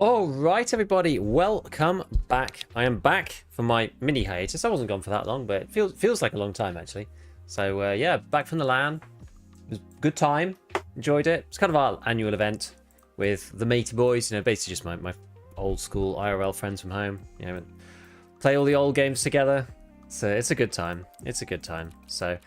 All right, everybody, welcome back. I am back for my mini hiatus. I wasn't gone for that long, but it feels like a long time actually. So yeah, back from the LAN. It was a good time. Enjoyed it. It's kind of our annual event with the matey boys. You know, basically just my old school IRL friends from home. You know, play all the old games together. So it's a good time. It's a good time. So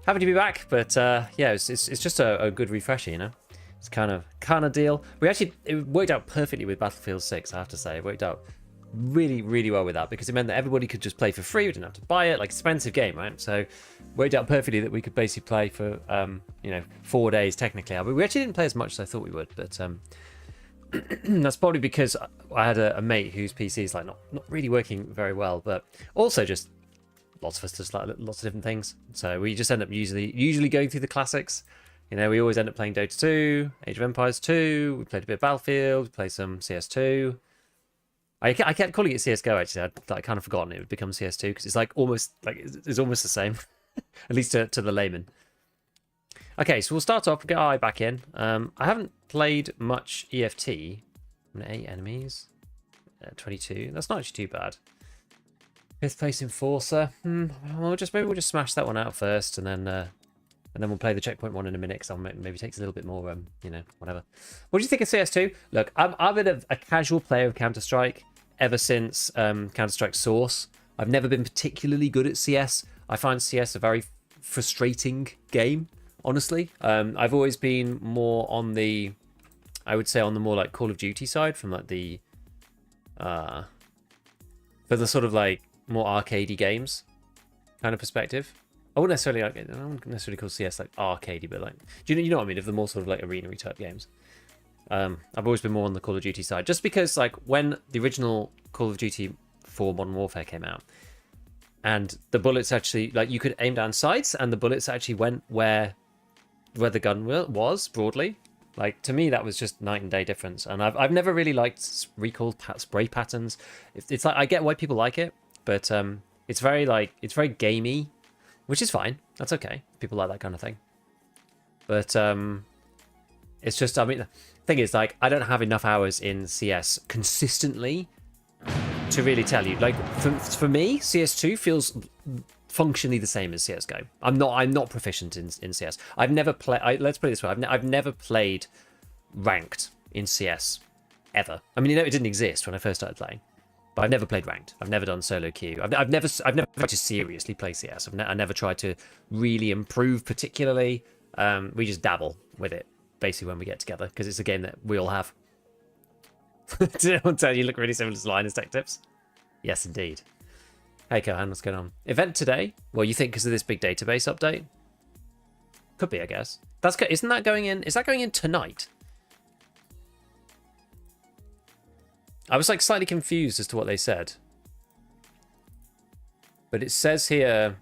happy to be back. But yeah, it's just a good refresher. You know. It's kind of deal. It worked out perfectly with Battlefield 6, I have to say. It worked out really well with that because it meant that everybody could just play for free. We didn't have to buy it, like expensive game, right? So it worked out perfectly that we could basically play for 4 days technically. But we actually didn't play as much as I thought we would. But that's probably because I had a mate whose PC is like not really working very well, but also just lots of us just like lots of different things. So we just end up usually going through the classics. You know, we always end up playing Dota 2, Age of Empires 2, we played a bit of Battlefield, we played some CS2. I kept calling it CSGO actually, I'd kind of forgotten it would become CS2 because it's almost the same, at least to the layman. Okay, so we'll start off, get our eye back in. I haven't played much EFT. 8 enemies, 22, that's not actually too bad. 5th place Enforcer, maybe we'll just smash that one out first and then we'll play the checkpoint one in a minute because maybe takes a little bit more, whatever. What do you think of CS2? Look, I've been a casual player of Counter-Strike ever since Counter-Strike Source. I've never been particularly good at CS. I find CS a very frustrating game, honestly. I've always been more on the, I would say on the more like Call of Duty side from like the, for the sort of like more arcadey games kind of perspective. I wouldn't necessarily call CS like arcadey, but like, do you know what I mean? Of the more sort of like arena type games. I've always been more on the Call of Duty side, just because like when the original Call of Duty 4 Modern Warfare came out, and the bullets actually like you could aim down sights, and the bullets actually went where the gun was broadly. Like to me, that was just night and day difference. And I've never really liked recoil spray patterns. It's like I get why people like it, but it's very gamey. Which is fine. That's okay. People like that kind of thing. But it's just, I mean, the thing is, like, I don't have enough hours in CS consistently to really tell you. Like, for me, CS2 feels functionally the same as CSGO. I'm not proficient in CS. I've never played. Let's put it this way. I've never played ranked in CS ever. I mean, it didn't exist when I first started playing. But I've never played ranked. I've never done solo queue. I've never tried to seriously play CS. I never tried to really improve particularly. We just dabble with it basically when we get together because it's a game that we all have. Did anyone tell you look really similar to Linus Tech Tips? Yes, indeed. Hey, Kohan, what's going on? Event today? Well, you think because of this big database update? Could be, I guess. Isn't that going in? Is that going in tonight? I was like slightly confused as to what they said. But it says here,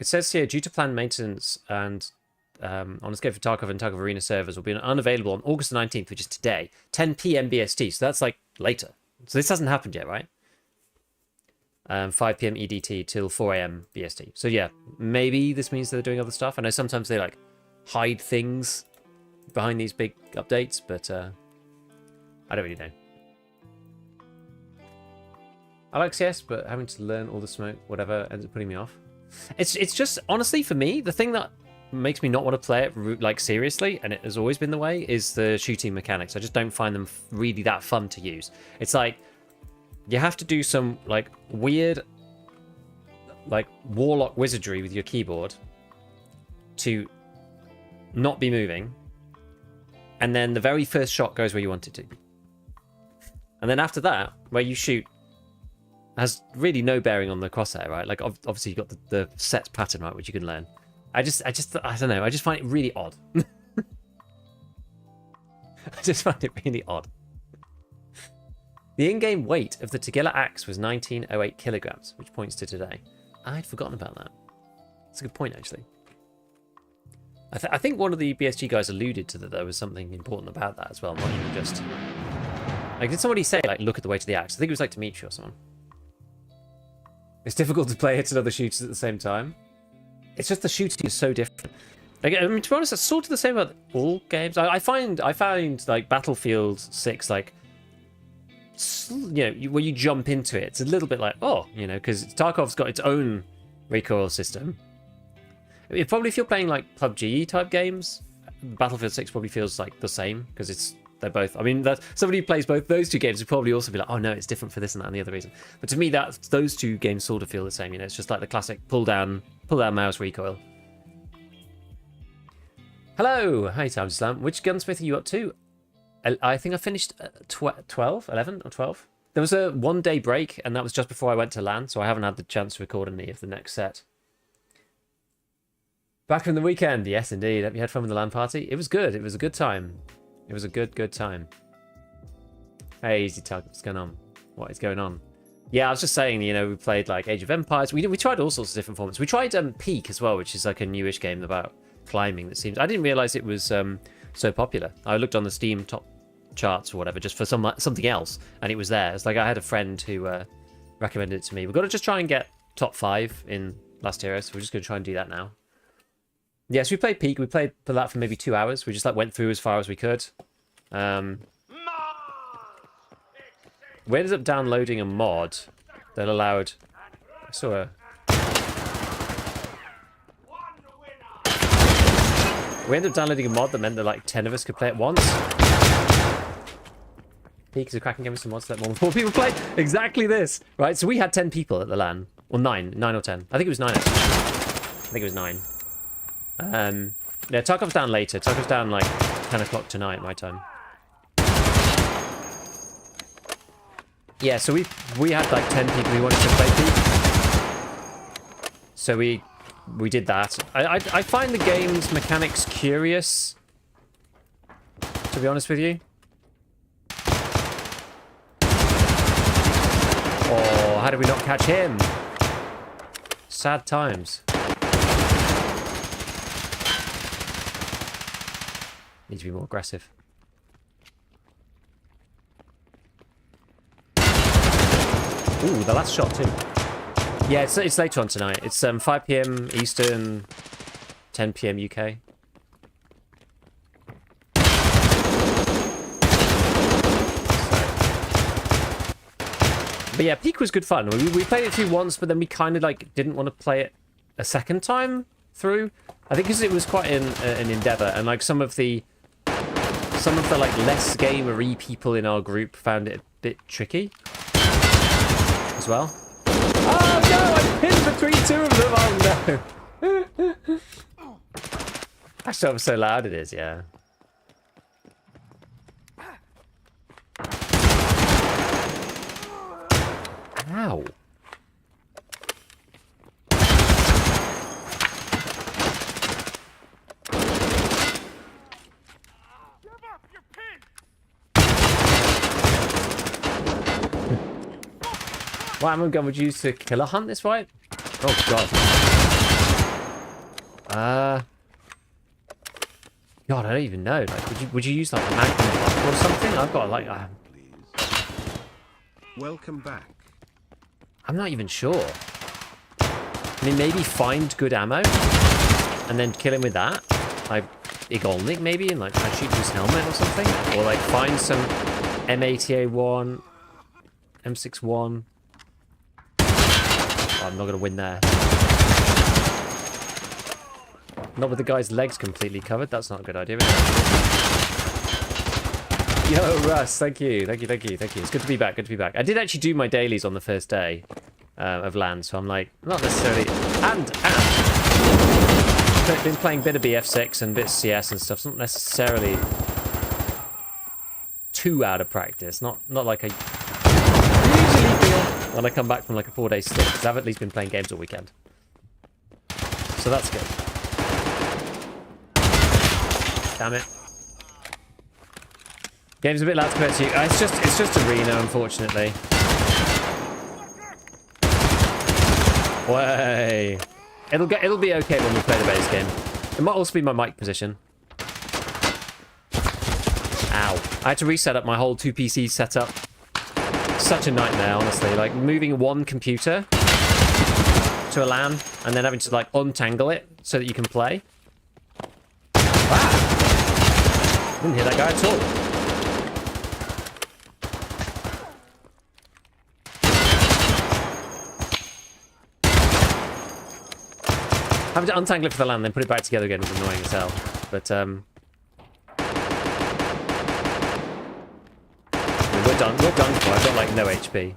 due to planned maintenance and on Escape for Tarkov and Tarkov Arena servers will be unavailable on August the 19th, which is today, 10 p.m. BST. So that's like later. So this hasn't happened yet, right? 5 p.m. EDT till 4 a.m. BST. So yeah, maybe this means they're doing other stuff. I know sometimes they like hide things behind these big updates, but I don't really know. I like CS, but having to learn all the smoke, whatever, ends up putting me off. It's just, honestly, for me, the thing that makes me not want to play it, like, seriously, and it has always been the way, is the shooting mechanics. I just don't find them really that fun to use. It's like, you have to do some, like, weird, like, warlock wizardry with your keyboard to not be moving, and then the very first shot goes where you want it to. And then after that, where you shoot has really no bearing on the crosshair, right? Like, obviously you've got the set pattern, right, which you can learn. I don't know. I just find it really odd. I just find it really odd. The in-game weight of the Tagilla axe was 1908 kilograms, which points to today. I'd forgotten about that. That's a good point, actually. I think one of the BSG guys alluded to that there was something important about that as well, not even just... Like, did somebody say, like, look at the weight of the axe? I think it was, like, Dimitri or someone. It's difficult to play hits and other shooters at the same time. It's just the shooting is so different. Like, I mean, to be honest, that's sort of the same about all games. I find like Battlefield 6, like, when you jump into it, it's a little bit like, oh, because Tarkov's got its own recoil system. Probably if you're playing like PUBG type games, Battlefield 6 probably feels like the same because they're both. I mean, that somebody who plays both those two games would probably also be like, oh no, it's different for this and that and the other reason. But to me, those two games sort of feel the same. It's just like the classic pull down mouse recoil. Hello, hi Time Slam. Which gunsmith are you up to? I think I finished 11 or 12. There was a 1 day break, and that was just before I went to LAN, so I haven't had the chance to record any of the next set. Back from the weekend, yes indeed. Have you had fun with the LAN party? It was good. It was a good time. It was a good time. Hey, Easy Tug, what's going on? What is going on? Yeah, I was just saying, we played like Age of Empires. We tried all sorts of different formats. We tried Peak as well, which is like a newish game about climbing that seems. I didn't realize it was so popular. I looked on the Steam top charts or whatever just for something else, and it was there. It's like I had a friend who recommended it to me. We've got to just try and get top 5 in Last Hero, so we're just going to try and do that now. Yes, we played Peak. We played for that for maybe 2 hours. We just like went through as far as we could. We ended up downloading a mod that allowed. I saw a. We ended up downloading a mod that meant that like 10 of us could play at once. Peak is a cracking game with some mods that let more than 4 people play. Exactly this, right? So we had 10 people at the LAN, or 9 or 10. I think it was 9. Actually. I think it was 9. Yeah, Tarkov's down later. Tarkov's down like 10 o'clock tonight, my time. Yeah, so we had like 10 people who wanted to play Peak. So we did that. I find the game's mechanics curious, to be honest with you. Oh, how did we not catch him? Sad times. Need to be more aggressive. Ooh, the last shot too. Yeah, it's later on tonight. It's 5 PM Eastern, 10 PM UK. But yeah, Peak was good fun. We played it through once, but then we kind of like didn't want to play it a second time through. I think because it was quite an endeavor, and like some of the like less gamery people in our group found it a bit tricky as well. Oh no! I'm pinned between 2 of them. Oh no! Actually, I'm so loud it is. Yeah. Ow. What ammo gun would you use to killer hunt this fight? Oh god. God, I don't even know. Like, would you use like a magnum or something? I've got like. Welcome back. I'm not even sure. I mean, maybe find good ammo and then kill him with that. Like Igolnik maybe, and like try to shoot his helmet or something. Or like find some M80A1, M61. Oh, I'm not gonna win there. Not with the guy's legs completely covered. That's not a good idea, is it? Yo, Russ, thank you. It's good to be back. I did actually do my dailies on the first day of LAN, so I'm like, not necessarily. And been playing a bit of BF6 and a bit of CS and stuff. It's not necessarily too out of practice. Not like I usually feel when I come back from like a 4-day stint, because I've at least been playing games all weekend. So that's good. Damn it. Game's a bit loud compared to you. It's just arena, unfortunately. Way. It'll be okay when we play the base game. It might also be my mic position. Ow. I had to reset up my whole 2 PC setup. Such a nightmare, honestly. Like moving one computer to a LAN and then having to like untangle it so that you can play. Wow. Didn't hear that guy at all. Having to untangle it for the land, then put it back together again was annoying as hell. But, we're done. We're done for. I've got, like, no HP.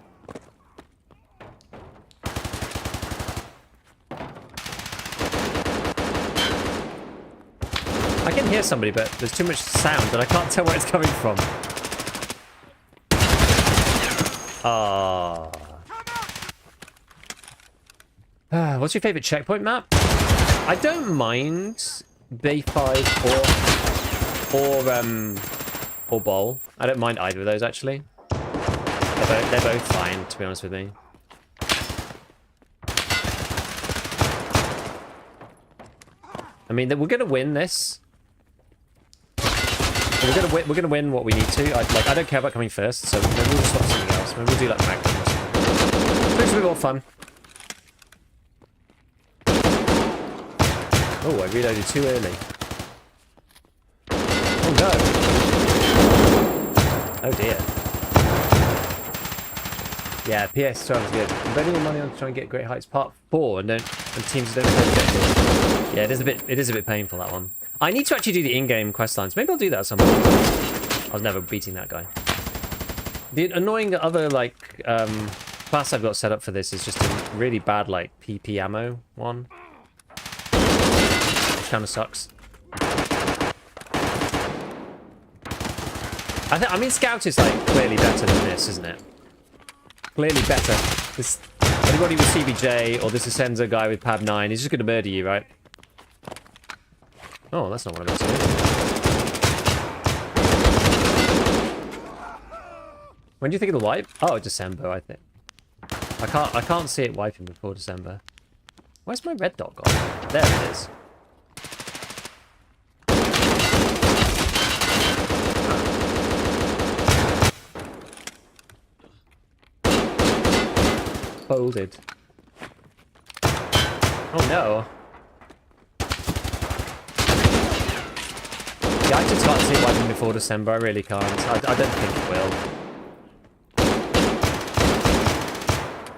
I can hear somebody, but there's too much sound, and I can't tell where it's coming from. Ah. What's your favourite checkpoint map? I don't mind B5 or Bowl. I don't mind either of those, actually. They're both fine, to be honest with me. I mean, we're gonna win this. We're gonna win what we need to. I don't care about coming first, so maybe we'll swap something else. Maybe we'll do like Magnum or something. Makes it more fun. Oh, I reloaded too early. Oh no! Oh dear. Yeah, PS12 is good. I'm betting all money on trying to get Great Heights Part 4 and teams don't play objectives. Yeah, it is a bit painful, that one. I need to actually do the in-game quest lines. Maybe I'll do that at some point. I was never beating that guy. The annoying other, like, class I've got set up for this is just a really bad, like, PP ammo one. Which kind of sucks. I mean, Scout is, like, clearly better than this, isn't it? Clearly better. Anybody with CBJ or this Ascenso guy with Pab 9, he's just going to murder you, right? Oh, that's not what I meant to do. When do you think it'll wipe? Oh, December, I think. I can't see it wiping before December. Where's my red dot gone? There it is. Folded. Oh no. Yeah, I just can't see it wiping before December. I really can't. I don't think it will.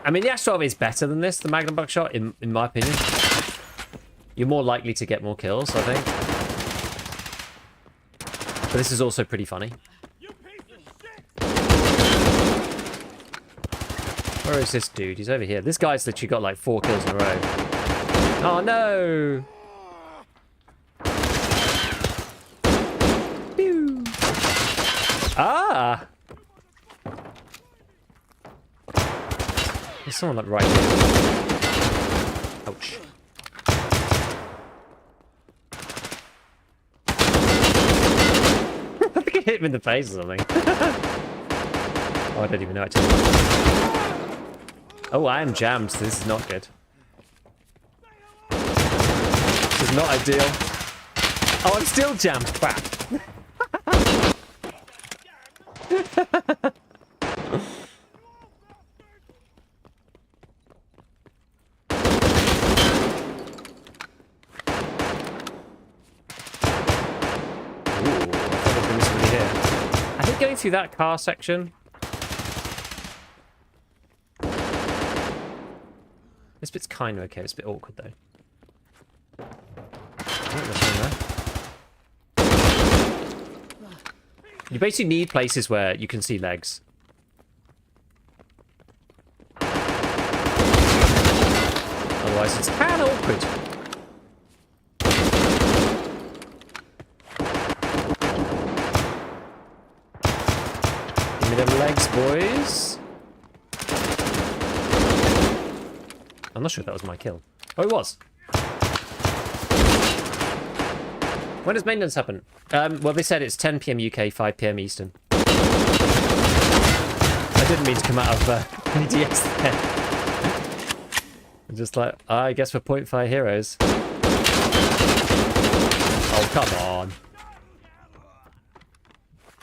I mean, the S12 is better than this, the Magnum Buckshot, in my opinion. You're more likely to get more kills, I think. But this is also pretty funny. Where is this dude? He's over here. This guy's literally got like 4 kills in a row. Oh no! Pew. Ah! There's someone like right here. Ouch. I think I hit him in the face or something. Oh, I don't even know actually. Oh, I am jammed, so this is not good. This is not ideal. Oh, I'm still jammed. Crap. I think going through that car section. This bit's kind of okay. It's a bit awkward though. You basically need places where you can see legs. Otherwise, it's kind of awkward. Give me them legs, boys. I'm not sure if that was my kill. Oh, it was. When does maintenance happen? Well, they said it's 10 PM UK, 5 PM Eastern. I didn't mean to come out of ADS there. I'm just like, I guess we're 0.5 heroes. Oh, come on.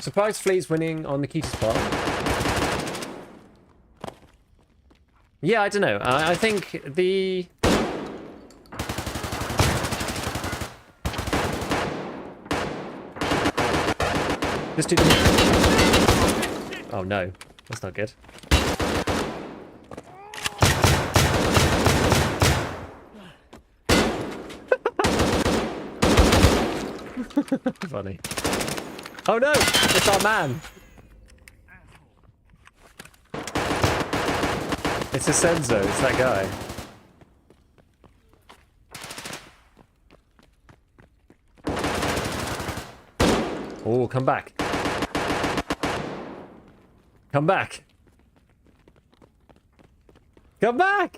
Surprise Flea's winning on Nikita's part. Yeah, I don't know. I think This dude. Oh no, that's not good. Funny. Oh no, it's our man. It's a Senzo, it's that guy. Oh, come back. Come back. Come back!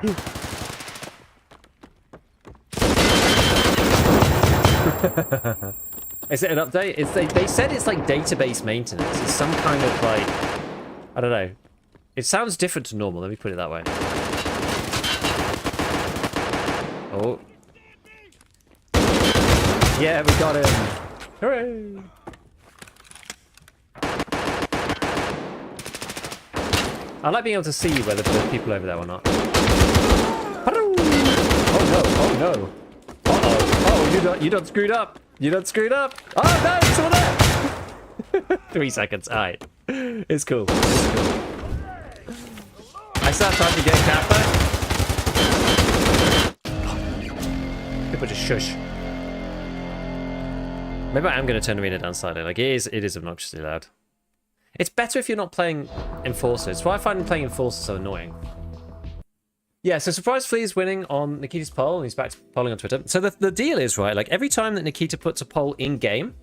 Is it an update? They said it's like database maintenance. It's some kind of like... I don't know. It sounds different to normal. Let me put it that way. Oh. Yeah, we got him. Hooray! I like being able to see whether there's people over there or not. Oh no! Oh no! Uh-oh! Oh, you done screwed up! You done screwed up! Oh no! He's still there! 3 seconds. Alright. It's cool. It's cool. I still have time to get Kappa. People just shush. Maybe I am going to turn Arena down slightly. Like, it is obnoxiously loud. It's better if you're not playing Enforcer. It's why I find playing Enforcer so annoying. Yeah, so Surprise Flea is winning on Nikita's poll, and he's back to polling on Twitter. So the deal is, right, like, every time that Nikita puts a poll in-game,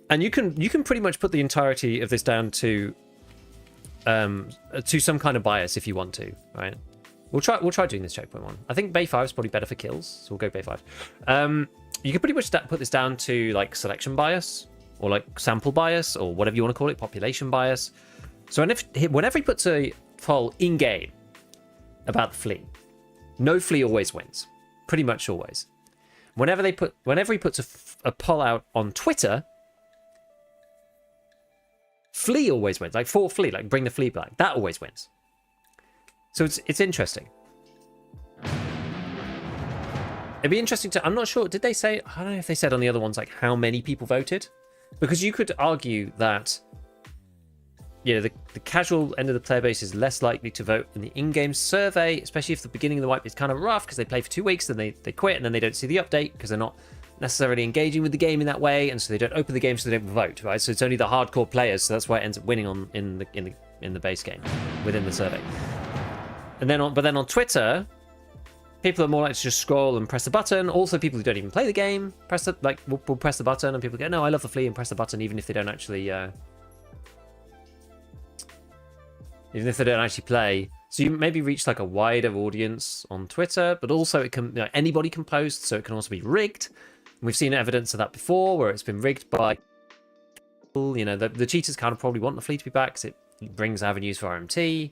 and you can pretty much put the entirety of this down to some kind of bias if you want to, right? We'll try doing this checkpoint one. I think Bay 5 is probably better for kills, so we'll go Bay 5. You can pretty much put this down to, like, selection bias, or like sample bias, or whatever you want to call it, population bias. So whenever he puts a poll in-game about the flea, no flea always wins. Pretty much always. Whenever he puts a poll out on Twitter, flea always wins. Like for flea, like bring the flea back. That always wins. So it's interesting. It'd be interesting to... I'm not sure. Did they say... I don't know if they said on the other ones, like, how many people voted. Because you could argue that, you know, the casual end of the player base is less likely to vote in the in-game survey, especially if the beginning of the wipe is kind of rough because they play for 2 weeks, then they quit, and then they don't see the update because they're not necessarily engaging with the game in that way, and so they don't open the game, so they don't vote, right? So it's only the hardcore players, so that's why it ends up winning in the base game within the survey. And then on Twitter, people are more likely to just scroll and press the button. Also, people who don't even play the game will press the button, and people go, "No, I love the flea," and press the button, even if they don't actually play. So you maybe reach like a wider audience on Twitter, but also it can, you know, anybody can post, so it can also be rigged. We've seen evidence of that before, where it's been rigged by people. You know, the cheaters kind of probably want the flea to be back because it brings avenues for RMT.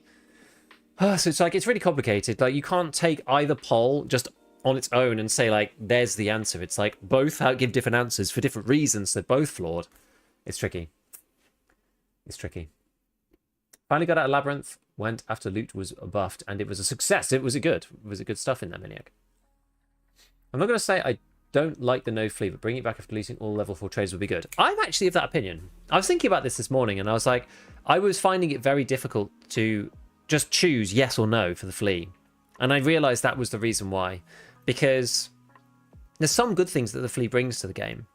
So it's like, it's really complicated. Like, you can't take either poll just on its own and say, like, there's the answer. It's like both give different answers for different reasons. They're both flawed. It's tricky. It's tricky. Finally got out of Labyrinth, went after loot was buffed, and it was a success. It was good stuff in that Maniac. I'm not going to say I don't like the no flea, but bringing it back after deleting all level 4 trades would be good. I'm actually of that opinion. I was thinking about this morning, and I was like, I was finding it very difficult to just choose yes or no for the flea. And I realized that was the reason why. Because there's some good things that the flea brings to the game.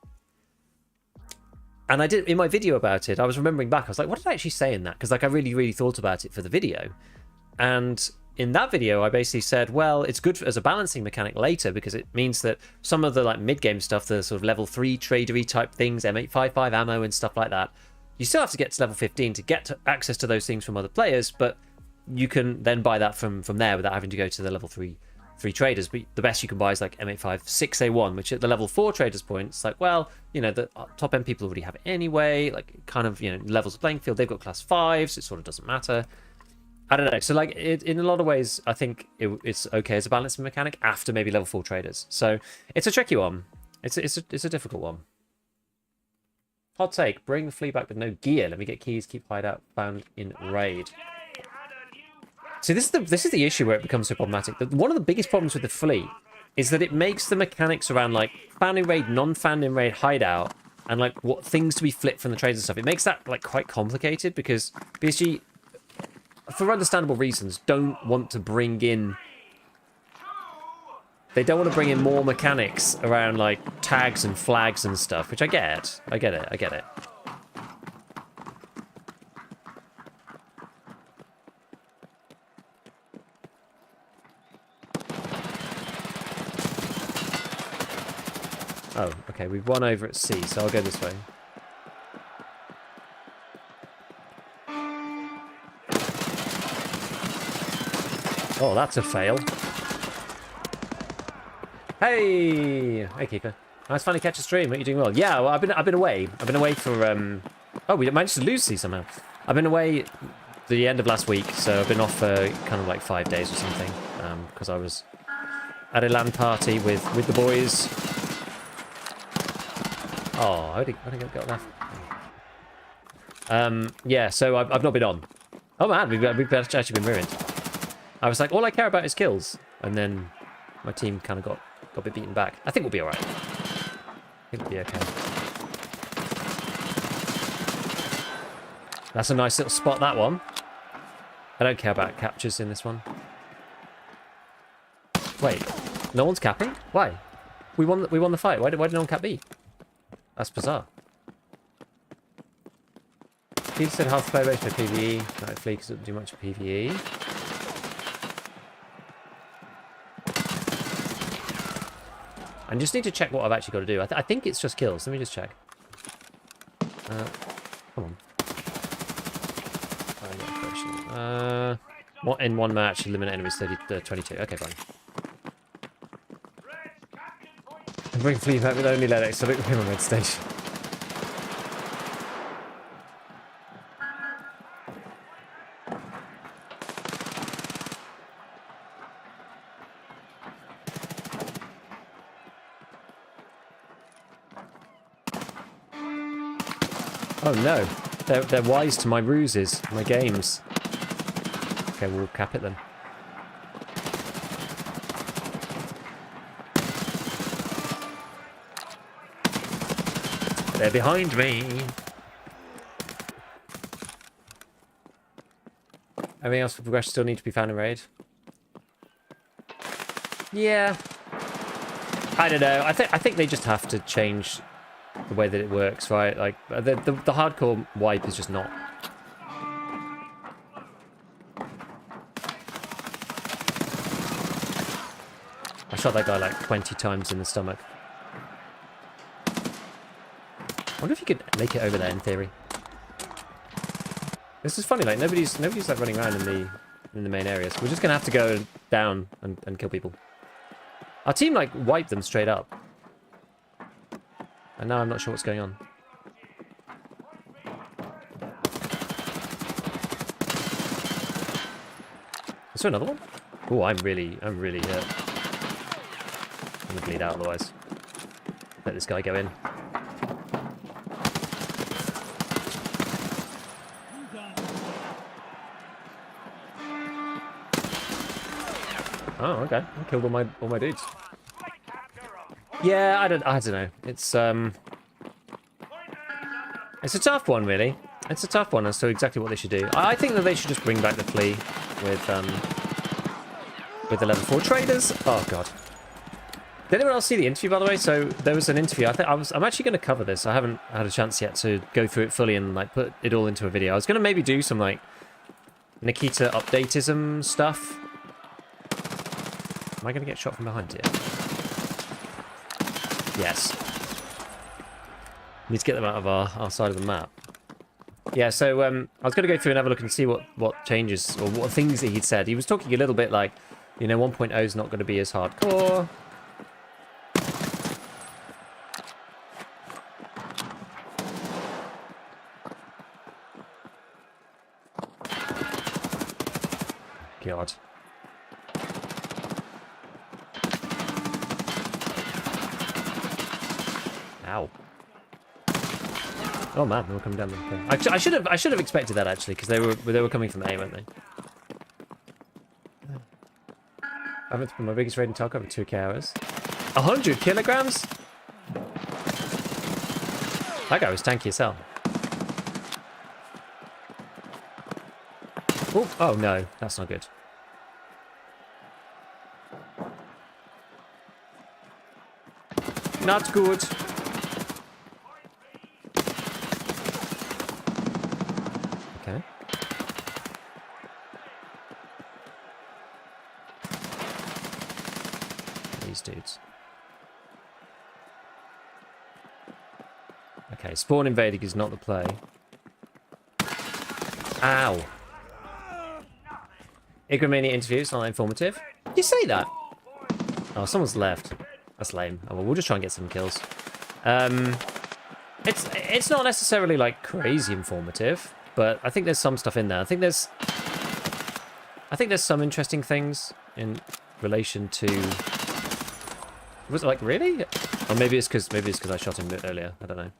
And I did, in my video about it, I was remembering back, I was like, what did I actually say in that? Because like I really, really thought about it for the video. And in that video, I basically said, well, it's good as a balancing mechanic later, because it means that some of the like mid-game stuff, the sort of level 3 tradery type things, M855 ammo and stuff like that, you still have to get to level 15 to get access to those things from other players, but you can then buy that from there without having to go to the level 3 traders. But the best you can buy is like M85 6A1, which at the level 4 traders point, it's like, well, you know, the top end people already have it anyway, like kind of, you know, levels the playing field. They've got class 5s, it sort of doesn't matter. I don't know. So like in a lot of ways, I think it's okay as a balancing mechanic after maybe level 4 traders. So it's a tricky one. It's a difficult one. Hot take, bring the flea back with no gear. Let me get keys, keep hideout found in raid. See, this is the issue where it becomes so problematic. One of the biggest problems with the flea is that it makes the mechanics around like found in raid, non-found in raid hideout and like what things to be flipped from the trades and stuff. It makes that like quite complicated because BSG, for understandable reasons, don't want to bring in. They don't want to bring in more mechanics around like tags and flags and stuff, which I get. I get it. Oh, okay, we've won over at C, so I'll go this way. Oh, that's a fail. Hey, Keeper. Nice finally catch a stream. Are you doing well? Yeah, well, I've been away. I've been away for Oh, we managed to lose C somehow. I've been away the end of last week, so I've been off for kind of like 5 days or something, because I was at a LAN party with the boys. Oh, I think got left. Yeah, so I've not been on. Oh man, we've actually been ruined. I was like, all I care about is kills, and then my team kind of got a bit beaten back. I think we'll be alright. I think we'll be okay. That's a nice little spot, that one. I don't care about captures in this one. Wait, no one's capping? Why? We won the fight. Why did no one cap B? That's bizarre. He said half the player base for PvE. Not flea because it doesn't do much PvE. I just need to check what I've actually got to do. I think it's just kills. Let me just check. Come on. What in one match eliminate enemies 22. Okay, fine. And bring flea back with only Lennox, so look at him on mid stage. Oh no, they're wise to my ruses, my games. Okay, we'll cap it then. They're behind me. Everything else for progression still need to be found in raid. Yeah. I don't know. I think they just have to change the way that it works, right? Like the hardcore wipe is just not. I shot that guy like 20 times in the stomach. I wonder if you could make it over there in theory. This is funny, like nobody's like running around in the main areas. We're just gonna have to go down and kill people. Our team like wiped them straight up. And now I'm not sure what's going on. Is there another one? Oh, I'm really hurt. I'm gonna bleed out otherwise. Let this guy go in. Oh, okay. I killed all my dudes. Yeah, I don't know. It's a tough one, really. It's a tough one as to exactly what they should do. I think that they should just bring back the flea with the level 4 traders. Oh god. Did anyone else see the interview, by the way? So there was an interview. I'm actually going to cover this. I haven't had a chance yet to go through it fully and like put it all into a video. I was going to maybe do some like Nikita updatism stuff. Am I going to get shot from behind here? Yes. Need to get them out of our side of the map. Yeah, so I was going to go through and have a look and see what changes or what things that he'd said. He was talking a little bit like, you know, 1.0 is not going to be as hardcore. God. Ow. Oh man, they were coming down there. Okay. I should have expected that actually, because they were coming from A, weren't they? I haven't been my biggest raid in Tarkov over 2K hours. 100 kilograms? That guy was tanky as hell. Oh, oh no, that's not good. Not good. Okay. These dudes. Okay, spawn invading is not the play. Ow. Ignomania interviews, not informative. Did you say that? Oh, someone's left. That's lame. Oh, well, we'll just try and get some kills. It's not necessarily like crazy informative, but I think there's some stuff in there. I think there's some interesting things in relation to. Was it like really? Or maybe it's because I shot him a bit earlier. I don't know.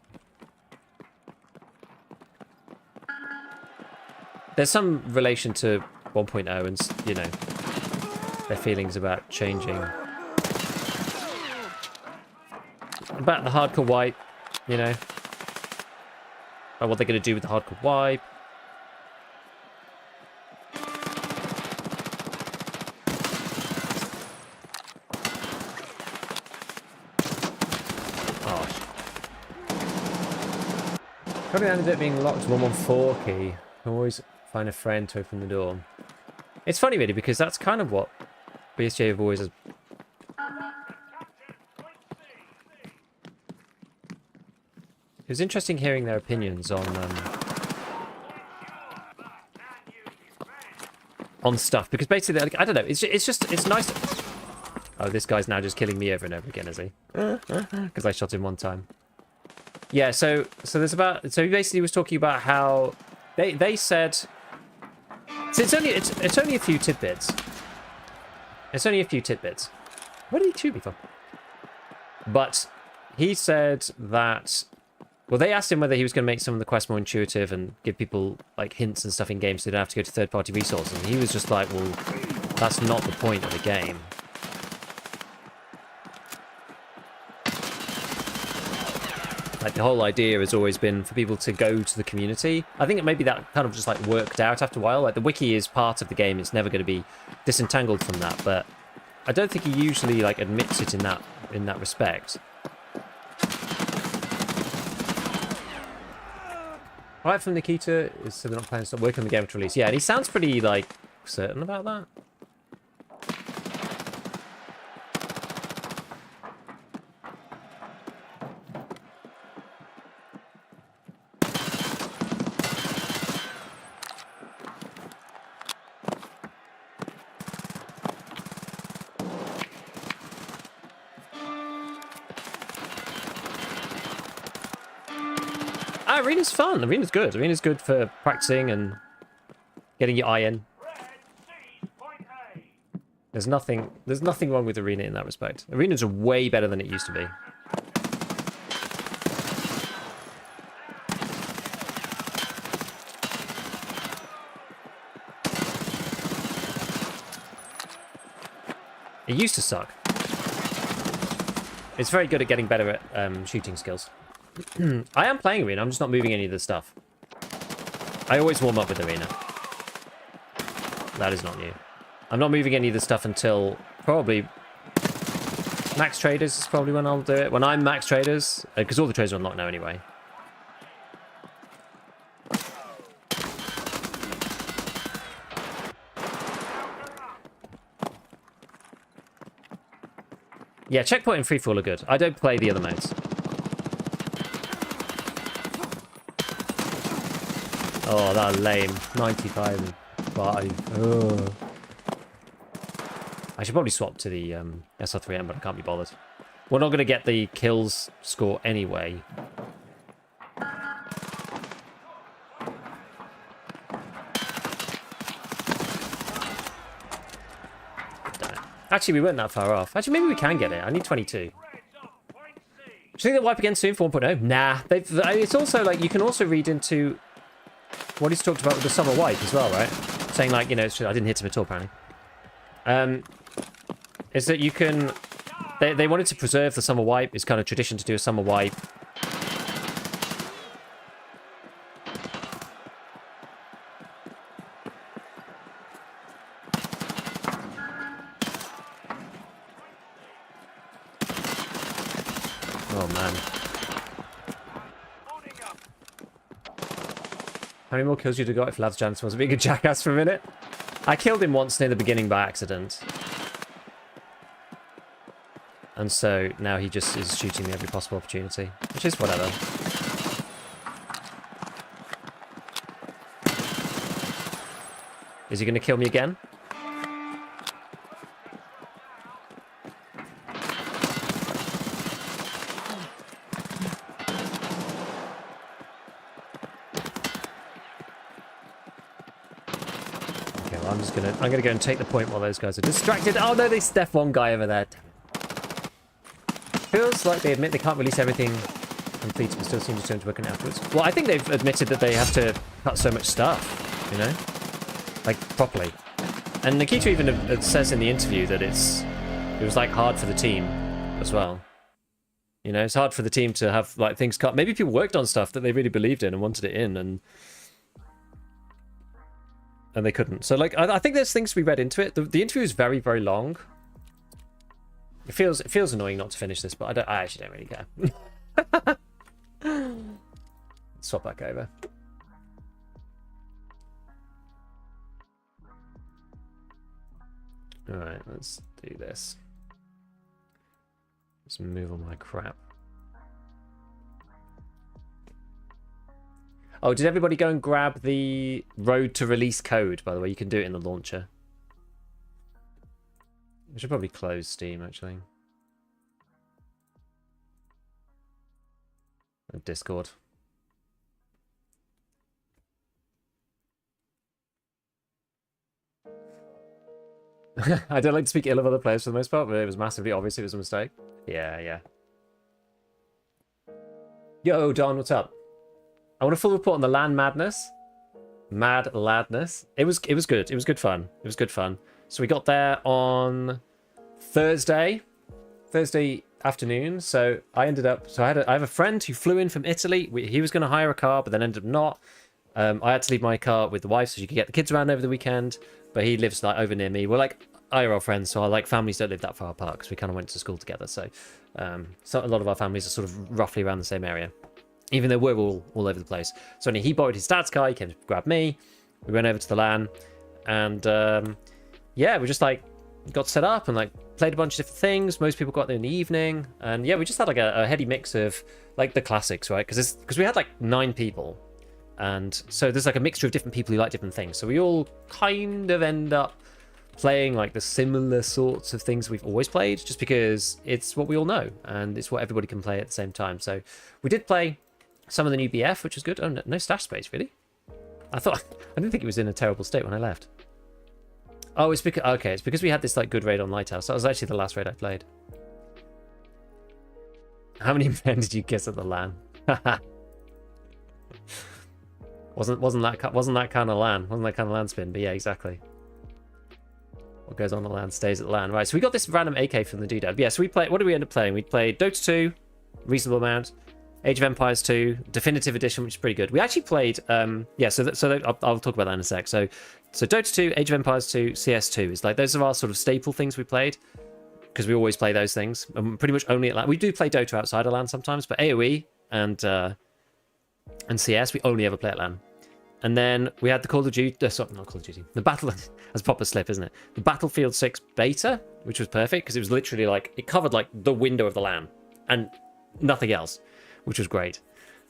There's some relation to 1.0 and, you know, their feelings about changing. About the hardcore wipe, you know. About what they're going to do with the hardcore wipe. Oh. Probably ended up being locked 114 key. I always find a friend to open the door. It's funny, really, because that's kind of what BSJ have always... It was interesting hearing their opinions on stuff, because basically, like, I don't know, it's nice. Oh, this guy's now just killing me over and over again, is he? Because I shot him one time. Yeah, so there's about... So he basically was talking about how they said... So it's only a few tidbits. It's only a few tidbits. What did he shoot me for? But he said that... Well, they asked him whether he was going to make some of the quests more intuitive and give people like hints and stuff in games so they don't have to go to third-party resources. And he was just like, well, that's not the point of the game. Like, the whole idea has always been for people to go to the community. I think maybe that kind of just like worked out after a while. Like, the wiki is part of the game. It's never going to be disentangled from that. But I don't think he usually like admits it in that respect. Right from Nikita is so they're not planning to stop working on the game to release. Yeah, and he sounds pretty like certain about that. Arena's fun. Arena's good. Arena's good for practicing and getting your eye in. There's nothing wrong with Arena in that respect. Arenas are way better than it used to be. It used to suck. It's very good at getting better at shooting skills. I am playing Arena, I'm just not moving any of the stuff. I always warm up with Arena. That is not new. I'm not moving any of the stuff until probably... Max Traders is probably when I'll do it. When I'm Max Traders, because all the trades are unlocked now anyway. Yeah, Checkpoint and Freefall are good. I don't play the other modes. Oh, that lame. 95 and 5. Ugh. I should probably swap to the SR3M, but I can't be bothered. We're not going to get the kills score anyway. Actually, we weren't that far off. Actually, maybe we can get it. I need 22. Do you think they'll wipe again soon for 1.0? Nah. It's also like, you can also read into what he's talked about with the summer wipe as well, right? Saying like, you know, I didn't hit him at all, apparently. Is that you can... They wanted to preserve the summer wipe. It's kind of tradition to do a summer wipe. Oh, man. How many more kills you'd have got if Lav's Jansen was being a jackass for a minute? I killed him once near the beginning by accident. And so now he just is shooting me every possible opportunity, which is whatever. Is he going to kill me again? Okay, well, I'm gonna go and take the point while those guys are distracted. Oh no, they step one guy over there. Feels like they admit they can't release everything complete, but still seem to turn to working afterwards. Well, I think they've admitted that they have to cut so much stuff, you know? Like, properly. And Nikita even says in the interview that it was, like, hard for the team as well. You know, it's hard for the team to have, like, things cut. Maybe people worked on stuff that they really believed in and wanted it in, and they couldn't. So, like, I think there's things to be read into it. The interview is very, very long. It feels annoying not to finish this, but I actually don't really care. Swap back over. Alright, let's do this. Let's move all my crap. Oh, did everybody go and grab the road to release code, by the way? You can do it in the launcher. I should probably close Steam, actually. And Discord. I don't like to speak ill of other players for the most part, but it was massively obvious it was a mistake. Yeah. Yo, Don, what's up? I want a full report on the LAN madness. Mad ladness. It was good. It was good fun. It was good fun. So we got there on Thursday afternoon. So I ended up. So I have a friend who flew in from Italy. He was going to hire a car, but then ended up not. I had to leave my car with the wife so she could get the kids around over the weekend. But he lives like over near me. We're like IRL friends, so our like families don't live that far apart because we kind of went to school together. So, so a lot of our families are sort of roughly around the same area, even though we're all over the place. So anyway, he borrowed his dad's car. He came to grab me. We went over to the LAN, and yeah, we just like got set up and like played a bunch of different things. Most people got there in the evening, and yeah, we just had like a heady mix of like the classics, right? Because we had like 9 people. And so there's like a mixture of different people who like different things. So we all kind of end up playing like the similar sorts of things we've always played, just because it's what we all know and it's what everybody can play at the same time. So we did play some of the new BF, which was good. Oh, no stash space, really? I didn't think it was in a terrible state when I left. Oh, it's because we had this like good raid on Lighthouse. That was actually the last raid I played. How many men did you kiss at the LAN? Wasn't that kind of LAN? Wasn't that kind of LAN spin? But yeah, exactly. What goes on the LAN stays at the LAN. Right, so we got this random AK from the doodad. But yeah, so we played. What did we end up playing? We played Dota 2, reasonable amount. Age of Empires 2, Definitive Edition, which is pretty good. We actually played. Yeah, I'll talk about that in a sec. So Dota 2, Age of Empires 2, CS2 is like those are our sort of staple things we played because we always play those things. And pretty much only at LAN. We do play Dota outside of LAN sometimes, but AOE and CS we only ever play at LAN. And then we had the Call of Duty, sorry, not Call of Duty, the Battle, that's proper slip, isn't it? The Battlefield 6 beta, which was perfect because it was literally like, it covered like the window of the LAN and nothing else, which was great.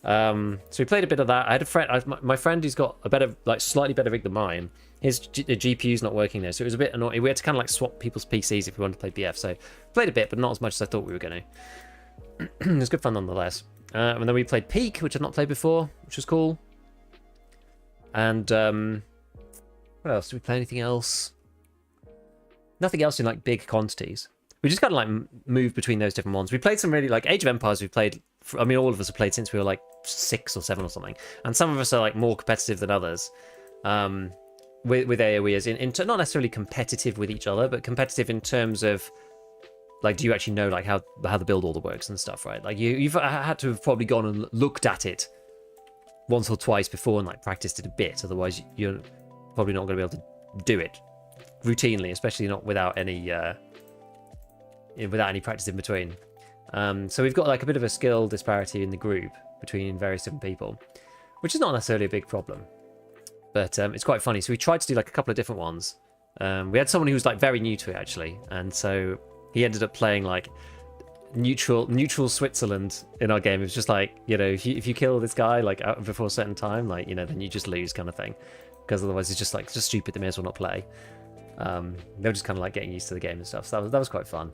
So we played a bit of that. I had a friend, my friend who's got a better, like slightly better rig than mine. His GPU's not working there, so it was a bit annoying. We had to kind of like swap people's PCs if we wanted to play BF. So played a bit, but not as much as I thought we were going to. It was good fun nonetheless. And then we played Peak, which I'd not played before, which was cool. And what else? Did we play anything else? Nothing else in like big quantities. We just kind of like moved between those different ones. We played some really like Age of Empires. We played. I mean, all of us have played since we were like 6 or 7 or something. And some of us are like more competitive than others. With AOE as in not necessarily competitive with each other, but competitive in terms of like, do you actually know like how the build order works and stuff, right? Like you've had to have probably gone and looked at it once or twice before and like practiced it a bit. Otherwise, you're probably not going to be able to do it routinely, especially not without any practice in between. So we've got like a bit of a skill disparity in the group between various different people, which is not necessarily a big problem, but it's quite funny. So we tried to do like a couple of different ones. We had someone who was like very new to it actually, and so he ended up playing like neutral Switzerland in our game. It was just like, you know, if you kill this guy like out before a certain time, like, you know, then you just lose kind of thing, because otherwise it's just like just stupid. They may as well not play. They were just kind of like getting used to the game and stuff. So that was quite fun.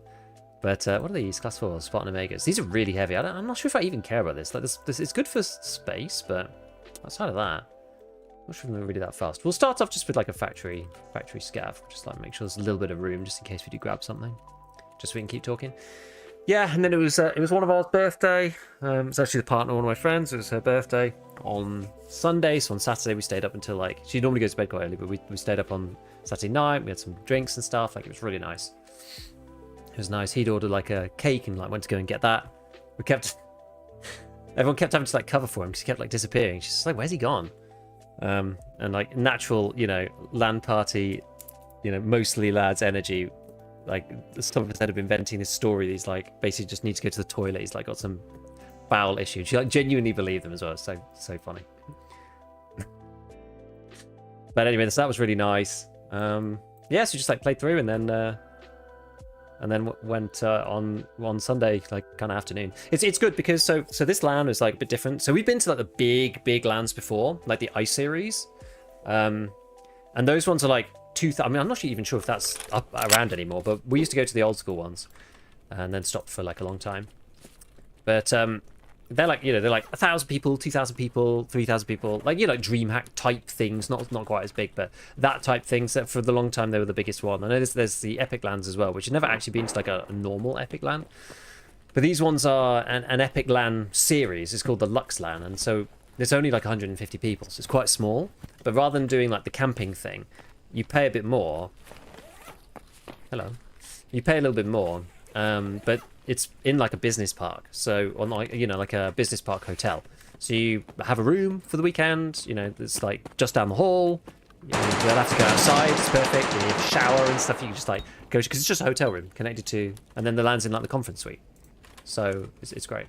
But what are these? Class 4 Spartan Omegas. These are really heavy. I'm not sure if I even care about this. Like this it's good for space, but outside of that, I'm not sure if I'm really that fast. We'll start off just with like a factory scav. Just like make sure there's a little bit of room just in case we do grab something, just so we can keep talking. Yeah, and then it was one of ours birthday. It was actually the partner of one of my friends. It was her birthday on Sunday, so on Saturday we stayed up until like, she normally goes to bed quite early, but we stayed up on Saturday night. We had some drinks and stuff. Like, it was really nice. It was nice. He'd ordered like a cake and like went to go and get that. Everyone kept having to like cover for him because he kept like disappearing. She's just like, where's he gone? And like natural, you know, LAN party, you know, mostly lads energy. Like, some of us had been inventing this story. He's like basically just needs to go to the toilet. He's like got some bowel issue. She like genuinely believed them as well. It's so funny. But anyway, so that was really nice. Yeah, so just like played through and then went on Sunday, like kind of afternoon. It's good because so this LAN is like a bit different. So we've been to like the big LANs before, like the Ice series, and those ones are like I mean, I'm not even sure if that's up around anymore, but we used to go to the old school ones and then stopped for like a long time. But they're like, you know, they're like 1,000 people, 2,000 people, 3,000 people, like, you know, DreamHack type things, not quite as big, but that type things. That for the long time they were the biggest one. I know there's the Epic LANs as well, which have never actually been to like a normal Epic LAN, but these ones are an Epic LAN series. It's called the Lux LAN, and so there's only like 150 people, so it's quite small. But rather than doing like the camping thing, you pay a bit more. Hello. You pay a little bit more, but it's in like a business park. So on like, you know, like a business park hotel. So you have a room for the weekend. You know, it's like just down the hall. You don't have to go outside. It's perfect. You have a shower and stuff. You can just like go, because it's just a hotel room connected to, and then the LAN's in like the conference suite. So it's great.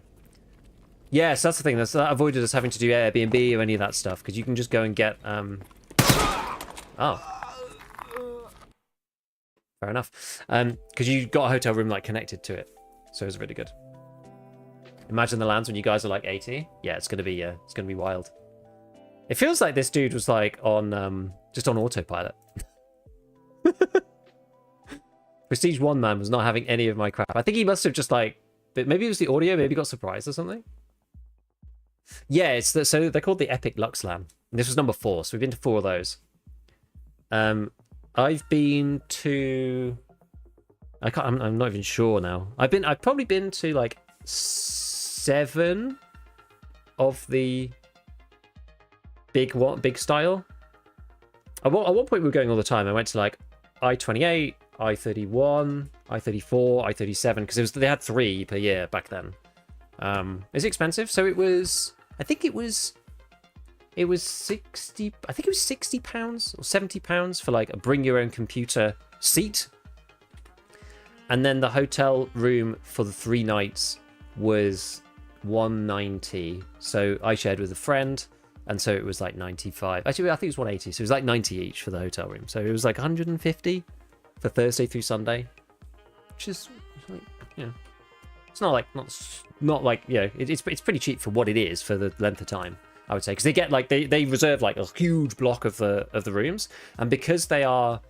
Yeah, so that's the thing. That avoided us having to do Airbnb or any of that stuff, because you can just go and get oh. Fair enough. Because you got a hotel room like connected to it, so it's really good. Imagine the LANs when you guys are like 80. Yeah, it's gonna be wild. It feels like this dude was like on just on autopilot. Prestige 1 man was not having any of my crap. I think he must have just like, maybe it was the audio, maybe got surprised or something. Yeah, so they're called the Epic Lux LAN. And this was number 4, so we've been to 4 of those. I've been to, I'm not even sure now. I've probably been to like 7 of the big style. At one point we were going all the time. I went to like I-28, I-31, I-34, I-37, because they had 3 per year back then. Is it expensive? So it was, I think it was 60, I think it was £60 or £70 for like a bring your own computer seat. And then the hotel room for the 3 nights was £190. So I shared with a friend, and so it was like 95. Actually, I think it was 180. So it was like 90 each for the hotel room. So it was like 150 for Thursday through Sunday, which is like, you know, it's not like, you know, it's pretty cheap for what it is for the length of time, I would say, because they get like they reserve like a huge block of the rooms, and because they are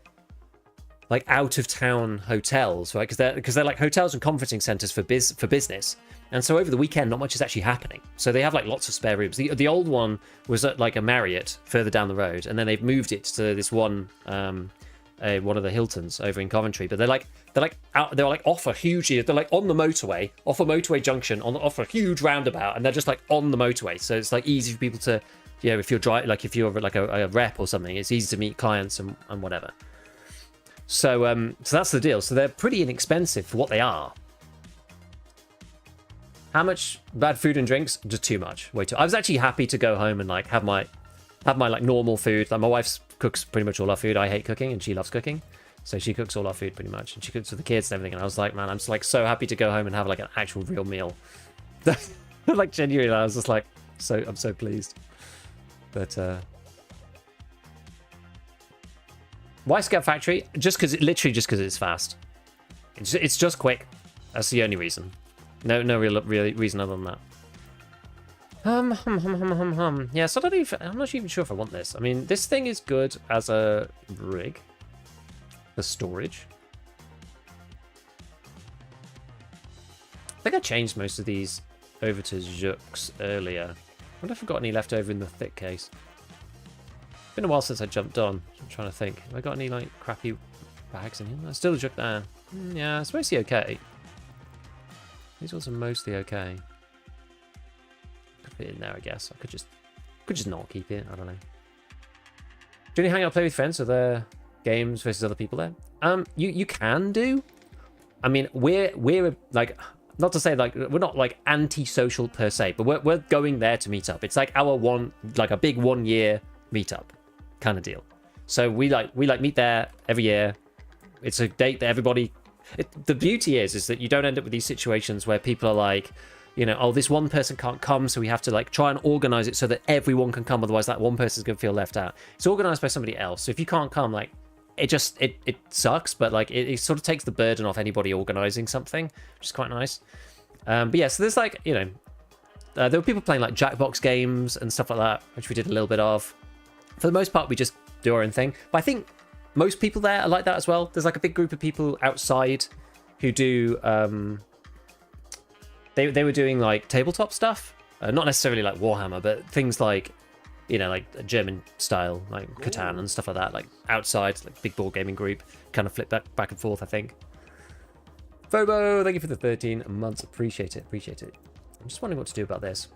like out of town hotels, right? Because they're like hotels and conferencing centers for business, and so over the weekend not much is actually happening. So they have like lots of spare rooms. The old one was at like a Marriott further down the road, and then they've moved it to this one of the Hiltons over in Coventry. But they're like off a huge, they're like on the motorway, off a motorway junction, off a huge roundabout, and they're just like on the motorway. So it's like easy for people to, you know, if you're like a rep or something, it's easy to meet clients and whatever. So that's the deal. So they're pretty inexpensive for what they are. How much bad food and drinks? Just too much. Way too. I was actually happy to go home and like have my like normal food. Like my wife cooks pretty much all our food. I hate cooking and she loves cooking. So she cooks all our food pretty much, and she cooks for the kids and everything. And I was like, man, I'm just like so happy to go home and have like an actual real meal. Like genuinely, I was just like, I'm so pleased. But why Scout Factory? Just because it's fast. It's just quick. That's the only reason. No real reason other than that. Yeah, so I'm not even sure if I want this. I mean, this thing is good as a rig for storage. I think I changed most of these over to Jux earlier. I wonder if I've got any left over in the thick case. It's been a while since I jumped on. I'm trying to think. Have I got any like crappy bags in here? There's still a Jux there. Yeah, it's mostly okay. These ones are mostly okay. Could fit in there, I guess. I could just not keep it. I don't know. Do you hang out, play with friends? Are there games versus other people there? You can do. I mean, we're like, not to say like we're not like anti-social per se, but we're going there to meet up. It's like our a big 1 year meetup kind of deal. So we meet there every year. It's a date that everybody. The beauty is that you don't end up with these situations where people are like, you know, oh, this one person can't come, so we have to like try and organize it so that everyone can come. Otherwise, that one person's gonna feel left out. It's organized by somebody else. So if you can't come, like, it sucks, but like it sort of takes the burden off anybody organizing something, which is quite nice. But yeah, so there's like, you know, there were people playing like Jackbox games and stuff like that, which we did a little bit of. For the most part, we just do our own thing. But I think most people there are like that as well. There's like a big group of people outside who do they were doing like tabletop stuff, not necessarily like Warhammer, but things like, you know, like German style, like Catan and stuff like that, like outside, like big board gaming group, kind of flip that back and forth, I think. Phobo, thank you for the 13 months. Appreciate it. I'm just wondering what to do about this.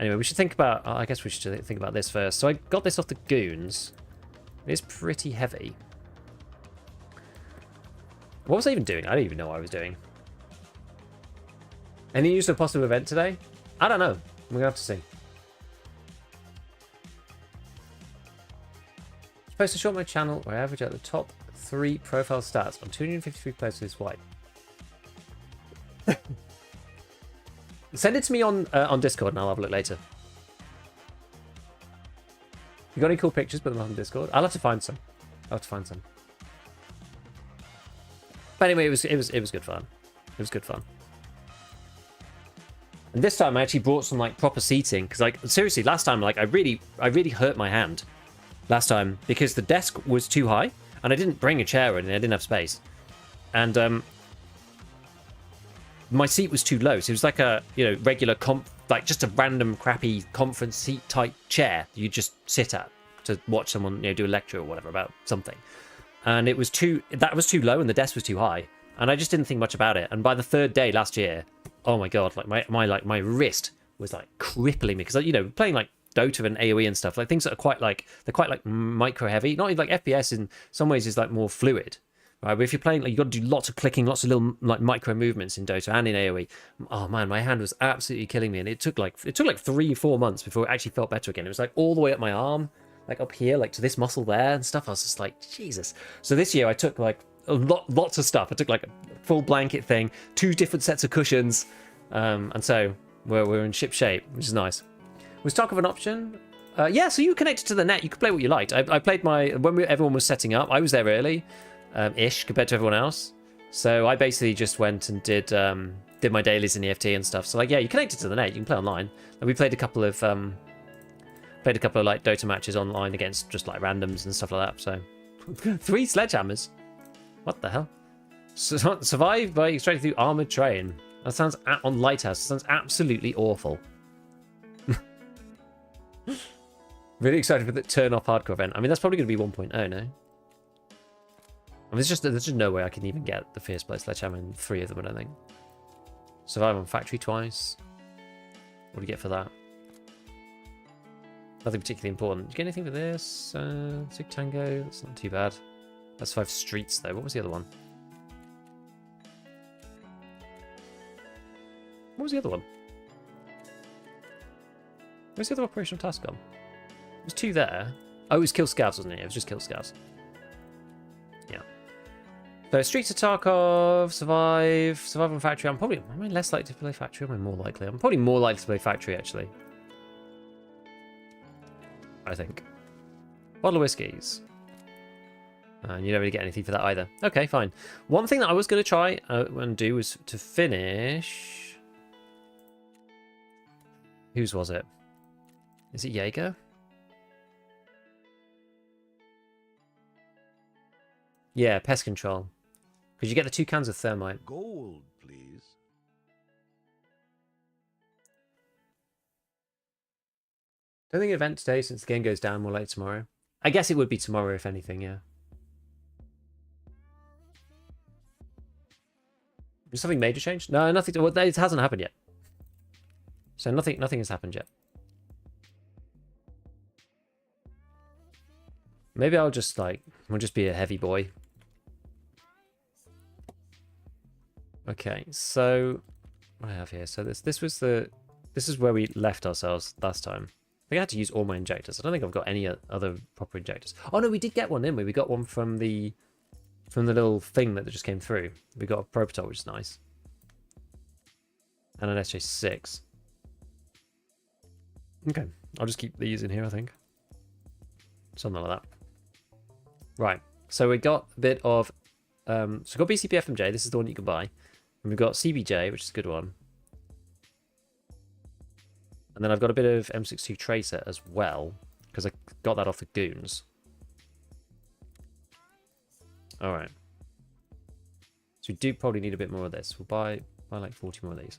Anyway, we should think about, I guess we should think about this first. So I got this off the Goons. It is pretty heavy. What was I even doing? I don't even know what I was doing. Any news of a possible event today? I don't know. We're going to have to see. Post a short my channel where I average out the top 3 profile stats on 253 players this white. Send it to me on Discord and I'll have a look later. You got any cool pictures? Put them on Discord. I'll have to find some. But anyway, it was good fun. It was good fun. And this time I actually brought some like proper seating because like seriously, last time like I really hurt my hand last time because the desk was too high and I didn't bring a chair in. I didn't have space, and my seat was too low. So it was like a, you know, regular like just a random crappy conference seat type chair you just sit at to watch someone, you know, do a lecture or whatever about something. And it was too low and the desk was too high. And I just didn't think much about it. And by the 3rd day last year, oh my god, like my wrist was like crippling me because, you know, playing like Dota and AoE and stuff, like things that are quite like micro heavy. Not even like FPS in some ways is like more fluid. Right, but if you're playing, like, you got to do lots of clicking, lots of little like micro movements in Dota and in AoE. Oh man, my hand was absolutely killing me, and it took like 3-4 months before it actually felt better again. It was like all the way up my arm, like up here, like to this muscle there and stuff. I was just like, Jesus. So this year I took like lots of stuff. I took like a full blanket thing, 2 different sets of cushions, and so we're in ship shape, which is nice. Was Tarkov an option? Yeah, so you connected to the net. You could play what you liked. I played when everyone was setting up. I was there early. Ish compared to everyone else, so I basically just went and did my dailies in EFT and stuff. So like, yeah, you connected to the net, you can play online. And we played a couple of like Dota matches online against just like randoms and stuff like that. So 3 sledgehammers, what the hell? Survive by extracting through armored train. That sounds on Lighthouse. That sounds absolutely awful. Really excited for the turn off hardcore event. I mean, that's probably going to be 1.0 now. I mean, there's just no way I can even get the Fierce Blade Sledgehammer in 3 of them, I don't think. Survive on Factory twice. What do you get for that? Nothing particularly important. Did you get anything for this? Sig Tango, that's not too bad. That's 5 streets, though. What was the other one? What was the other one? Where's the other operational task gone? There was 2 there. Oh, it was kill scouts, wasn't it? It was just kill scouts. Yeah. So Streets of Tarkov, Survive on Factory. Am I less likely to play Factory or am I more likely? I'm probably more likely to play Factory, actually. I think. Bottle of whiskies. And you don't really get anything for that either. Okay, fine. One thing that I was going to try and do was to finish... Whose was it? Is it Jaeger? Yeah, pest control. Because you get the 2 cans of thermite. Gold, please. Don't think an event today since the game goes down more late tomorrow. I guess it would be tomorrow if anything, yeah. Is something major changed? No, nothing. Well, it hasn't happened yet. So nothing has happened yet. Maybe I'll just be a heavy boy. Okay, so what do I have here? So this is where we left ourselves last time. I think I had to use all my injectors. I don't think I've got any other proper injectors. Oh no, we did get one, didn't we? We got one from the little thing that just came through. We got a prototype, which is nice. And an SJ6. Okay, I'll just keep these in here, I think. Something like that. Right, so we got a bit of... so we've got BCP FMJ, this is the one you can buy. And we've got CBJ, which is a good one. And then I've got a bit of M62 Tracer as well, because I got that off the goons. Alright. So we do probably need a bit more of this. We'll buy like 40 more of these.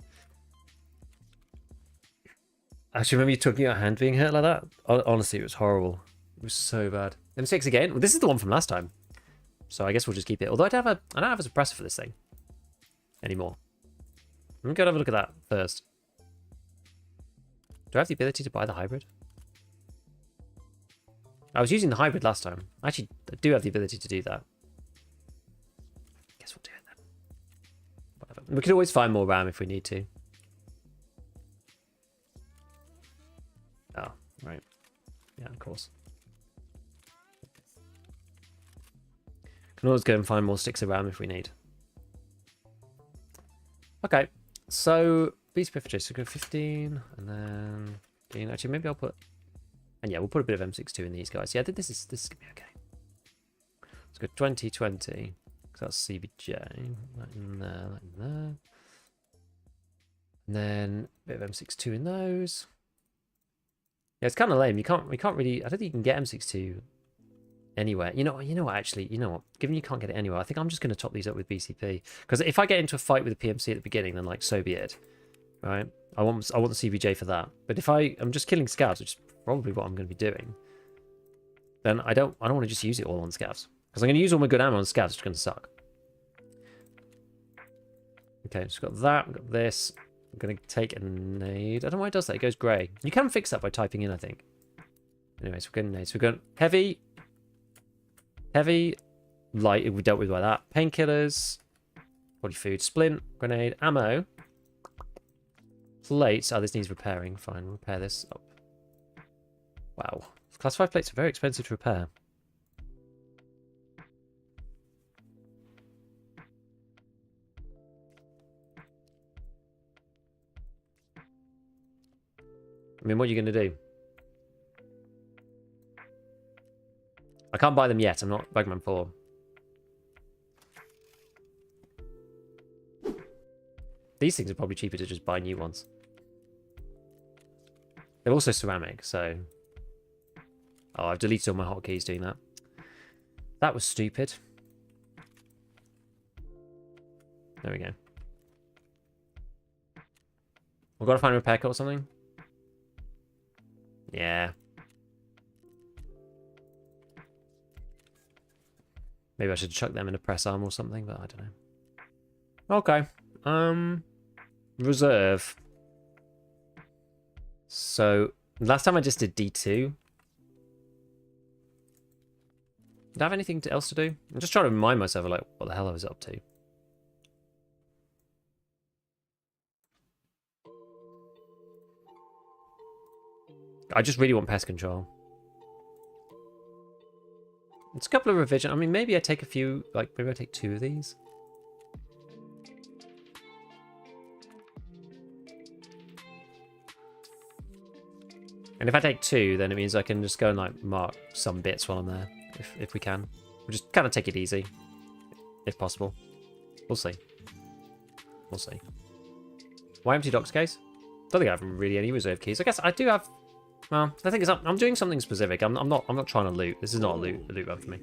Actually, remember you talking about hand being hurt like that? Honestly, it was horrible. It was so bad. M6 again? Well, this is the one from last time. So I guess we'll just keep it. Although I don't have a suppressor for this thing anymore. Let me go and have a look at that first. Do I have the ability to buy the hybrid? I was using the hybrid last time. Actually, I do have the ability to do that. Guess we'll do it then. Whatever. We can always find more RAM if we need to. Oh, right. Yeah, of course. Can always go and find more sticks of RAM if we need. Okay, so beast purification, so go 15 and then 15. Actually, maybe I'll put, and yeah, we'll put a bit of M62 in these guys. Yeah, this is gonna be okay. Let's go 20, 20. So that's CBJ. That in there, that in there. And then a bit of M62 in those. Yeah, it's kind of lame. We can't really. I don't think you can get M62 anywhere. You know what? Actually, you know what? Given you can't get it anywhere, I think I'm just going to top these up with BCP. Because if I get into a fight with a PMC at the beginning, then like so be it, right? I want the CBJ for that. But if I'm just killing scavs, which is probably what I'm going to be doing, then I don't want to just use it all on scavs. Because I'm going to use all my good ammo on scavs, which is going to suck. Okay, just got that. We've got this. I'm going to take a nade. I don't know why it does that. It goes grey. You can fix that by typing in, I think. Anyways, we're going nades. We're going heavy. Heavy. Light, we dealt with by that. Painkillers. Body food. Splint. Grenade. Ammo. Plates. Oh, this needs repairing. Fine, we'll repair this up. Wow. Class 5 plates are very expensive to repair. I mean, what are you going to do? I can't buy them yet. I'm not Bagman 4. These things are probably cheaper to just buy new ones. They're also ceramic, so... Oh, I've deleted all my hotkeys doing that. That was stupid. There we go. We've got to find a repair kit or something. Yeah. Maybe I should chuck them in a press arm or something, but I don't know. Okay. Reserve. So, last time I just did D2. Did I have anything else to do? I'm just trying to remind myself of like what the hell I was up to. I just really want pest control. It's a couple of revisions. I mean, maybe I take a few, like, maybe I take 2 of these. And if I take 2, then it means I can just go and, like, mark some bits while I'm there, if we can. We'll just kind of take it easy, if possible. We'll see. We'll see. Why empty docks case? Don't think I have really any reserve keys. I guess I do have. Well, the thing is, I'm doing something specific. I'm not trying to loot. This is not a loot run for me.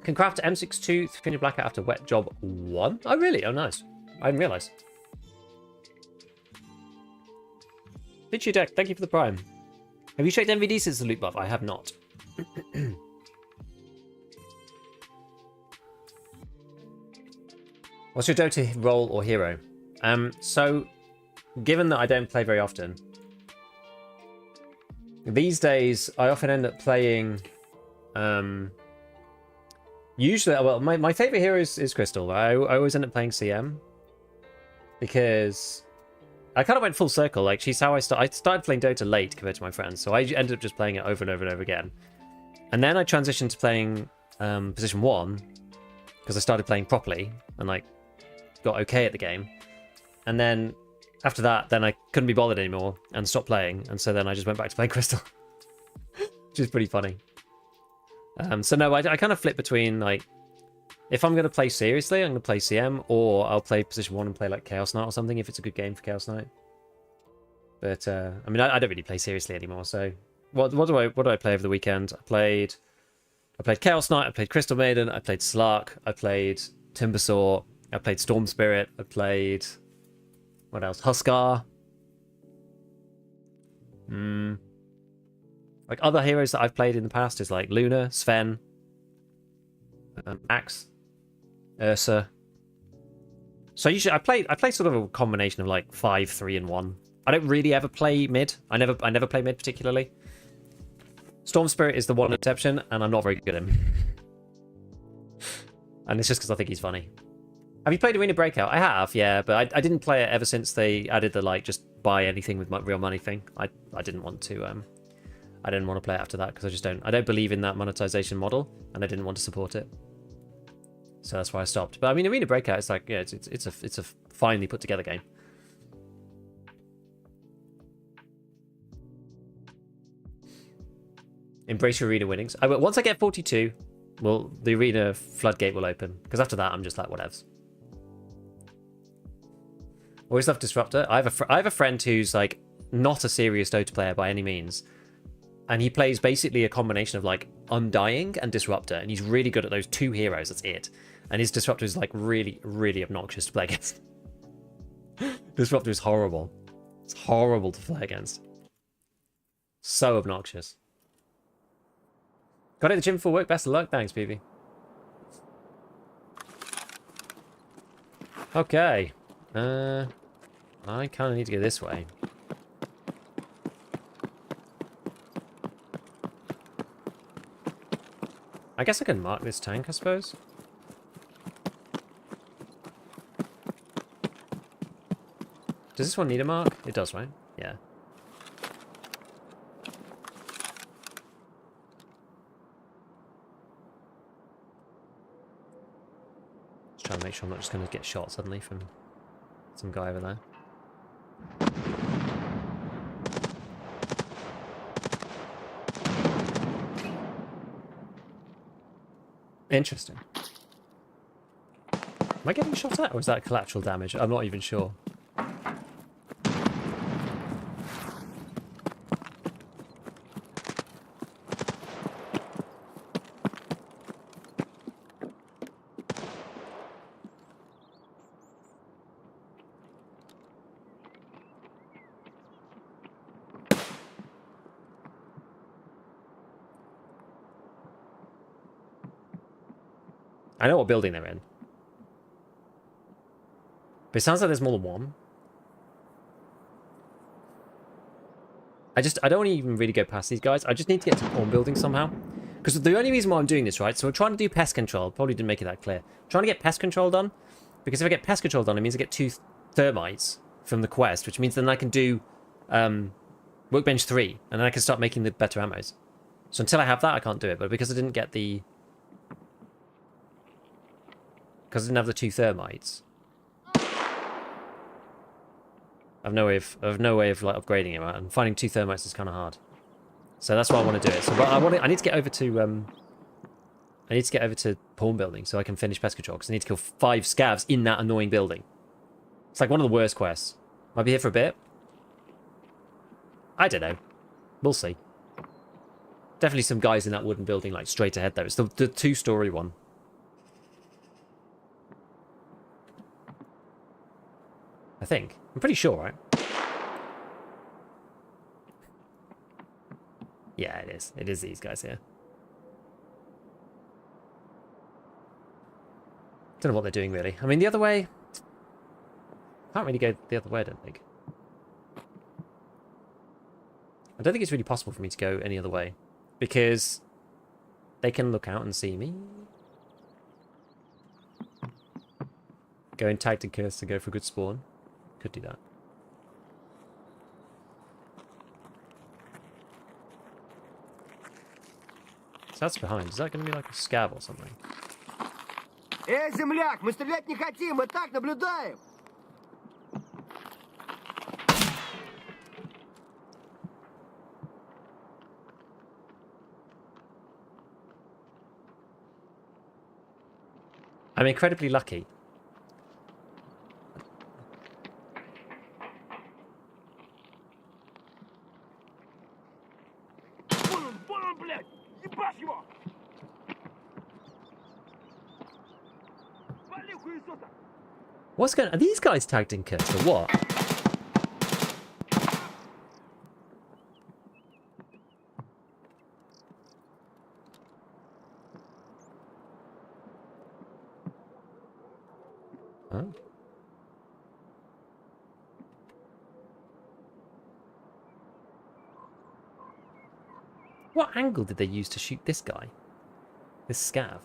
Can craft M62 300 blackout after wet job 1. Oh really? Oh nice. I didn't realise. Bitchy Deck, thank you for the prime. Have you checked MVD since the loot buff? I have not. What's your Dota role or hero? So, given that I don't play very often, these days I often end up playing. Usually, well, my favorite hero is Crystal. I always end up playing CM because I kind of went full circle. Like she's how I started playing Dota late compared to my friends, so I ended up just playing it over and over and over again. And then I transitioned to playing position 1 because I started playing properly and like got okay at the game. And then after that, then I couldn't be bothered anymore and stopped playing. And so then I just went back to playing Crystal, which is pretty funny. So no, I kind of flip between like, if I'm going to play seriously, I'm going to play CM, or I'll play position 1 and play like Chaos Knight or something if it's a good game for Chaos Knight. But I mean, I don't really play seriously anymore. So what do I play over the weekend? I played Chaos Knight, I played Crystal Maiden, I played Slark, I played Timbersaw, I played Storm Spirit, I played what else? Huskar. Like other heroes that I've played in the past is like Luna, Sven, Axe, Ursa. So usually I play sort of a combination of like 5, 3, and 1. I don't really ever play mid. I never play mid particularly. Storm Spirit is the one exception, and I'm not very good at him. And it's just because I think he's funny. Have you played Arena Breakout? I have, yeah, but I didn't play it ever since they added the like just buy anything with real money thing. I didn't want to I didn't want to play it after that because I don't believe in that monetization model, and I didn't want to support it. So that's why I stopped. But I mean, Arena Breakout is like, yeah, it's a finely put together game. Embrace your arena winnings. Once I get 42, well, the arena floodgate will open. Because after that, I'm just like, whatevs. Always love Disruptor. I have a friend who's like not a serious Dota player by any means, and he plays basically a combination of like Undying and Disruptor, and he's really good at those 2 heroes. That's it. And his Disruptor is like really, really obnoxious to play against. Disruptor is horrible. It's horrible to play against. So obnoxious. Got it at the gym for work. Best of luck. Thanks, PV. Okay. I kind of need to go this way. I guess I can mark this tank, I suppose. Does this one need a mark? It does, right? Yeah. Just trying to make sure I'm not just going to get shot suddenly from some guy over there. Interesting. Am I getting shot at, or is that collateral damage? I'm not even sure. I know what building they're in. But it sounds like there's more than one. I don't want to even really go past these guys. I just need to get to pawn building somehow. Because the only reason why I'm doing this, right? So we're trying to do pest control. Probably didn't make it that clear. Trying to get pest control done. Because if I get pest control done, it means I get 2 thermites from the quest. Which means then I can do workbench 3. And then I can start making the better ammos. So until I have that, I can't do it. But because I didn't get the... Because I didn't have the 2 thermites, I have no way of like upgrading it, right? And finding 2 thermites is kind of hard. So that's why I want to do it. So but I need to get over to pawn building so I can finish pest control, because I need to kill 5 scavs in that annoying building. It's like one of the worst quests. Might be here for a bit. I don't know. We'll see. Definitely some guys in that wooden building like straight ahead though. It's the 2-story one. I think. I'm pretty sure, right? Yeah, it is. It is these guys here. Don't know what they're doing, really. I mean, the other way... Can't really go the other way, I don't think. I don't think it's really possible for me to go any other way. Because they can look out and see me. Go in tagged and cursed to go for a good spawn. Could do that. So that's behind. Is that going to be like a scav or something? Эй, земляк, мы стрелять не хотим, мы так наблюдаем. I'm incredibly lucky. Вон он, блядь! Ебашь его! Вали хуесоса! What's going on? Are these guys tagged in cursed or what? Huh? What angle did they use to shoot this guy? This scav?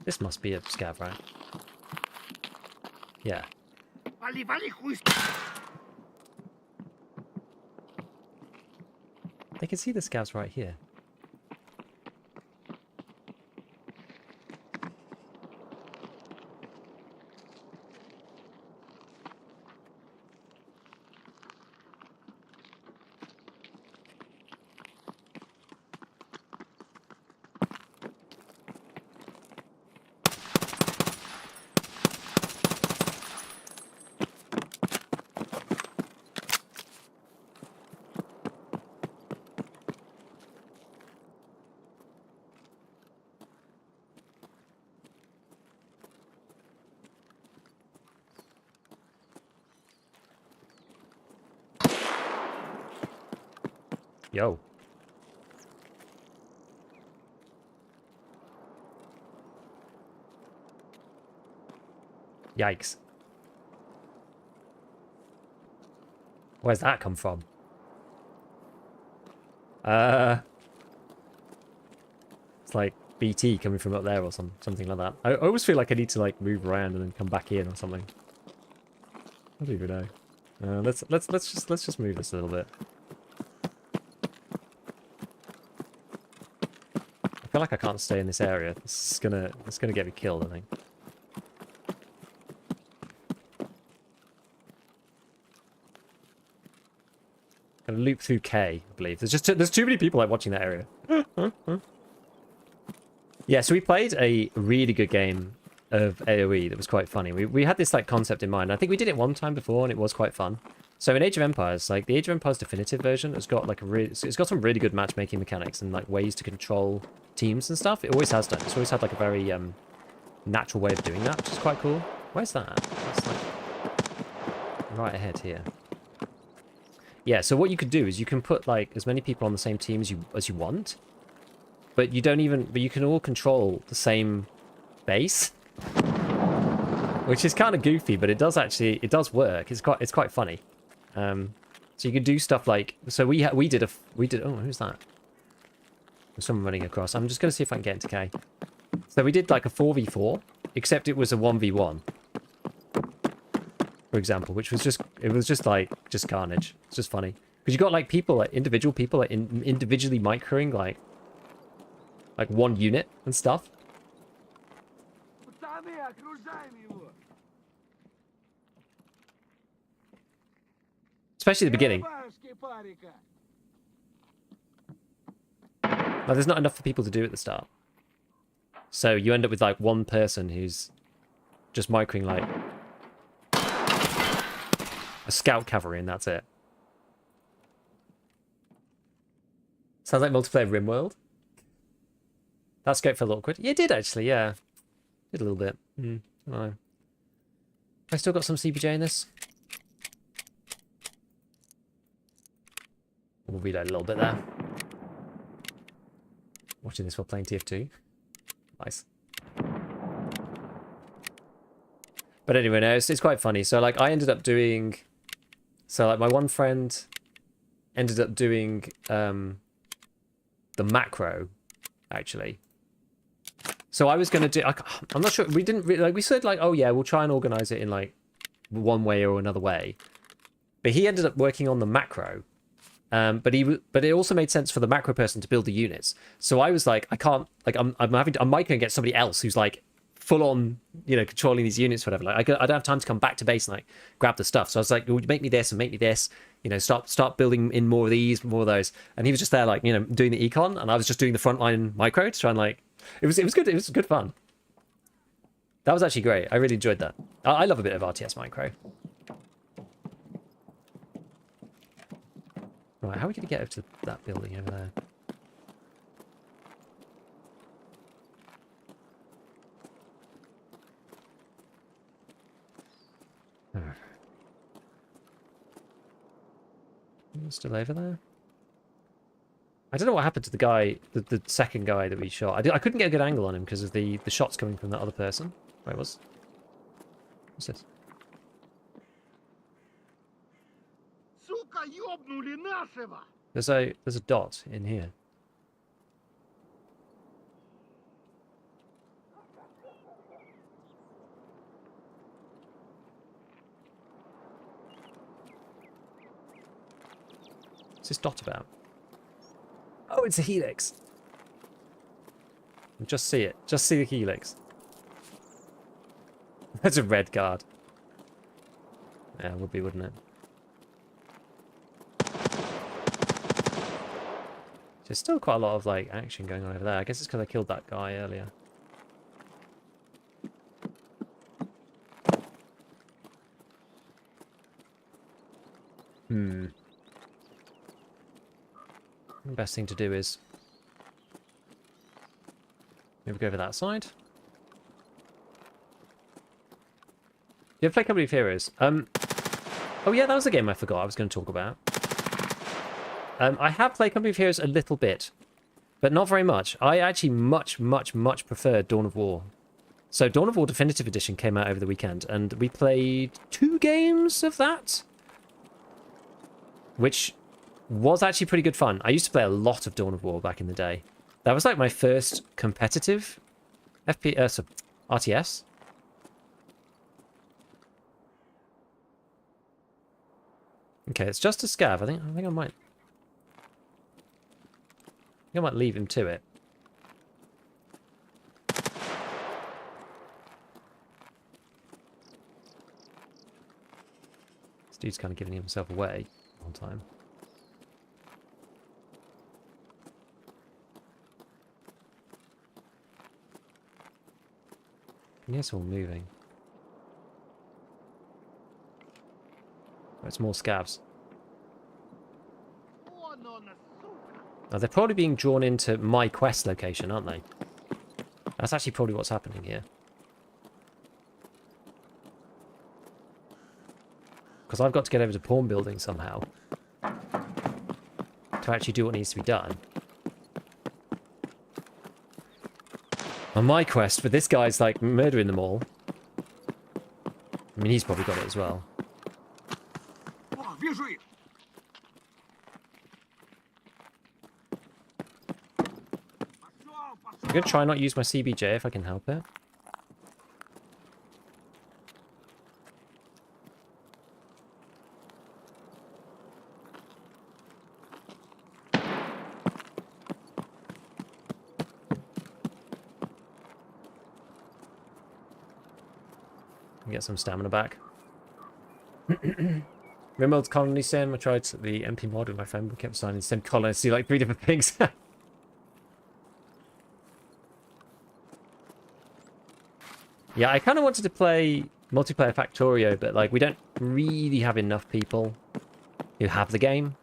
This must be a scav, right? Yeah. Вали, вали хуй! They can see the scavs right here. Yo. Yikes. Where's that come from? It's like BT coming from up there or something like that. I always feel like I need to like move around and then come back in or something. I don't even know. Let's just move this a little bit. I feel like I can't stay in this area. It's gonna get me killed, I think. Gonna loop through K, I believe. There's too many people like watching that area. Yeah, so we played a really good game of AoE that was quite funny. We had this like concept in mind. I think we did it one time before and it was quite fun. So in Age of Empires, like the Age of Empires Definitive version has got like it's got some really good matchmaking mechanics and like ways to control teams and stuff. It always has done. It's always had like a very natural way of doing that, which is quite cool. Where's that? That's like right ahead here. Yeah, so what you could do is you can put like as many people on the same team as you want, but you can all control the same base, which is kind of goofy, but it does work. It's quite funny. So you can do stuff like, so we did oh, who's that? There's someone running across. I'm just going to see if I can get into K. So we did like a 4v4, except it was a 1v1. For example, which was just, it was just like, just carnage. It's just funny. Because you got like people, like individual people, like individually microing like one unit and stuff. Especially at the beginning. Like, there's not enough for people to do at the start. So you end up with like one person who's just microing like a scout cavalry and that's it. Sounds like multiplayer RimWorld. That scope felt awkward. Yeah, it did actually, yeah. Did a little bit. I still got some CPJ in this. We'll reload a little bit there. Watching this while playing TF2. Nice. But anyway, no, it's quite funny. So, like, I ended up doing... So, like, my one friend ended up doing the macro, actually. So I was going to do... I'm not sure. We didn't really... Like, we said, like, oh, yeah, we'll try and organize it in, like, one way or another way. But he ended up working on the macro. But it also made sense for the macro person to build the units. So I was like, I can't, like, I'm microing against somebody else who's like full on, you know, controlling these units, or whatever. Like, I don't have time to come back to base and like grab the stuff. So I was like, well, make me this and make me this, you know, start building in more of these, more of those. And he was just there, like, you know, doing the econ, and I was just doing the frontline micro to try and like, it was good. It was good fun. That was actually great. I really enjoyed that. I love a bit of RTS micro. Right, how are we going to get over to that building over there? Still over there? I don't know what happened to the guy, the second guy that we shot. I couldn't get a good angle on him because of the shots coming from that other person. Where was? What's this? There's a dot in here. What's this dot about? Oh, it's a helix. Just see it. Just see the helix. That's a red card. Yeah, it would be, wouldn't it? There's still quite a lot of like action going on over there. I guess it's because I killed that guy earlier. The best thing to do is maybe go over that side. You ever play Company of Heroes? Oh yeah, that was a game I forgot I was going to talk about. I have played Company of Heroes a little bit, but not very much. I actually much prefer Dawn of War. So Dawn of War Definitive Edition came out over the weekend, and we played 2 games of that, which was actually pretty good fun. I used to play a lot of Dawn of War back in the day. That was like my first competitive FPS, RTS. Okay, it's just a scav. I think I might leave him to it. This dude's kind of giving himself away all the time. Yes, all moving. Oh, it's more scavs. Now, they're probably being drawn into my quest location, aren't they? That's actually probably what's happening here. Because I've got to get over to pawn building somehow to actually do what needs to be done. On my quest, but this guy's like murdering them all. I mean, he's probably got it as well. I'm going to try not use my CBJ if I can help it. Get some stamina back. Remote colony sim. I tried the MP mod with my friend. We kept signing sim colony to see like 3 different things. Yeah, I kind of wanted to play multiplayer Factorio, but like we don't really have enough people who have the game.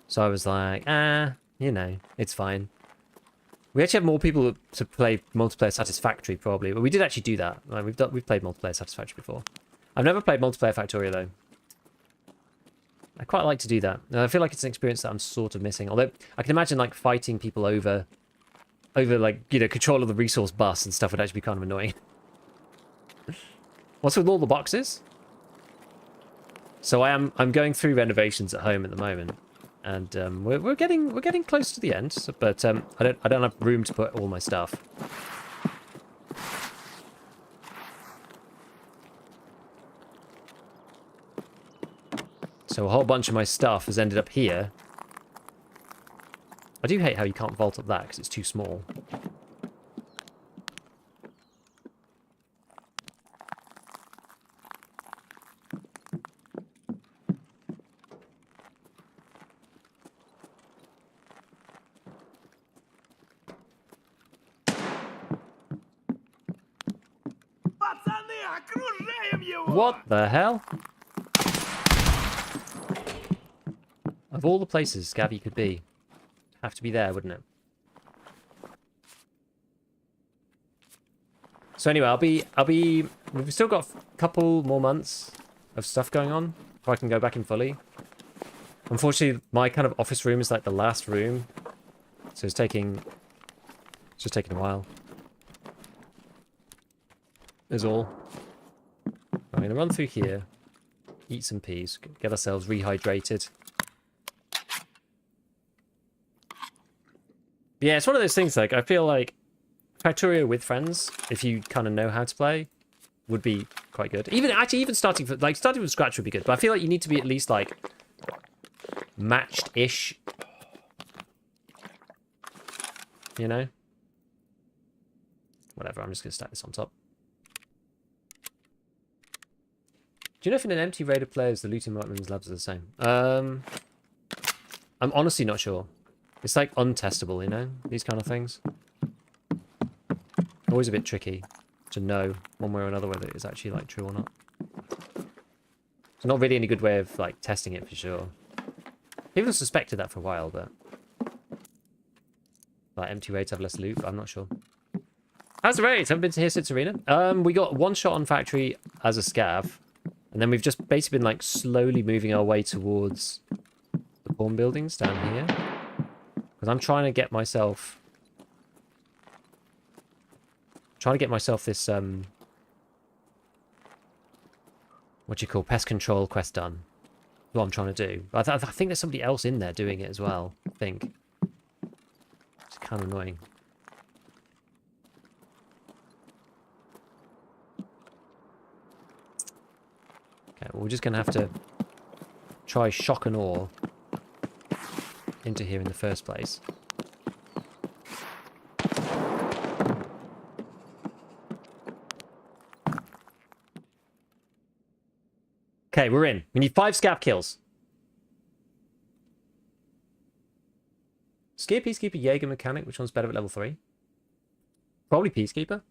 So I was like, you know, it's fine. We actually have more people to play multiplayer Satisfactory probably, but we did actually do that. Like, we've played multiplayer Satisfactory before. I've never played multiplayer Factorio though. I quite like to do that. And I feel like it's an experience that I'm sort of missing. Although I can imagine like fighting people over like, you know, control of the resource bus and stuff would actually be kind of annoying. What's with all the boxes? So I'm going through renovations at home at the moment. And we're getting close to the end, but I don't have room to put all my stuff. So a whole bunch of my stuff has ended up here. I do hate how you can't vault up that because it's too small. What the hell? Of all the places Scavvy could be, have to be there, wouldn't it? So anyway, we've still got a couple more months of stuff going on before I can go back in fully. Unfortunately, my kind of office room is like the last room, so it's just taking a while. Is all. I'm going to run through here, eat some peas, get ourselves rehydrated. Yeah, it's one of those things, like, I feel like Factorio with friends, if you kind of know how to play, would be quite good. Even starting from scratch would be good, but I feel like you need to be at least, like, matched-ish. You know? Whatever, I'm just going to stack this on top. Do you know if in an empty raid of players the looting weapons levels are the same? I'm honestly not sure. It's like untestable, you know? These kind of things. Always a bit tricky to know one way or another whether it's actually like true or not. There's not really any good way of like testing it for sure. People suspected that for a while, but like empty raids have less loot, but I'm not sure. How's the raids? Haven't been to here since arena. We got one shot on factory as a scav. And then we've just basically been like slowly moving our way towards the pawn buildings down here. Because I'm trying to get myself this what do you call pest control quest done. That's what I'm trying to do. I think there's somebody else in there doing it as well, I think. It's kind of annoying. Okay, well, we're just going to have to try shock and awe into here in the first place. Okay, we're in. We need 5 scav kills. Skier, Peacekeeper, Jaeger, Mechanic. Which one's better at level 3? Probably Peacekeeper.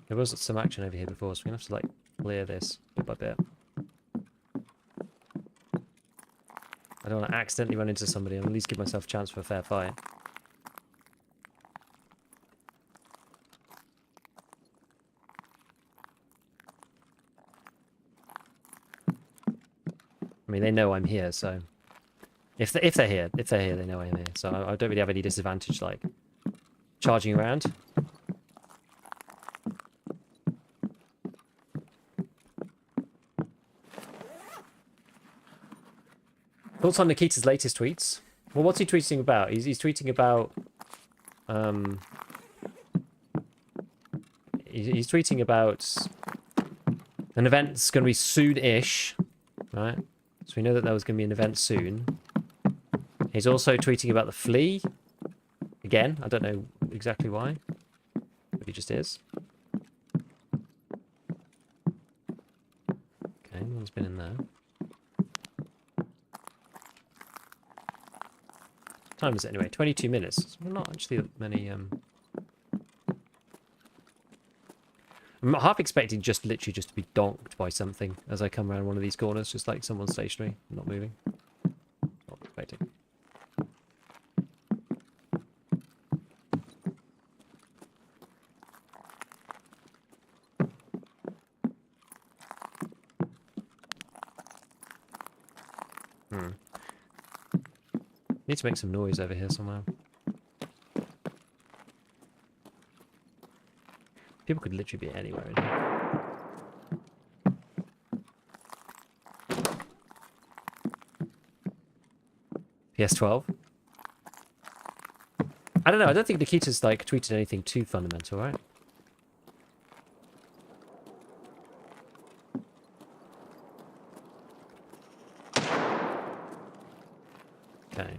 There was some action over here before, so we're going to have to, like, clear this bit by bit. I don't want to accidentally run into somebody and at least give myself a chance for a fair fight. I mean, they know I'm here, so If they're here, they know I'm here. So I don't really have any disadvantage like charging around. Thoughts on Nikita's latest tweets? Well, what's he tweeting about? He's tweeting about he's tweeting about an event that's going to be soon-ish, right? So we know that there was going to be an event soon. He's also tweeting about the flea. Again, I don't know exactly why, but he just is. Okay, no one's been in there. Time is it anyway? 22 minutes. Well, not actually that many. I'm half expecting literally just to be donked by something as I come around one of these corners, just like someone stationary, not moving. Not expecting. Need to make some noise over here somewhere. People could literally be anywhere in here. PS12. I don't know. I don't think Nikita's like tweeted anything too fundamental, right? Okay.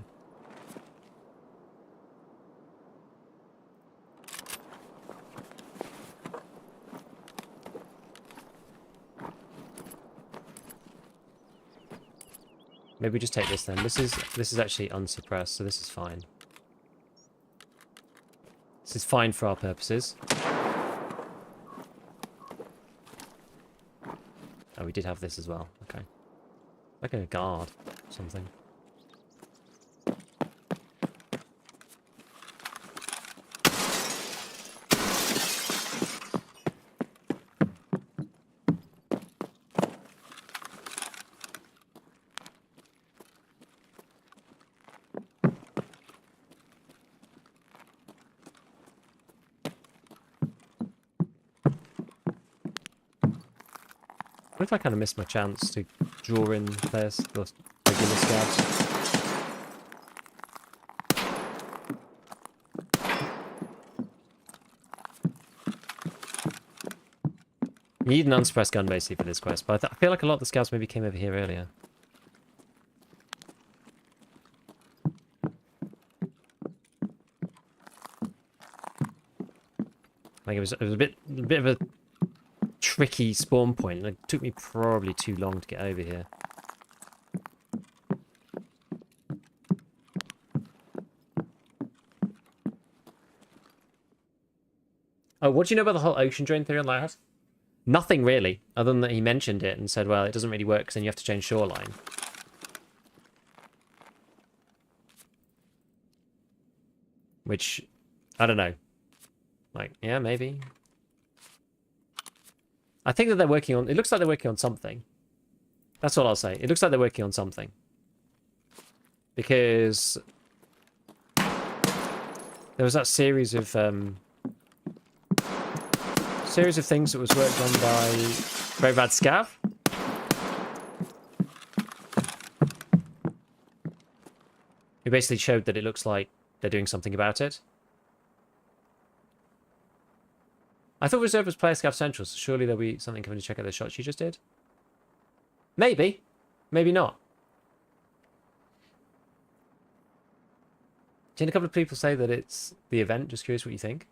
Maybe we just take this then. This is actually unsuppressed, so this is fine. This is fine for our purposes. Oh, we did have this as well. Okay. Like a guard or something. What if I kind of missed my chance to draw in players, or regular scabs? You need an unsuppressed gun basically for this quest, but I feel like a lot of the scouts maybe came over here earlier. Like it was a bit of a tricky spawn point, and it took me probably too long to get over here. Oh, what do you know about the whole ocean drain theory on Lighthouse? Nothing really, other than that he mentioned it and said, well, it doesn't really work because then you have to change shoreline. Which, I don't know. Like, yeah, maybe. I think that they're working on... It looks like they're working on something. That's all I'll say. It looks like they're working on something. Because... there was that series of things that was worked on by Very Bad Scav. Who basically showed that it looks like they're doing something about it. I thought Reserve was Player Scav Central, so surely there'll be something coming to check out the shots you just did. Maybe. Maybe not. Didn't a couple of people say that it's the event? Just curious what you think.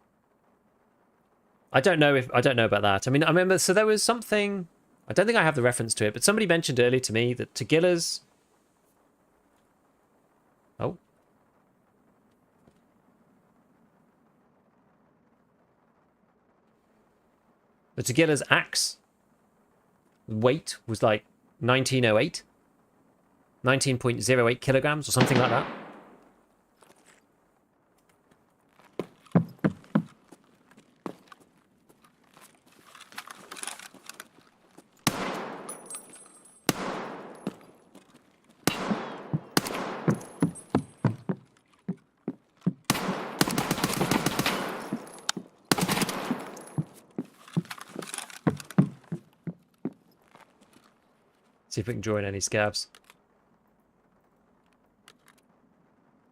I don't know about that. I mean, I remember, so there was something, I don't think I have the reference to it, but somebody mentioned earlier to me that Tagilla's... Oh. The Tagilla's axe weight was like 1908. 19.08 kilograms or something like that. See if we can join any scavs.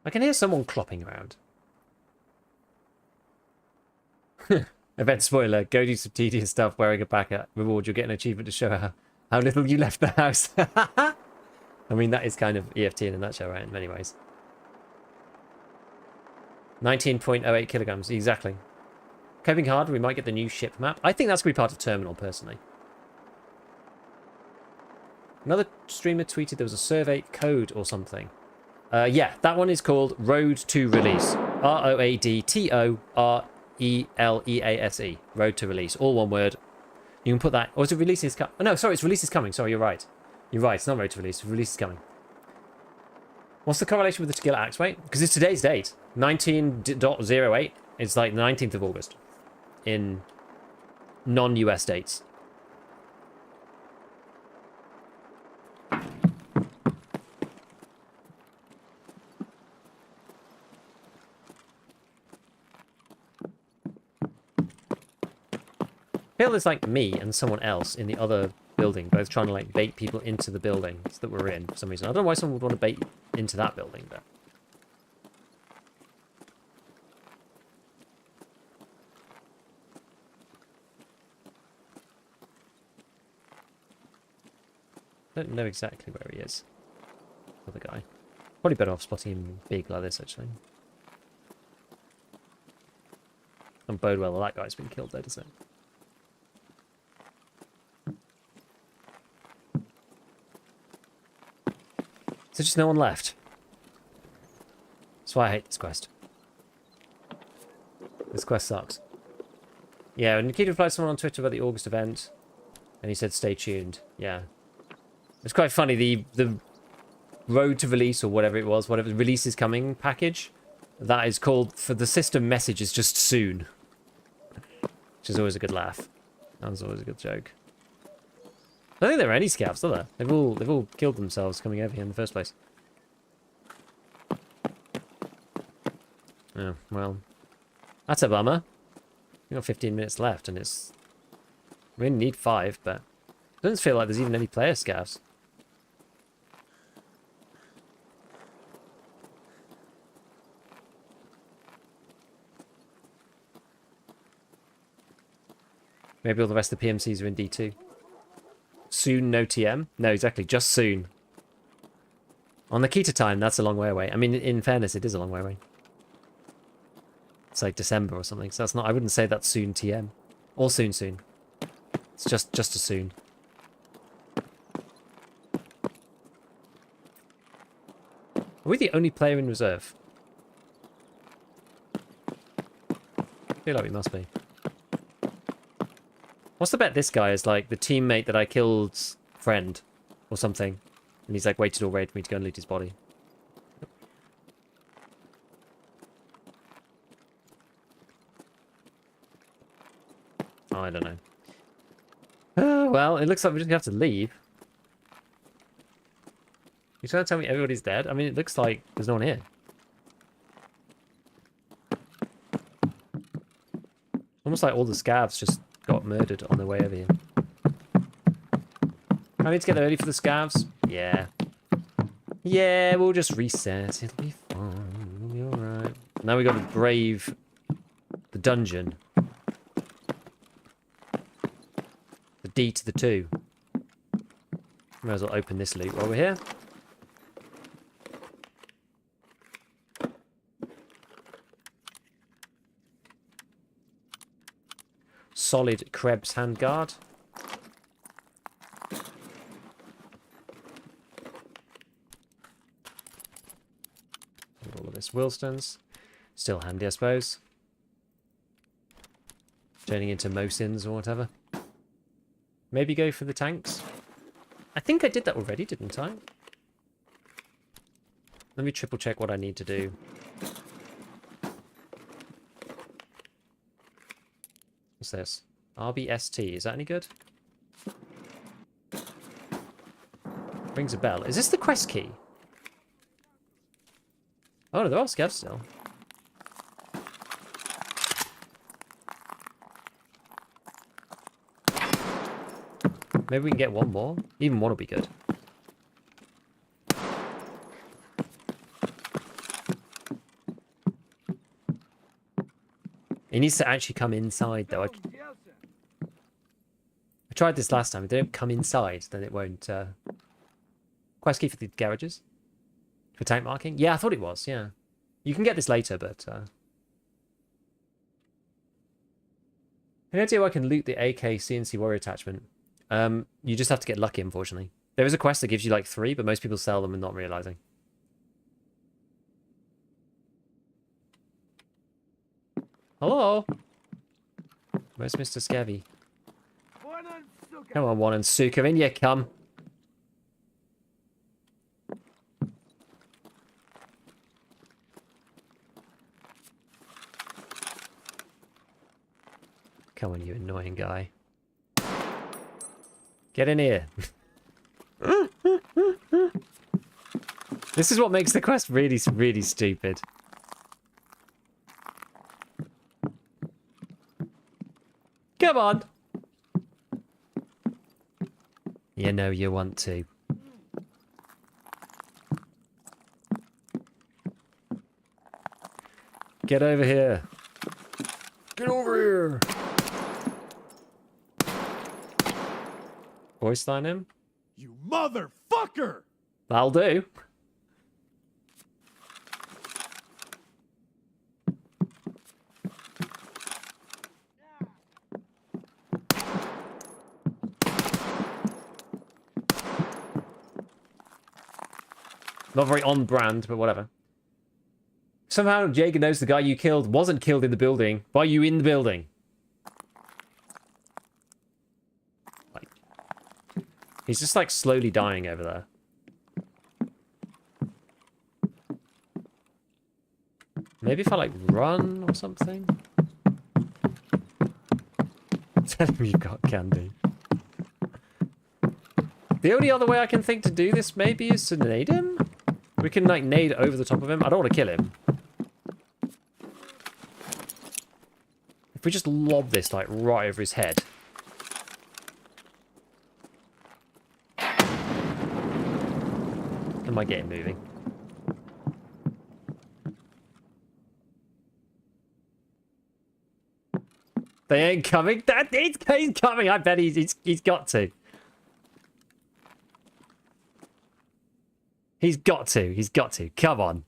I can hear someone clopping around. Event spoiler, go do some tedious stuff wearing a packet. Reward, you'll get an achievement to show how little you left the house. I mean, that is kind of EFT in a nutshell, right? In many ways. 19.08 kilograms, exactly. Coping hard, we might get the new ship map. I think that's going to be part of Terminal, personally. Another streamer tweeted there was a survey code or something. Yeah, that one is called Road to Release. ROADTORELEASE. Road to Release. All one word. You can put that... Or is it Release is coming? Oh, no, sorry, it's Release is coming. Sorry, you're right. You're right, it's not Road to Release. Release is coming. What's the correlation with the Tequila Axe weight? Because it's today's date. 19.08. It's like the 19th of August. In non-US dates. I feel it's like me and someone else in the other building, both trying to like bait people into the buildings that we're in for some reason. I don't know why someone would want to bait into that building, but... I don't know exactly where he is. Other guy. Probably better off spotting him big like this, actually. Don't bode well that guy's been killed though, does it? Is there just no one left? That's why I hate this quest. This quest sucks. Yeah, Nikita replied to someone on Twitter about the August event, and he said stay tuned. Yeah. It's quite funny, the road to release, or whatever it was, whatever release is coming package, that is called, for the system message, is just soon. Which is always a good laugh. That was always a good joke. I don't think there are any scavs, are there? They've all killed themselves coming over here in the first place. Oh, well. That's a bummer. We've got 15 minutes left, and it's... We only need 5, but... It doesn't feel like there's even any player scavs. Maybe all the rest of the PMCs are in D2. Soon, no TM? No, exactly, just soon. On Nikita time, that's a long way away. I mean, in fairness, it is a long way away. It's like December or something, so that's not... I wouldn't say that's soon TM. Or soon. It's just as soon. Are we the only player in reserve? I feel like we must be. What's the bet this guy is like the teammate that I killed's friend or something? And he's like waited all raid for me to go and loot his body. Oh, I don't know. Well, it looks like we just have to leave. You trying to tell me everybody's dead? I mean, it looks like there's no one here. Almost like all the scavs just got murdered on their way over here. I need to get there early for the scavs. Yeah. Yeah, we'll just reset. It'll be fine. It'll be alright. Now we got to brave the dungeon. The D to the 2. Might as well open this loot while we're here. Solid Krebs handguard. All of this Wilston's. Still handy, I suppose. Turning into Mosins or whatever. Maybe go for the tanks. I think I did that already, didn't I? Let me triple check what I need to do. What's this? RBST. Is that any good? Rings a bell. Is this the quest key? Oh no, there are scavs still. Maybe we can get one more. Even one will be good. It needs to actually come inside, though. I tried this last time. If they don't come inside, then it won't... Quest key for the garages? For tank marking? Yeah, I thought it was, yeah. You can get this later, but... Any idea I can loot the AK CNC warrior attachment? You just have to get lucky, unfortunately. There is a quest that gives you like 3, but most people sell them and not realizing. Hello? Where's Mr. Scavvy? Come on, One and Suka, in you come. Come on, you annoying guy. Get in here. This is what makes the quest really, really stupid. Come on. You know you want to. Get over here. Get over here. Voice line him. You motherfucker! That'll do. Not very on brand, but whatever. Somehow Jaeger knows the guy you killed wasn't killed in the building. Why are you in the building? Like, he's just like slowly dying over there. Maybe if I like run or something? Tell him you got candy. The only other way I can think to do this maybe is to nade him? We can like nade over the top of him. I don't want to kill him. If we just lob this like right over his head. I might get him moving. They ain't coming. He's coming. I bet he's got to. He's got to. He's got to. Come on.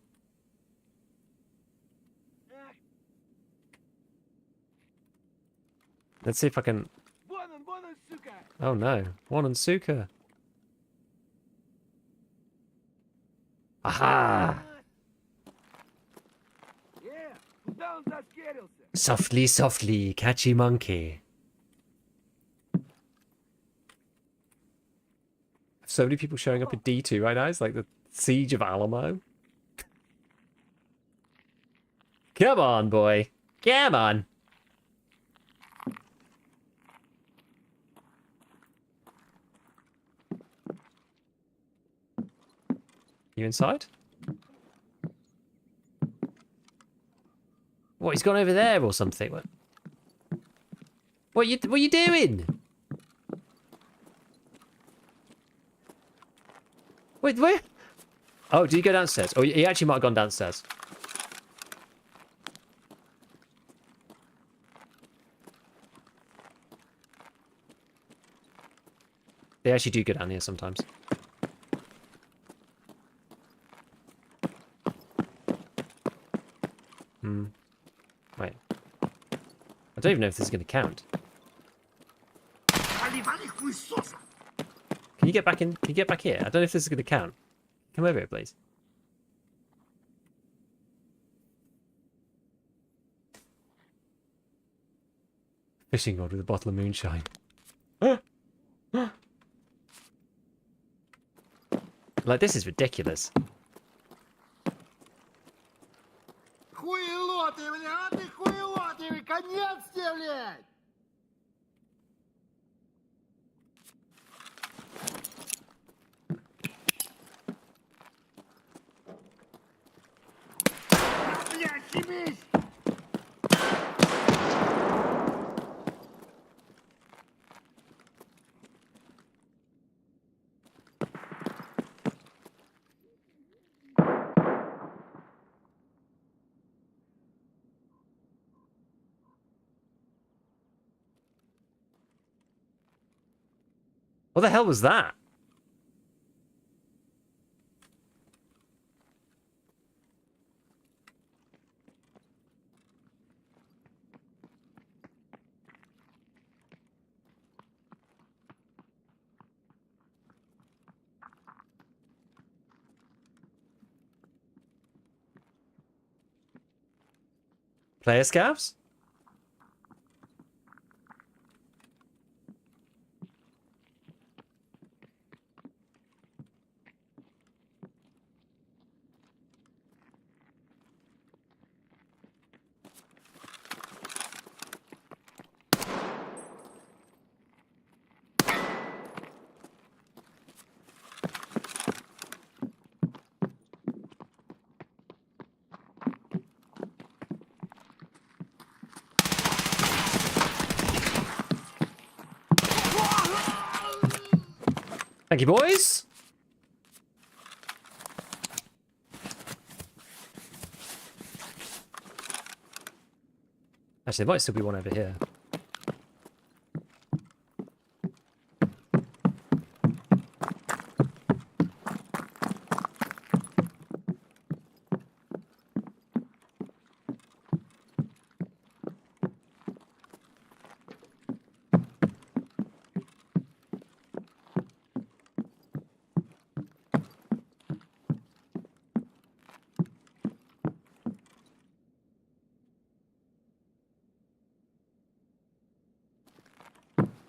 Let's see if I can... Oh no. One and Suka. Aha! Softly, softly, catchy monkey. So many people showing up at D2 right now. It's like the Siege of Alamo. Come on, boy. Come on. You inside? What, he's gone over there or something? What are you doing? Wait, where? Oh, did he go downstairs? Oh, he actually might have gone downstairs. They actually do go down here sometimes. Wait. I don't even know if this is going to count. Can you get back in? Can you get back here? I don't know if this is going to count. Come over here, please. Fishing rod with a bottle of moonshine. Like, this is ridiculous. Хуйлоты, бля, ты хуйлоты, конец тебе, блядь! Блядь, ебись! What the hell was that? Player scavs? Thank you, boys. Actually, there might still be one over here.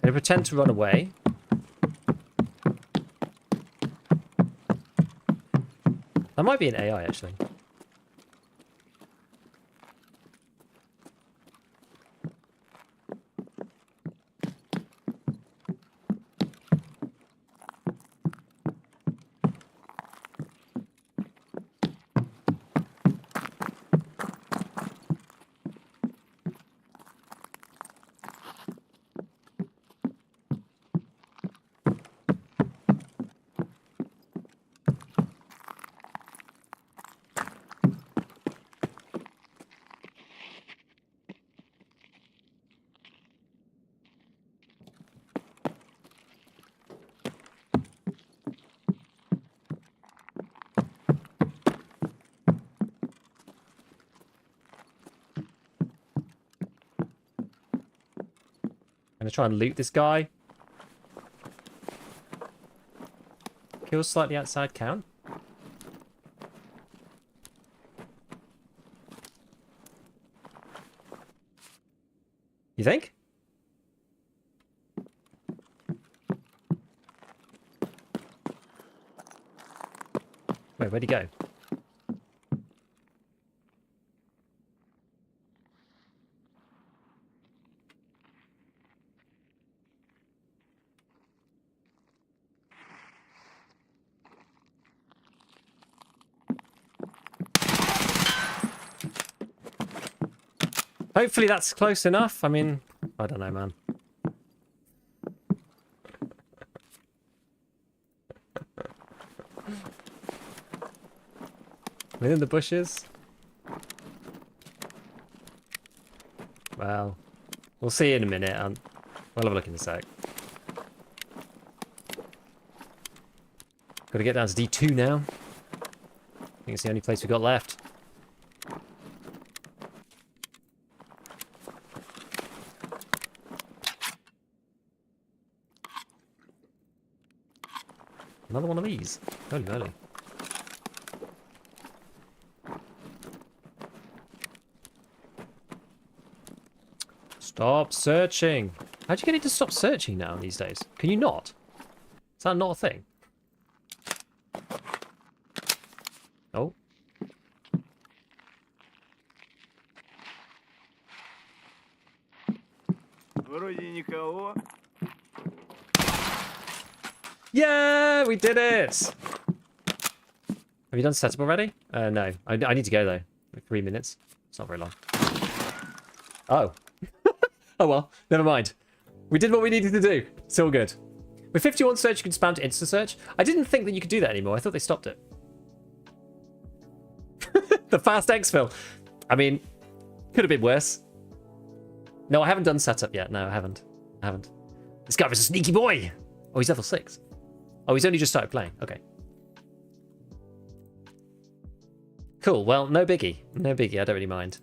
They pretend to run away. That might be an AI, actually. I'm gonna try and loot this guy. Kills slightly outside count. You think? Wait, where'd he go? Hopefully that's close enough. I mean, I don't know, man. Within the bushes? Well, we'll see in a minute. We'll have a look in a sec. Got to get down to D2 now. I think it's the only place we've got left. Another one of these. Holy moly. Stop searching. How'd you get it to stop searching now these days? Can you not? Is that not a thing? Oh. Вроде никого. Yeah, we did it! Have you done setup already? No. I need to go, though. Like 3 minutes. It's not very long. Oh. Oh, well. Never mind. We did what we needed to do. It's all good. With 51 search, you can spam to insta-search. I didn't think that you could do that anymore. I thought they stopped it. The fast exfil. I mean, could have been worse. No, I haven't done setup yet. No, I haven't. This guy was a sneaky boy. Oh, he's level 6. Oh, he's only just started playing. Okay. Cool. Well, no biggie. No biggie. I don't really mind.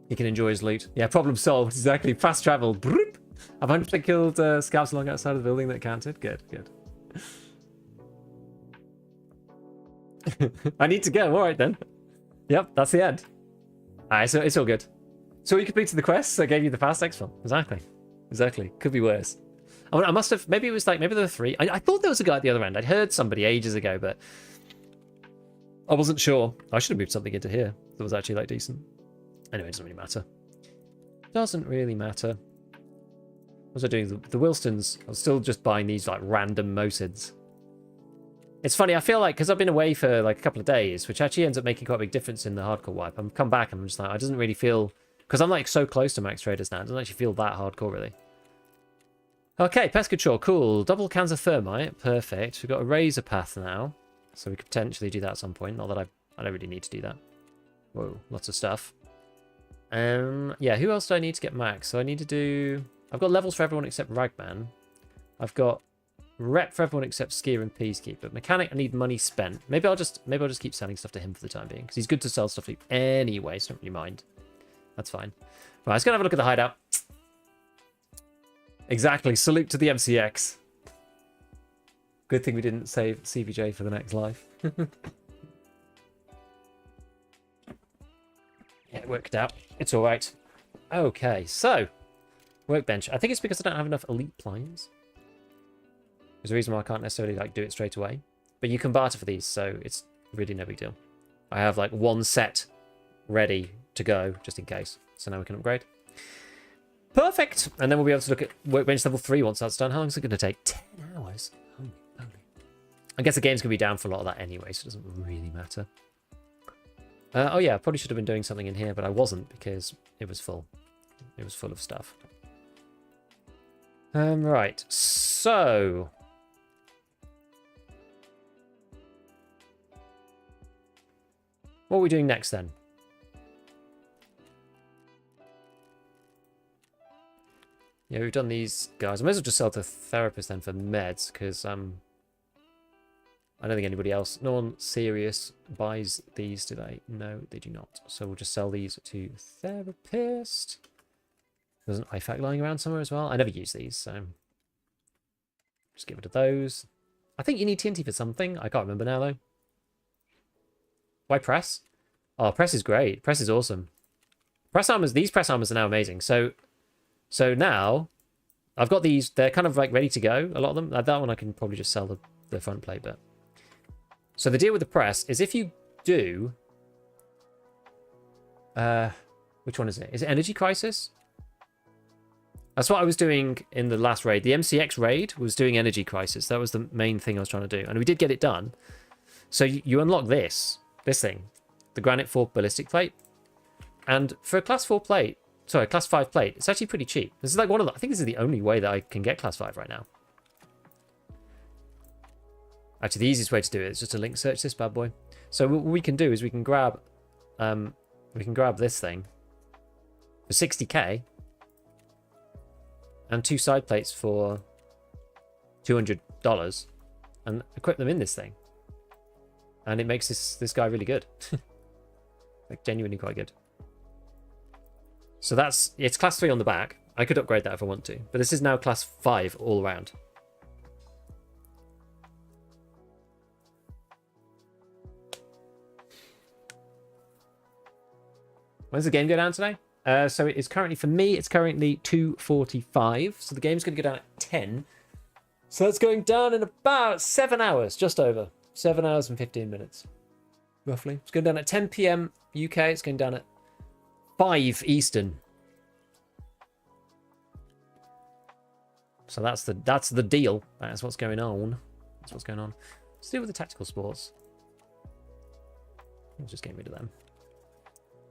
He can enjoy his loot. Yeah, problem solved. Exactly. Fast travel. Broop. I've 100% killed scouts along outside of the building that counted. Good, good. I need to go. All right, then. Yep, that's the end. Alright, so it's all good. So you completed the quests. I gave you the fast exfil. Exactly. Exactly. Could be worse. I must have... Maybe it was like... Maybe there were 3. I thought there was a guy at the other end. I'd heard somebody ages ago, but... I wasn't sure. I should have moved something into here that was actually, like, decent. Anyway, it doesn't really matter. Doesn't really matter. What was I doing? The Wilstons. I was still just buying these, like, random Mosids. It's funny, I feel like, because I've been away for, like, a couple of days, which actually ends up making quite a big difference in the hardcore wipe. I'm come back and I'm just like, it doesn't really feel... Because I'm, like, so close to max traders now. It doesn't actually feel that hardcore, really. Okay, pest control, cool. Double cans of thermite, perfect. We've got a razor path now. So we could potentially do that at some point. Not that I don't really need to do that. Whoa, lots of stuff. Yeah, who else do I need to get max? So I need to do... I've got levels for everyone except Ragman. I've got rep for everyone except Skier and Peacekeeper. Mechanic, I need money spent. Maybe I'll just keep selling stuff to him for the time being. Because he's good to sell stuff to anyway, so I don't really mind. That's fine. Right, let's go have a look at the hideout. Exactly, salute to the MCX. Good thing we didn't save CVJ for the next live. Yeah, it worked out. It's all right. Okay, so workbench. I think it's because I don't have enough elite pliers. There's a reason why I can't necessarily like do it straight away. But you can barter for these, so it's really no big deal. I have like 1 set ready to go just in case. So now we can upgrade. Perfect. And then we'll be able to look at workbench level 3 once that's done. How long is it going to take? 10 hours. Holy moly. I guess the game's going to be down for a lot of that anyway, so it doesn't really matter. Oh yeah, I probably should have been doing something in here, but I wasn't because it was full. It was full of stuff. Right, so... What are we doing next then? Yeah, we've done these guys. I might as well just sell to therapist then for meds, because I don't think anybody else, no one serious buys these, do they? No, they do not. So we'll just sell these to therapist. There's an IFAC lying around somewhere as well. I never use these, so just get rid of those. I think you need TNT for something. I can't remember now though. Why press? Oh, press is great. Press is awesome. Press armors. These press armors are now amazing. So now I've got these. They're kind of like ready to go. A lot of them. That one I can probably just sell the front plate. But so the deal with the press is if you do, which one is it? Is it Energy Crisis? That's what I was doing in the last raid. The MCX raid was doing Energy Crisis. That was the main thing I was trying to do, and we did get it done. So you unlock this thing, the Granite 4 ballistic plate, and for a class 4 plate, sorry, class 5 plate, it's actually pretty cheap. This is like one of the, I think this is the only way that I can get class 5 right now. Actually, the easiest way to do it is just to link search this bad boy. So what we can do is we can grab this thing for 60k and 2 side plates for $200 and equip them in this thing. And it makes this guy really good. Like, genuinely quite good. So it's class 3 on the back. I could upgrade that if I want to. But this is now class 5 all around. When's the game go down today? So it is currently, for me, it's currently 2:45. So the game's going to go down at 10. So it's going down in about 7 hours, just over. 7 hours and 15 minutes, roughly. It's going down at 10 p.m. UK. It's going down at 5 Eastern. So that's the deal. That's what's going on. That's what's going on. Let's deal with the tactical sports. Let's just get rid of them.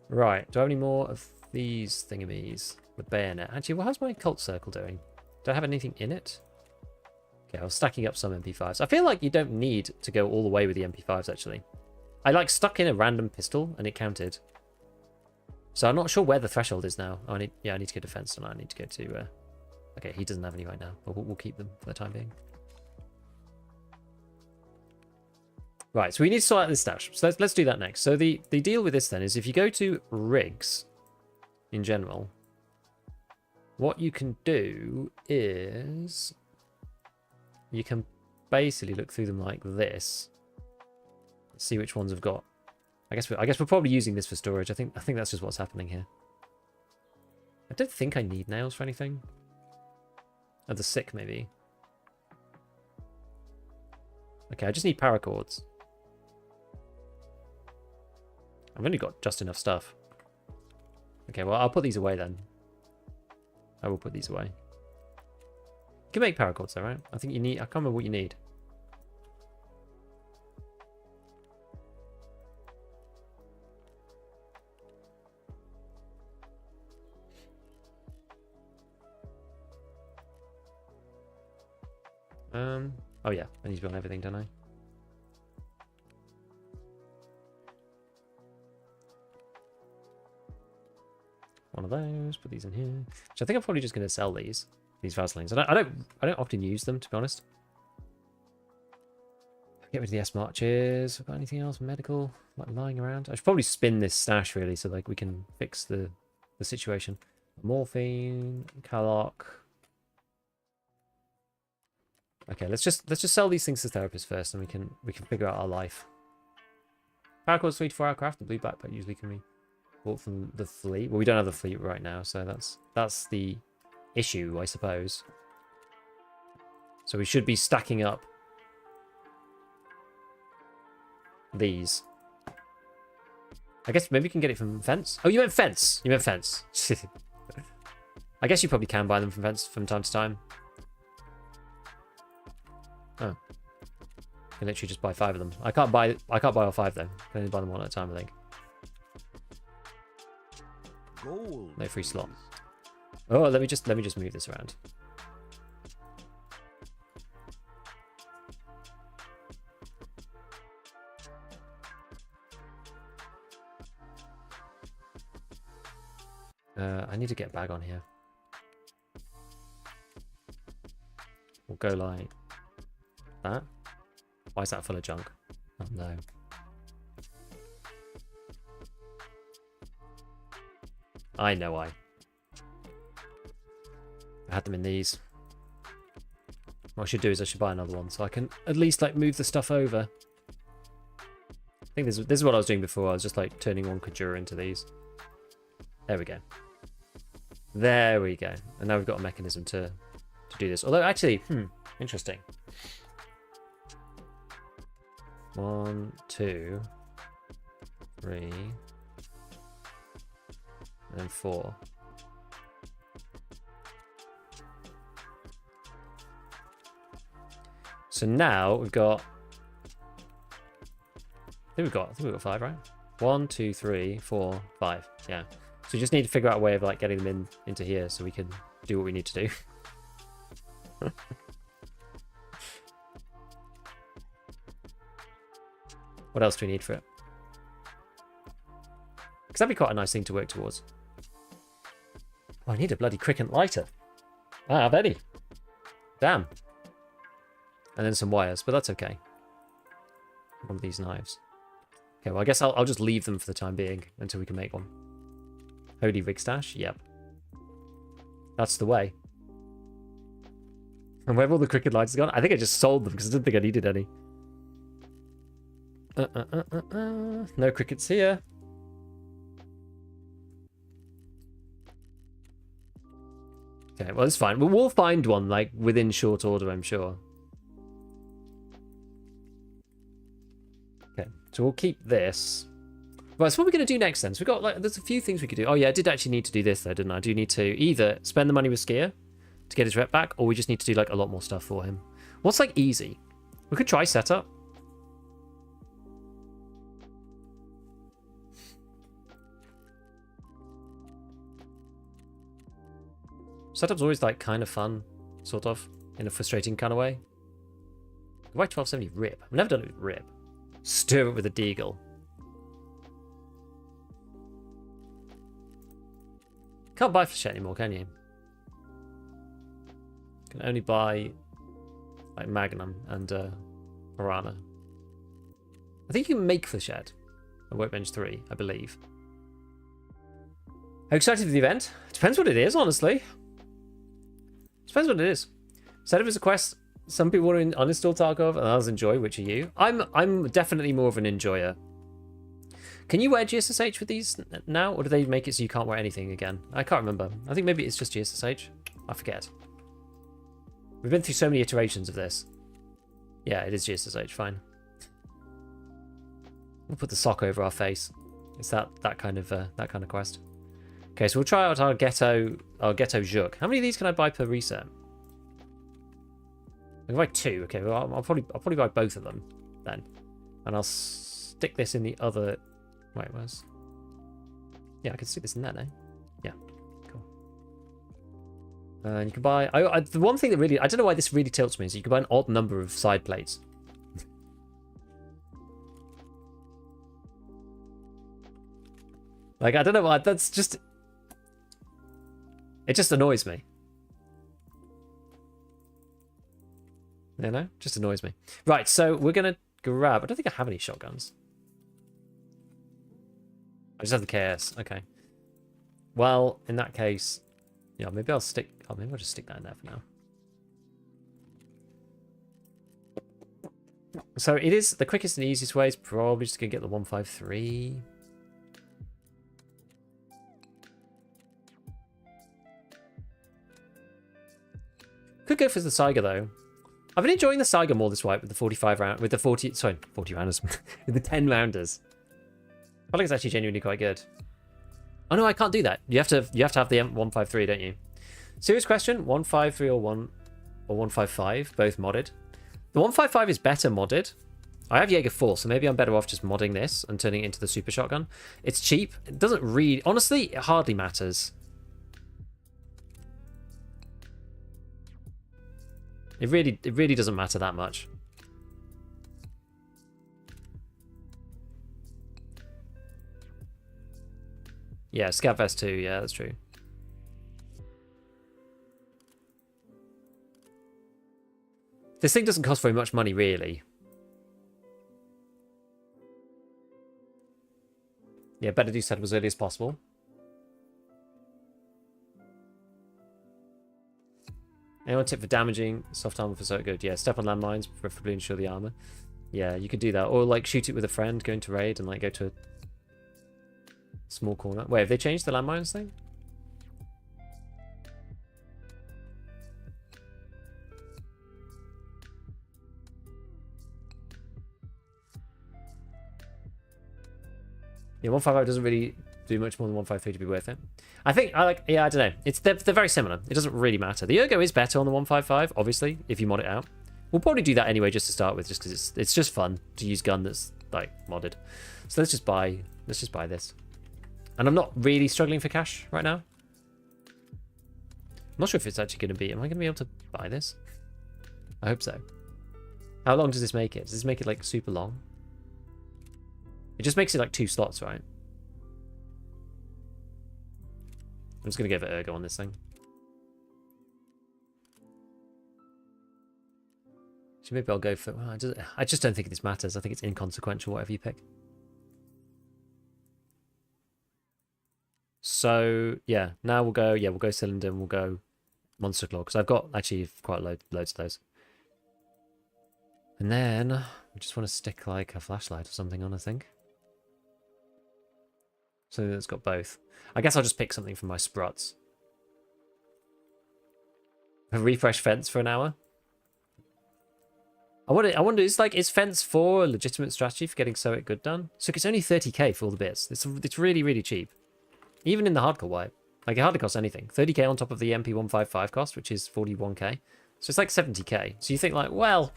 Right. Do I have any more of these thingamies? The bayonet. Actually, well, how's my cult circle doing? Do I have anything in it? Okay, I was stacking up some MP5s. I feel like you don't need to go all the way with the MP5s, actually. I, like, stuck in a random pistol, and it counted. So I'm not sure where the threshold is now. Oh, I need to go defense, and I need to go to Okay, he doesn't have any right now, but we'll keep them for the time being. Right, so we need to sort out this stash. So let's do that next. So the deal with this then is if you go to rigs in general, what you can do is you can basically look through them like this. See which ones have got. I guess we're probably using this for storage. I think that's just what's happening here. I don't think I need nails for anything. Oh, the sick maybe. Okay, I just need paracords. I've only got just enough stuff. Okay, well, I'll put these away then. I will put these away. You can make paracords though, right? I think you need... I can't remember what you need. Oh yeah, I need to be on everything, don't I? One of those, put these in here. Which I think I'm probably just going to sell these Vaselines. I don't often use them, to be honest. Get rid of the S marches. Got anything else medical like lying around? I should probably spin this stash really, so like we can fix the situation. Morphine, Calok. Okay, let's just sell these things to therapists first, and we can figure out our life. Paracords 3 to 4 hour craft. The blue backpack usually can be bought from the fleet. Well, we don't have the fleet right now, so that's the issue, I suppose. So we should be stacking up these. I guess maybe we can get it from Fence. Oh, you meant Fence. You meant Fence. I guess you probably can buy them from Fence from time to time. Oh. I can literally just buy 5 of them. I can't buy all 5 though. I can only buy them one at a time, I think. Gold. No free slot. Oh, let me just move this around. I need to get a bag on here. We'll go like that. Why is that full of junk? Oh no. I know why. I had them in these. What I should do is I should buy another one so I can at least like move the stuff over. I think this is what I was doing before. I was just like turning one Kajura into these. There we go. There we go. And now we've got a mechanism to do this. Although actually, interesting. 1, 2, 3, and 4. So now we've got. I think we've got 5, right? 1, 2, 3, 4, 5. Yeah. So we just need to figure out a way of like getting them into here so we can do what we need to do. What else do we need for it? Because that'd be quite a nice thing to work towards. Oh, I need a bloody cricket lighter. I don't have any. Damn. And then some wires, but that's okay. One of these knives. Okay, well I guess I'll just leave them for the time being until we can make one. Holy rig stash? Yep. That's the way. And where have all the cricket lights gone? I think I just sold them because I didn't think I needed any. No crickets here. Okay, well it's fine. We'll find one like within short order, I'm sure. Okay, so we'll keep this. Right, so what are we going to do next then? So we've got like, there's a few things we could do. Oh yeah, I did actually need to do this though, didn't I? I do need to either spend the money with Skier to get his rep back, or we just need to do like a lot more stuff for him. What's like easy? We could try setup. Setup's always like kind of fun, sort of, in a frustrating kind of way. Why 1270 rip? I've never done it with rip. Stir it with a deagle. Can't buy for shit anymore, can you? can only buy like Magnum and Piranha. I think you can make the shed at Workbench 3, I believe. How excited for the event? Depends what it is, honestly. Depends what it is. Said it was a quest. Some people want to uninstall Tarkov and others enjoy. Which are you? I'm definitely more of an enjoyer. Can you wear GSSH with these now, or do they make it so you can't wear anything again? I can't remember. I think maybe it's just GSSH. I forget. We've been through so many iterations of this. Yeah, it is GSSH. Fine. We'll put the sock over our face. It's that kind of quest. Okay, so we'll try out our ghetto Juk. How many of these can I buy per reset? I can buy 2. Okay, well, I'll probably buy both of them then, and I'll stick this in the other. Wait, where's? Yeah, I can stick this in there now. Yeah, cool. And you can buy. The one thing that really, I don't know why this really tilts me, is you can buy an odd number of side plates. Like, I don't know why. That's just. It just annoys me. You know? Just annoys me. Right, so we're going to grab... I don't think I have any shotguns. I just have the KS. Okay. Well, in that case... Yeah, maybe I'll stick... Oh, maybe I'll just stick that in there for now. So it is... The quickest and easiest way is probably just going to get the 153... Could go for the Saiga though. I've been enjoying the Saiga more this wipe with the 45 round, with the 40 rounders, with the 10 rounders. I feel like it's actually genuinely quite good. Oh no, I can't do that. You have to have the M153, don't you? Serious question: 153 or 155, both modded. The 155 is better modded. I have Jaeger 4, so maybe I'm better off just modding this and turning it into the super shotgun. It's cheap. It doesn't really, honestly, it hardly matters. It really doesn't matter that much. Yeah, ScavTalk 2, yeah, that's true. This thing doesn't cost very much money, really. Yeah, better do setup as early as possible. Anyone tip for damaging soft armor for so good? Yeah, step on landmines, preferably ensure the armor. Yeah, you could do that. Or like shoot it with a friend, go into raid and like go to a small corner. Wait, have they changed the landmines thing? Yeah, 155 doesn't really do much more than 153 to be worth it. I think I don't know. They're very similar. It doesn't really matter. The Ergo is better on the 155, obviously, if you mod it out. We'll probably do that anyway, just to start with, just because it's just fun to use gun that's like modded. So let's just buy this. And I'm not really struggling for cash right now. I'm not sure if it's actually going to be. Am I going to be able to buy this? I hope so. How long does this make it? Does this make it like super long? It just makes it like 2 slots, right? I'm just going to give it Ergo on this thing. So maybe I'll go for... Well, I just don't think this matters. I think it's inconsequential, whatever you pick. So, yeah. Now we'll go... Yeah, we'll go Cylinder and we'll go Monster Claw. Because I've got actually quite loads of those. And then I just want to stick like a flashlight or something on, I think. So it's got both. I guess I'll just pick something from my spruts. A refresh fence for an hour. I wonder, is fence 4 a legitimate strategy for getting so good done? So it's only 30k for all the bits. It's really, really cheap. Even in the hardcore wipe. Like, it hardly costs anything. 30k on top of the MP155 cost, which is 41k. So it's like 70k. So you think like, well,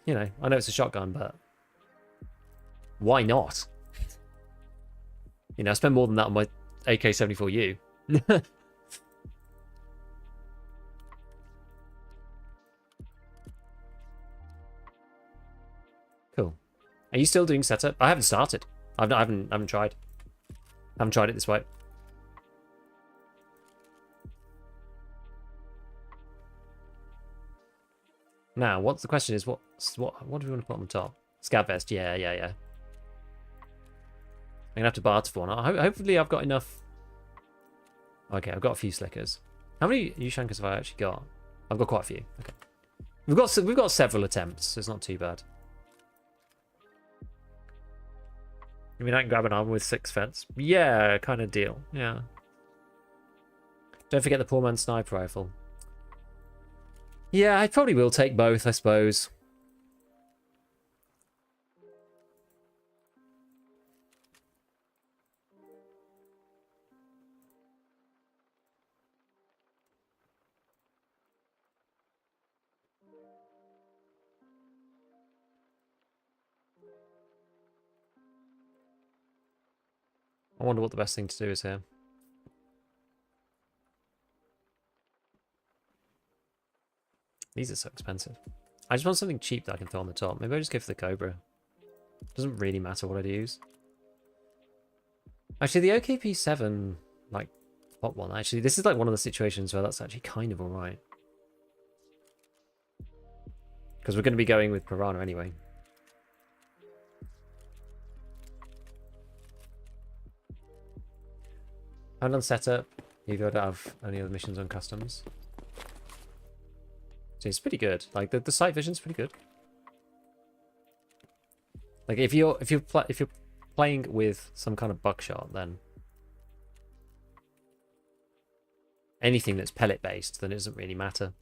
you know, I know it's a shotgun, but why not? You know, I spend more than that on my AK-74U. Cool. Are you still doing setup? I haven't started. I haven't tried. I haven't tried it this way. Now, what's the question is, what do we want to put on the top? Scav vest, yeah. I'm gonna have to barter for one. Hopefully I've got enough. Okay, I've got a few slickers. How many Ushankers have I actually got? I've got quite a few. Okay. We've got several attempts, so it's not too bad. I mean, I can grab an armor with 6 fence. Yeah, kind of deal. Yeah. Don't forget the poor man's sniper rifle. Yeah, I probably will take both, I suppose. I wonder what the best thing to do is here. These are so expensive. I just want something cheap that I can throw on the top. Maybe I'll just go for the Cobra. Doesn't really matter what I use. Actually, the OKP7, like, hot one. Actually, this is like one of the situations where that's actually kind of alright. Because we're going to be going with Piranha anyway. I'm done setup. You don't have any other missions on customs. So it's pretty good. Like the sight vision's pretty good. Like if you're playing with some kind of buckshot, then anything that's pellet based, then it doesn't really matter.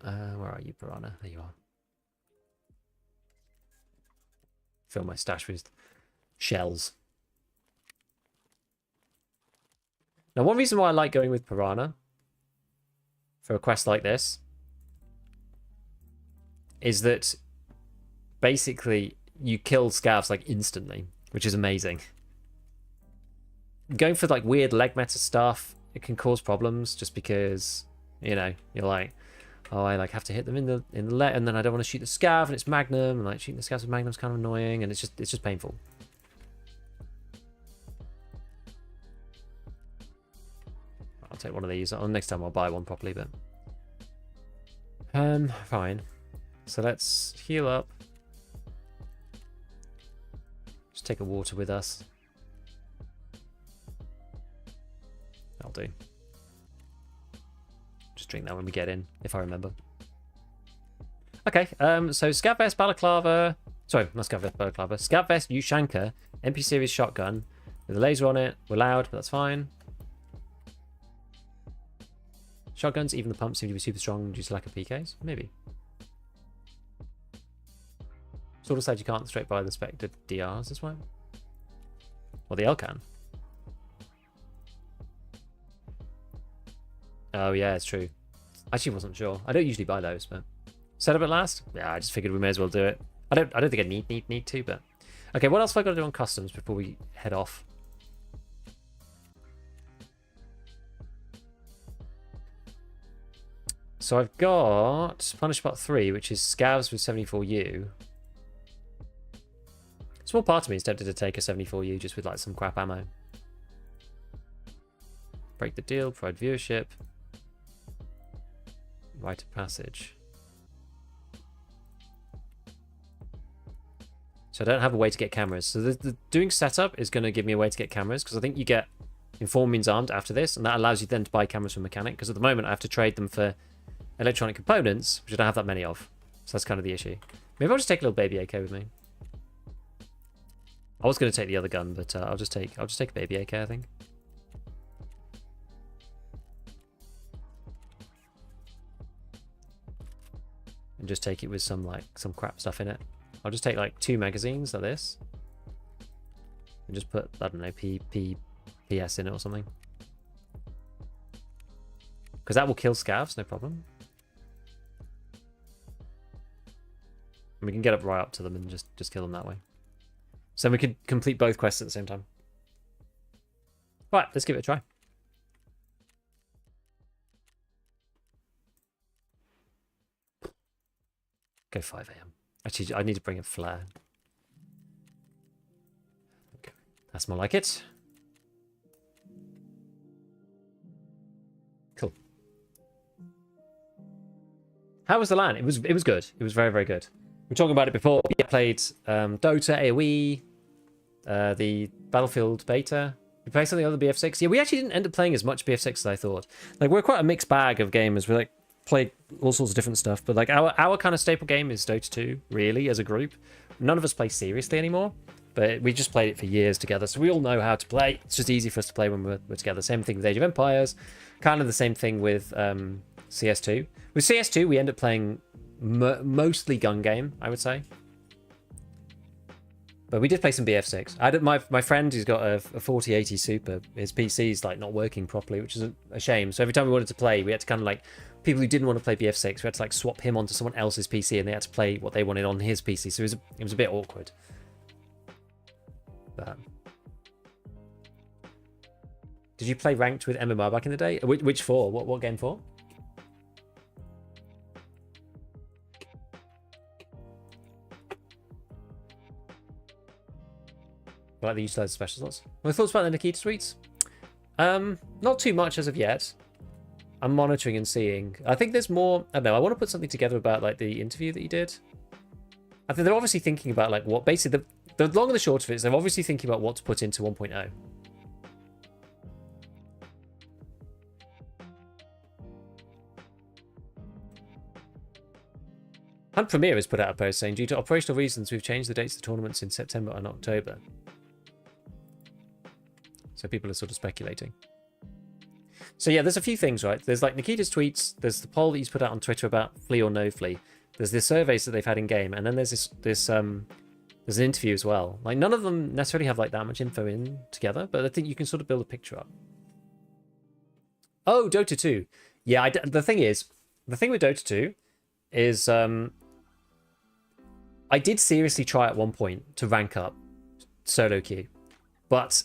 Where are you, Piranha? There you are. Fill my stash with shells. Now, one reason why I like going with Piranha for a quest like this is that basically you kill scavs like instantly, which is amazing. Going for like weird leg meta stuff, it can cause problems just because, you know, you're like, oh, I like have to hit them in the leg, and then I don't want to shoot the scav, and it's Magnum, and like shooting the scavs with Magnum's kind of annoying, and it's just painful. I'll take one of these. Next time I'll buy one properly, but fine. So let's heal up. Just take a water with us. That'll do. Just drink that when we get in, if I remember. Okay, so Scav Vest, Balaclava. Sorry, not Scav Vest, Balaclava. Scav Vest, Ushanka, MP series shotgun with a laser on it. We're loud, but that's fine. Shotguns, even the pumps seem to be super strong due to lack of PKs. Maybe. Sort of said you can't straight buy the Spectre DRs as well. Well, the L can. Oh yeah, it's true. Actually, wasn't sure. I don't usually buy those, but set up at last. Yeah, I just figured we may as well do it. I don't think I need to, but okay. What else have I got to do on customs before we head off? So I've got Punish Part 3, which is Scavs with 74U. Small part of me is tempted to take a 74U just with like some crap ammo. Break the deal, provide viewership. Rite of passage. So I don't have a way to get cameras. So the doing setup is going to give me a way to get cameras, because I think you get Informed Means Armed after this, and that allows you then to buy cameras from Mechanic, because at the moment I have to trade them for electronic components, which I don't have that many of. So that's kind of the issue. Maybe I'll just take a little baby AK with me. I was going to take the other gun, but I'll just take a baby AK, I think. And just take it with some crap stuff in it. I'll just take like 2 magazines like this, and just put, I don't know, PS in it or something, because that will kill scavs, no problem. And we can get up right up to them and just kill them that way. So we could complete both quests at the same time. Right, let's give it a try. Go 5 AM. Actually, I need to bring a flare. Okay. That's more like it. Cool. How was the LAN? It was good. It was very, very good. We were talking about it before. We played Dota, AoE, the Battlefield beta. We played some of the other BF6. Yeah, we actually didn't end up playing as much BF6 as I thought. Like, we're quite a mixed bag of gamers. We like played all sorts of different stuff. But like our kind of staple game is Dota 2, really, as a group. None of us play seriously anymore. But we just played it for years together. So we all know how to play. It's just easy for us to play when we're together. Same thing with Age of Empires. Kind of the same thing with CS2. With CS2, we end up playing mostly gun game, I would say. But we did play some BF6. I had my friend who's got a 4080 Super. His PC's like not working properly, which is a shame. So every time we wanted to play, we had to kind of like people who didn't want to play BF6, we had to like swap him onto someone else's PC, and they had to play what they wanted on his PC. So it was a bit awkward. But did you play ranked with MMR back in the day? Which for? What game for? Like the utilized special slots. My thoughts about the Nikita tweets? Not too much as of yet. I'm monitoring and seeing. I think there's more. I don't know. I want to put something together about like the interview that you did. I think they're obviously thinking about like what basically the long and the short of it is they're obviously thinking about what to put into 1.0. Hunt Premier has put out a post saying, due to operational reasons, we've changed the dates of the tournaments in September and October. So people are sort of speculating. So yeah, there's a few things, right? There's like Nikita's tweets. There's the poll that he's put out on Twitter about flea or no flea. There's the surveys that they've had in game, and then there's there's an interview as well. Like none of them necessarily have like that much info in together, but I think you can sort of build a picture up. Oh, Dota 2. Yeah, the thing with Dota 2 is I did seriously try at one point to rank up solo queue, but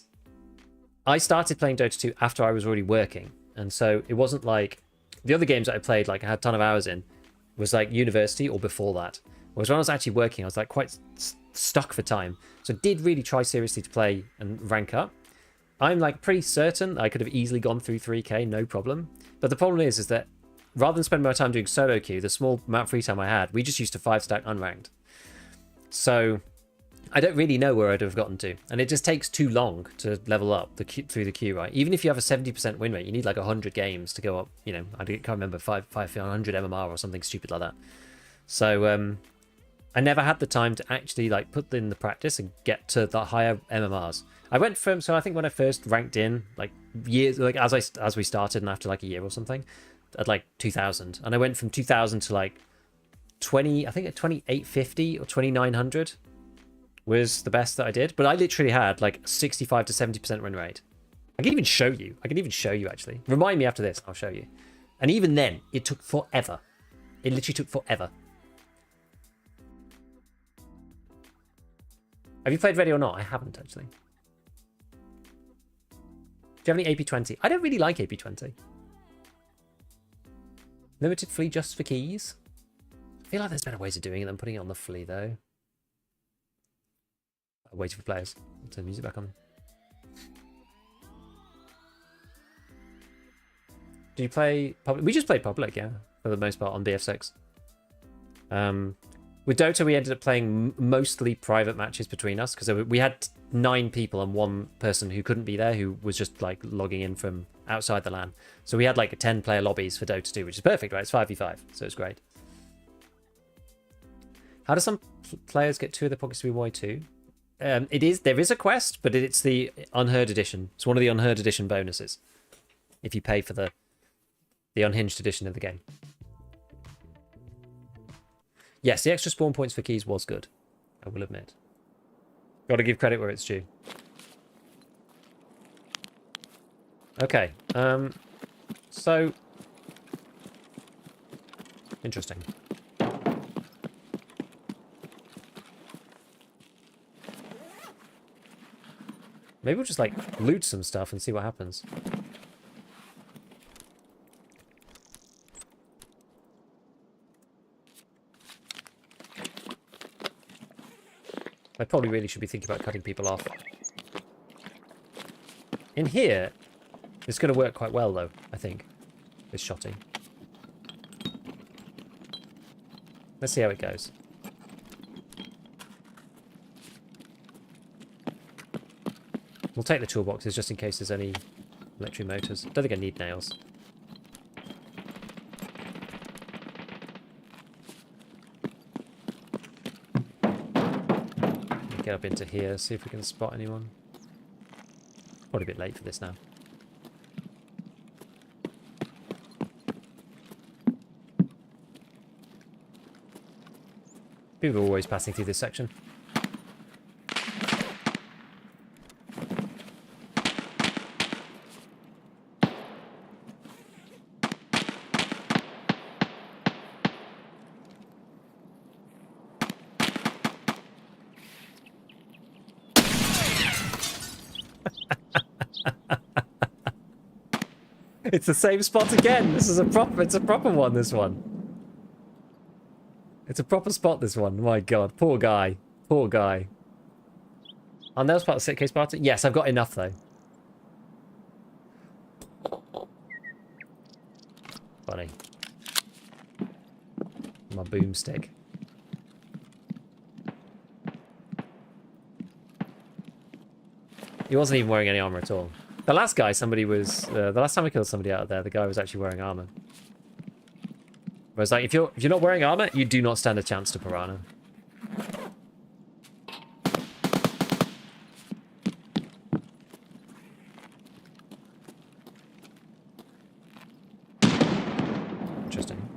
I started playing Dota 2 after I was already working, and so it wasn't like the other games that I played, like I had a ton of hours in, was like university or before that. Whereas when I was actually working, I was like quite stuck for time. So I did really try seriously to play and rank up. I'm like pretty certain I could have easily gone through 3k, no problem. But the problem is that rather than spend my time doing solo queue, the small amount of free time I had, we just used to 5-stack unranked. So I don't really know where I'd have gotten to, and it just takes too long to level up through the queue, right? Even if you have a 70% win rate, you need like 100 games to go up. You know, I can't remember 500 MMR or something stupid like that. So I never had the time to actually like put in the practice and get to the higher MMRs. I went from I think when I first ranked in like years, like as we started, and after like a year or something, at like 2000, and I went from 2000 to like 20, I think at 2850 or 2900. Was the best that I did, but I literally had like 65 to 70% win rate. I can even show you. Actually. Remind me after this, I'll show you. And even then, it took forever. It literally took forever. Have you played Ready or Not? I haven't actually. Do you have any AP20? I don't really like AP20. Limited flea just for keys. I feel like there's better ways of doing it than putting it on the flea though. Waiting for players. Turn the music back on. Do you play public? We just played public, yeah, for the most part on BF6. With Dota, we ended up playing mostly private matches between us because we had 9 people and one person who couldn't be there, who was just like logging in from outside the LAN. So we had like 10-player lobbies for Dota 2, which is perfect, right? It's 5v5, so it's great. How do some players get 2 of their pockets to be Y2? There is a quest, but it's the Unheard edition. It's one of the Unheard edition bonuses. If you pay for the unhinged edition of the game. Yes, the extra spawn points for keys was good. I will admit. Got to give credit where it's due. Okay. So interesting. Maybe we'll just like loot some stuff and see what happens. I probably really should be thinking about cutting people off. In here, it's going to work quite well though, I think, this shotting. Let's see how it goes. We'll take the toolboxes just in case there's any electric motors. Don't think I need nails. Get up into here, see if we can spot anyone. Probably a bit late for this now. People are always passing through this section. It's the same spot again. This is it's a proper one, this one. It's a proper spot, this one. My god, poor guy. Poor guy. Oh, that was part of the suitcase party? Yes, I've got enough, though. Funny. My boomstick. He wasn't even wearing any armor at all. The last guy, somebody was... the last time I killed somebody out there, the guy was actually wearing armor. Whereas, like, if you're not wearing armor, you do not stand a chance to Piranha. Interesting.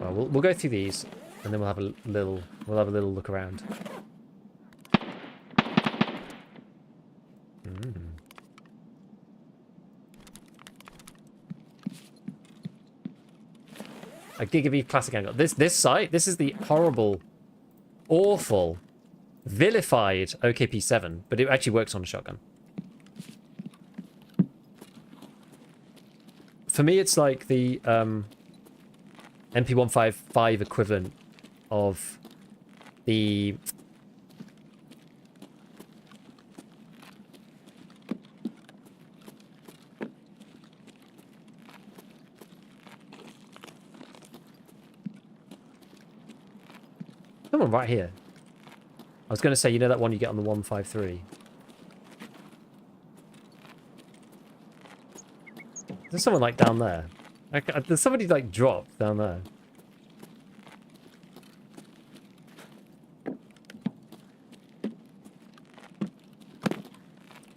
Well, we'll go through these, and then we'll have a little look around. A Gigabee classic angle. This site, this is the horrible, awful, vilified OKP7, but it actually works on a shotgun. For me, it's like the MP155 equivalent of the... Someone right here. I was going to say, you know that one you get on the 153? There's someone like down there. There's somebody like dropped down there.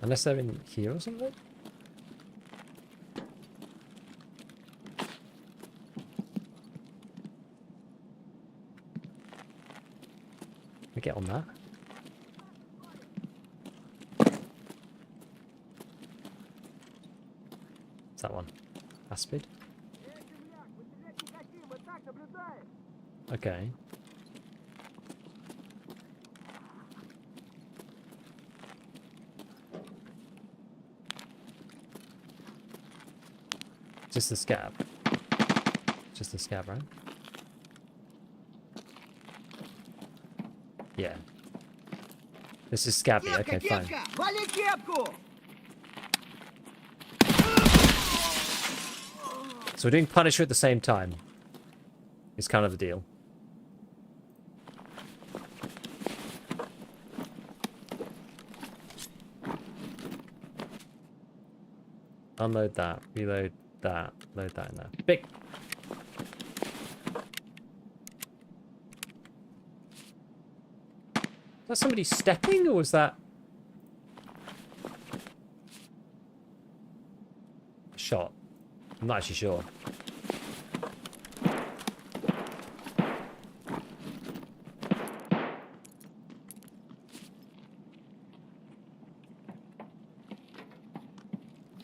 Unless they're in here or something? Get on that. What's that one? Aspid? Okay. Just the scab. Just the scab, right? Yeah. This is scabby. Okay, fine. So we're doing Punisher at the same time. It's kind of the deal. Unload that. Reload that. Load that in there. Big. Was that somebody stepping, or was that a shot? I'm not actually sure.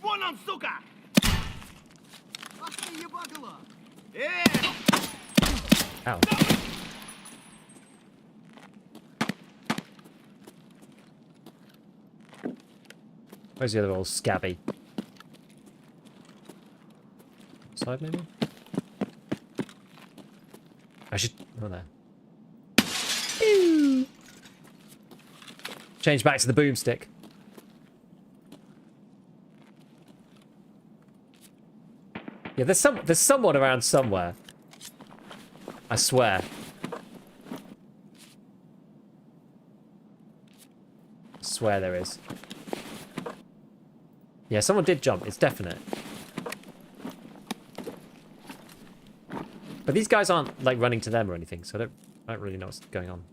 Вон он, сука! Ах ты ебанула! Ow. Where's the other old scabby? Side maybe? I should... Oh, there. Change back to the boomstick. Yeah, there's someone around somewhere. I swear. I swear there is. Yeah, someone did jump. It's definite. But these guys aren't, like, running to them or anything, so I don't really know what's going on.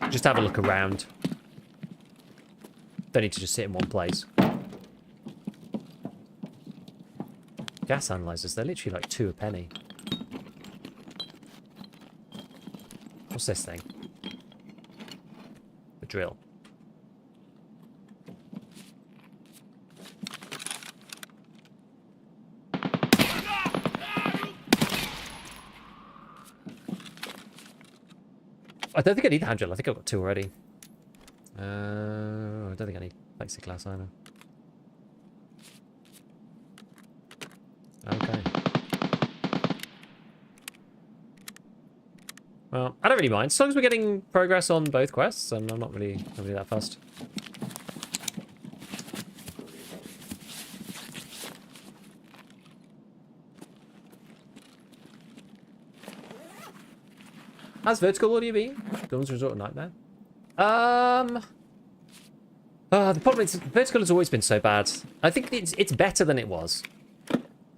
Just have a look around. Don't need to just sit in one place. Gas analyzers, they're literally like 2 a penny. What's this thing? The drill. I don't think I need the hand drill. I think I've got 2 already. I don't think I need plexiglass either. Okay. Well, I don't really mind. As long as we're getting progress on both quests, and I'm not really that fussed. How's vertical audio been? Guns Resort Nightmare. The problem is vertical has always been so bad. I think it's better than it was,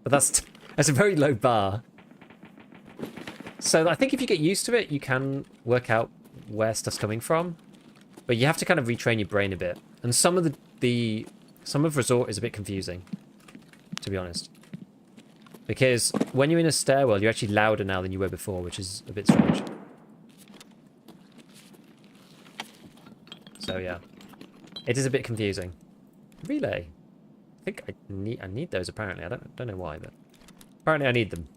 but that's a very low bar. So I think if you get used to it, you can work out where stuff's coming from, but you have to kind of retrain your brain a bit. And some of some of Resort is a bit confusing, to be honest, because when you're in a stairwell, you're actually louder now than you were before, which is a bit strange. So yeah, it is a bit confusing. Relay. I think I need those apparently. I don't know why, but apparently I need them.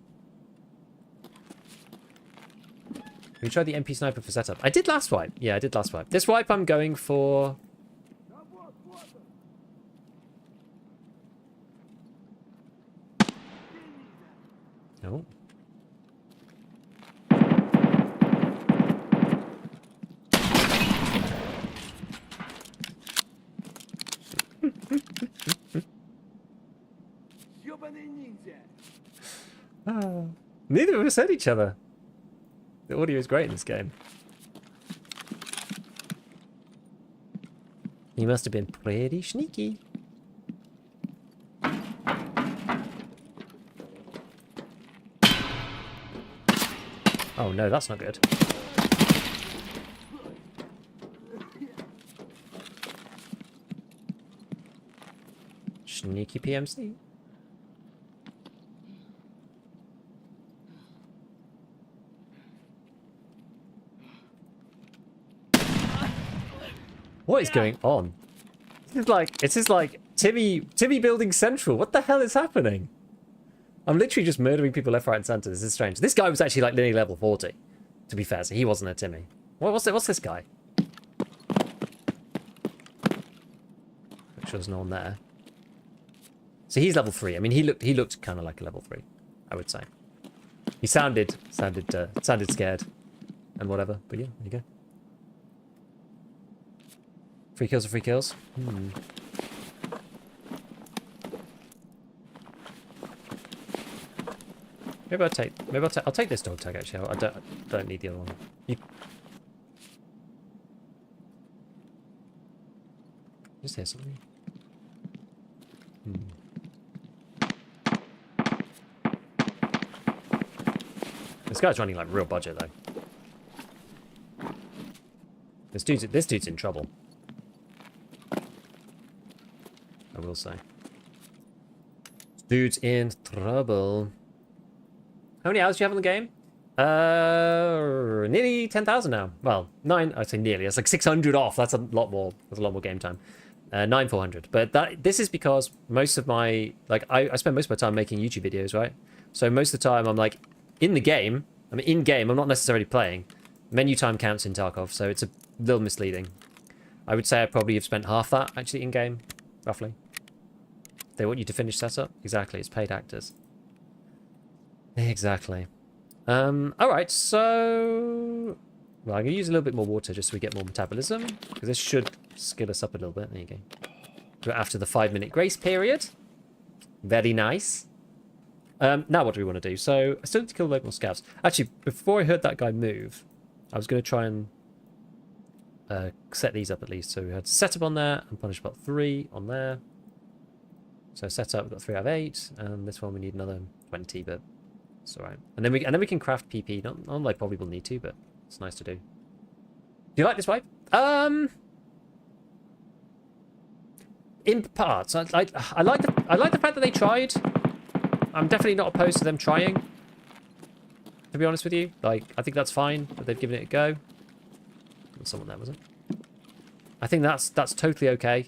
We tried the MP sniper for setup. I did last wipe. Yeah, I did last wipe. This wipe I'm going for. Oh. Neither of us heard each other. The audio is great in this game. He must have been pretty sneaky. Oh no, that's not good. Sneaky PMC. What is going on? This is like Timmy building central. What the hell is happening? I'm literally just murdering people left, right, and center. This is strange. This guy was actually like nearly level 40, to be fair, so he wasn't a Timmy. What's this guy? Make sure there's no one there. So he's level 3. I mean, he looked kind of like a level 3, I would say. He sounded scared and whatever. But yeah, there you go. Free kills are free kills. Maybe I'll take this dog tag actually. I don't need the other one. Just hear something. This guy's running like real budget though. This dude's in trouble. I will say. Dude's in trouble. How many hours do you have on the game? Nearly 10,000 now. Well, 9. I'd say nearly. It's like 600 off. That's a lot more. That's a lot more game time. 9,400. But this is because most of my I spend most of my time making YouTube videos, right? So most of the time I'm like in the game. I'm in game. I'm not necessarily playing. Menu time counts in Tarkov, so it's a little misleading. I would say I probably have spent half that actually in game, roughly. They want you to finish setup? Exactly, it's paid actors. Exactly. Alright, so... Well, I'm going to use a little bit more water just so we get more metabolism, because this should skill us up a little bit. There you go. Do it after the 5-minute grace period. Very nice. Now what do we want to do? So, I still need to kill local scavs. Actually, before I heard that guy move, I was going to try and set these up at least. So we had setup on there and punish about 3 on there. So setup, we've got 3 out of 8, and this one we need another 20, but it's alright. And then we can craft PP. Not like probably will need to, but it's nice to do. Do you like this wipe? In parts, I like the fact that they tried. I'm definitely not opposed to them trying. To be honest with you, like I think that's fine that they've given it a go. There's someone there, was it? I think that's totally okay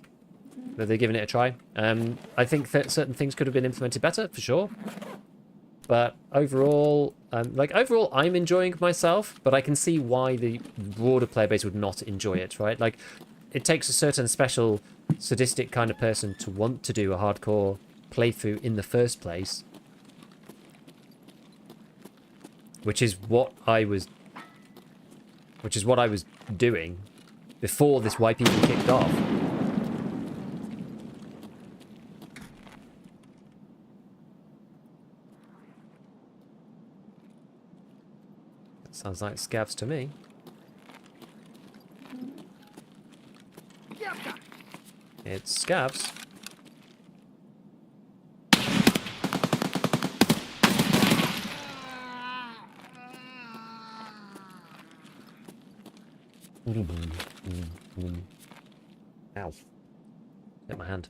that they're giving it a try. I think that certain things could have been implemented better for sure. But overall, overall, I'm enjoying myself. But I can see why the broader player base would not enjoy it, right? Like, it takes a certain special sadistic kind of person to want to do a hardcore playthrough in the first place, which is what I was doing before this wipe even kicked off. That sounds like scavs to me. It's scavs. Ow. Hit my hand.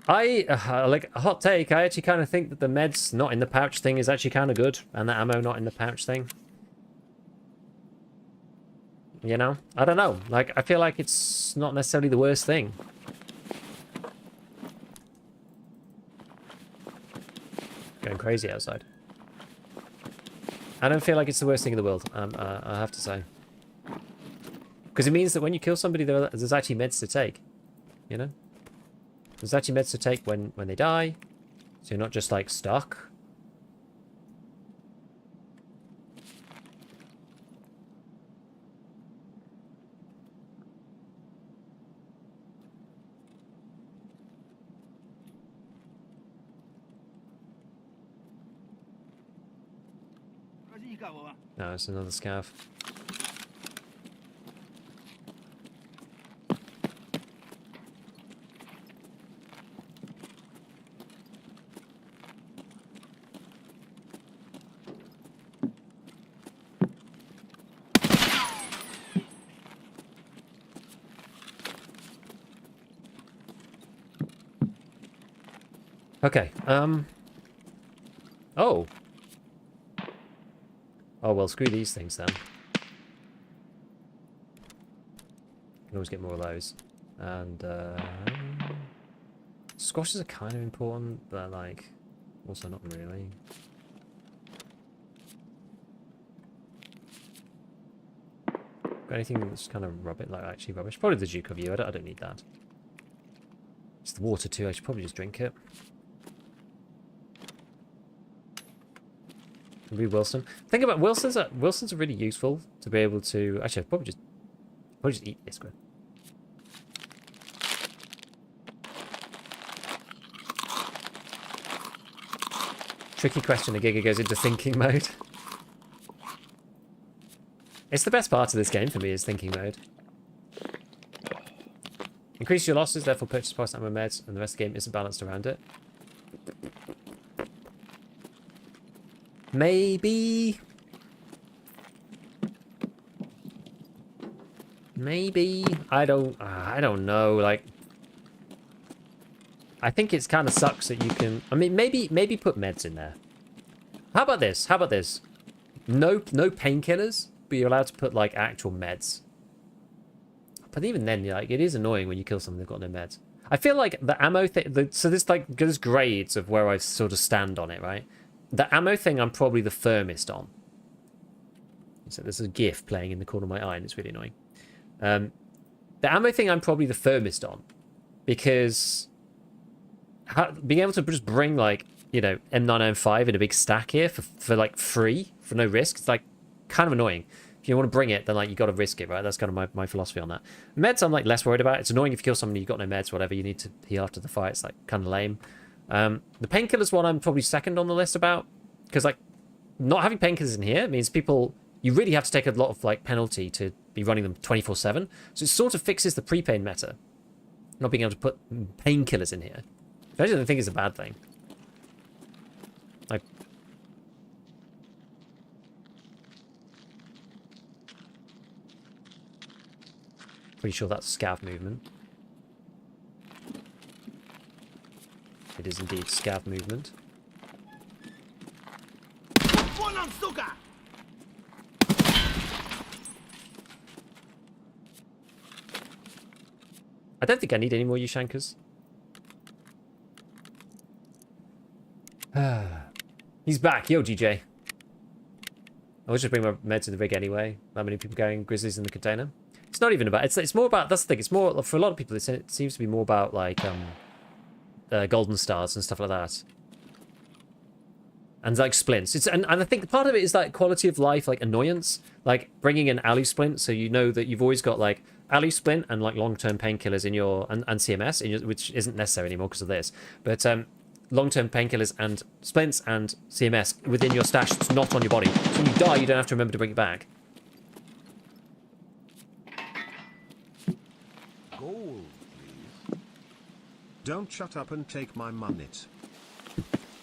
Like, a hot take, I actually kind of think that the meds not in the pouch thing is actually kind of good, and the ammo not in the pouch thing. You know? I don't know. Like, I feel like it's not necessarily the worst thing. Going crazy outside. I don't feel like it's the worst thing in the world, I have to say. Because it means that when you kill somebody, there's actually meds to take. You know? There's actually meds to take when they die. So you're not just, like, stuck. No, it's another scav. Okay, oh. Oh, well, screw these things then. Can always get more of those. And, squashes are kind of important, but, like, also not really. Got anything that's kind of rubbish, like, actually rubbish? Probably the Duke of You, I don't need that. It's the water too, I should probably just drink it. Read Wilson. Think about Wilson's are really useful to be able to. Actually, I'd probably just eat this one. Tricky question. A Giga goes into thinking mode. It's the best part of this game for me is thinking mode. Increase your losses, therefore purchase price ammo meds, and the rest of the game isn't balanced around it. Maybe. I don't know. Like, I think it's kind of sucks that you can. I mean, maybe put meds in there. How about this? No painkillers, but you're allowed to put like actual meds. But even then, like, it is annoying when you kill someone they've got no meds. I feel like the ammo thing. So there's grades of where I sort of stand on it, right? The ammo thing, I'm probably the firmest on. So there's a GIF playing in the corner of my eye, and it's really annoying. The ammo thing, I'm probably the firmest on. Because being able to just bring, like, you know, M995 in a big stack here for like free, for no risk, it's like kind of annoying. If if you want to bring it, then like you got to risk it, right? That's kind of my philosophy on that. Meds, I'm like less worried about. It's annoying if you kill somebody, you've got no meds, whatever. You need to heal after the fight. It's like kind of lame. The painkillers one, I'm probably second on the list about, because like not having painkillers in here means you really have to take a lot of like penalty to be running them 24/7. So it sort of fixes the pre-pain meta, not being able to put painkillers in here. I don't think it's a bad thing. Like, pretty sure that's scav movement. It is indeed scav movement. I don't think I need any more Yushankers. He's back. Yo, GJ. I'll just bring my meds in the rig anyway. That many people going grizzlies in the container. It's not even about... It's more about... That's the thing. It's more... For a lot of people, it seems to be more about, like, golden stars and stuff like that. And, like, splints. And I think part of it is, like, quality of life, like, annoyance. Like, bringing an alley splint, so you know that you've always got, like, alley splint and, like, long-term painkillers in your... And CMS, in your, which isn't necessary anymore because of this. But, long-term painkillers and splints and CMS within your stash that's not on your body. So when you die, you don't have to remember to bring it back. Gold, please. Don't shut up and take my money.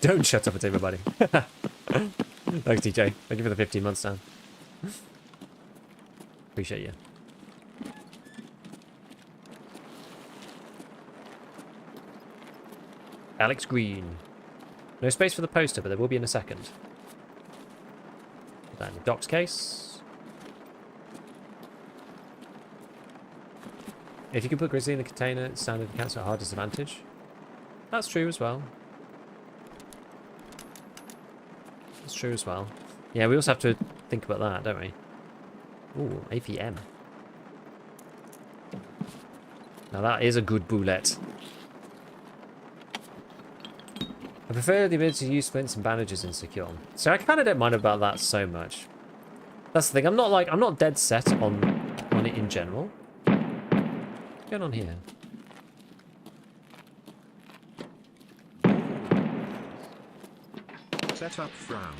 Don't shut up and take my money. Thanks, DJ. Thank you for the 15 months, Dan. Appreciate you. Alex Green. No space for the poster, but there will be in a second. Put that in the Doc's case. If you can put Grizzly in the container, it's standard cancel at hard disadvantage. That's true as well. That's true as well. Yeah, we also have to think about that, don't we? Ooh, APM. Now that is a good bullet. I prefer the ability to use splints and bandages in Secure. So I kind of don't mind about that so much. That's the thing. I'm not dead set on it in general. What's going on here? Set up frown.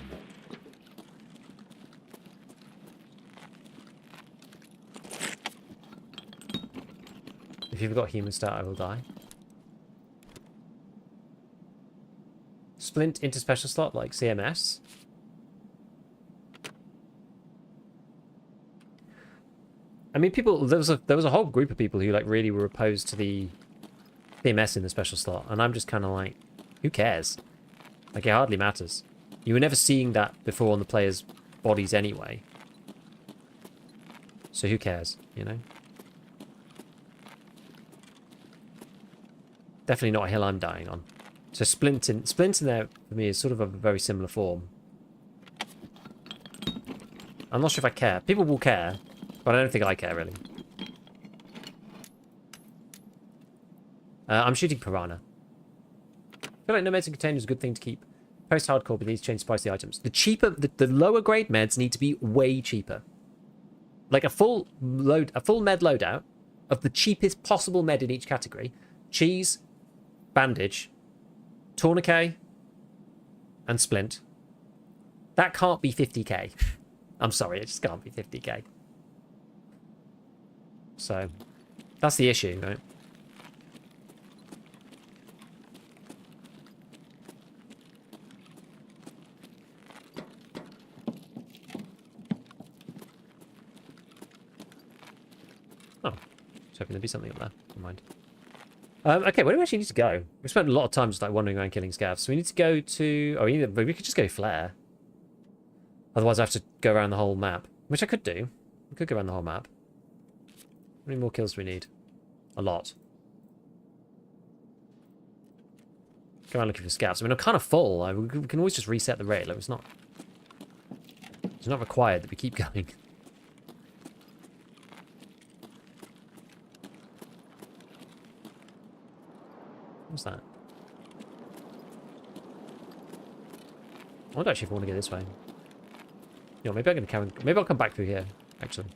If you've got human stat, I will die. Splint into special slot like CMS. I mean, there was a whole group of people who like really were opposed to the CMS in the special slot, and I'm just kind of like, who cares? Like, it hardly matters. You were never seeing that before on the players' bodies anyway, so who cares? You know. Definitely not a hill I'm dying on. So splint in there for me is sort of a very similar form. I'm not sure if I care. People will care, but I don't think I care really. I'm shooting Piranha. I feel like no meds in container is a good thing to keep. Post-hardcore, but needs to change the price of the items. The lower grade meds need to be way cheaper. Like a full med loadout of the cheapest possible med in each category. Cheese, bandage, tourniquet, and splint. That can't be 50k. I'm sorry, it just can't be 50k. So, that's the issue, right? Oh, I was hoping there'd be something up there. Never mind. Okay, where do we actually need to go? We spent a lot of time just like wandering around killing scavs. So we need to go to... Oh, we could just go flare. Otherwise I have to go around the whole map. Which I could do. We could go around the whole map. How many more kills do we need? A lot. Go around looking for scavs. I mean, I'm kind of full. We can always just reset the rate. Like, it's not required that we keep going. What's that? I wonder actually if I want to go this way. You know, maybe I'm going to maybe I'll come back through here. actually.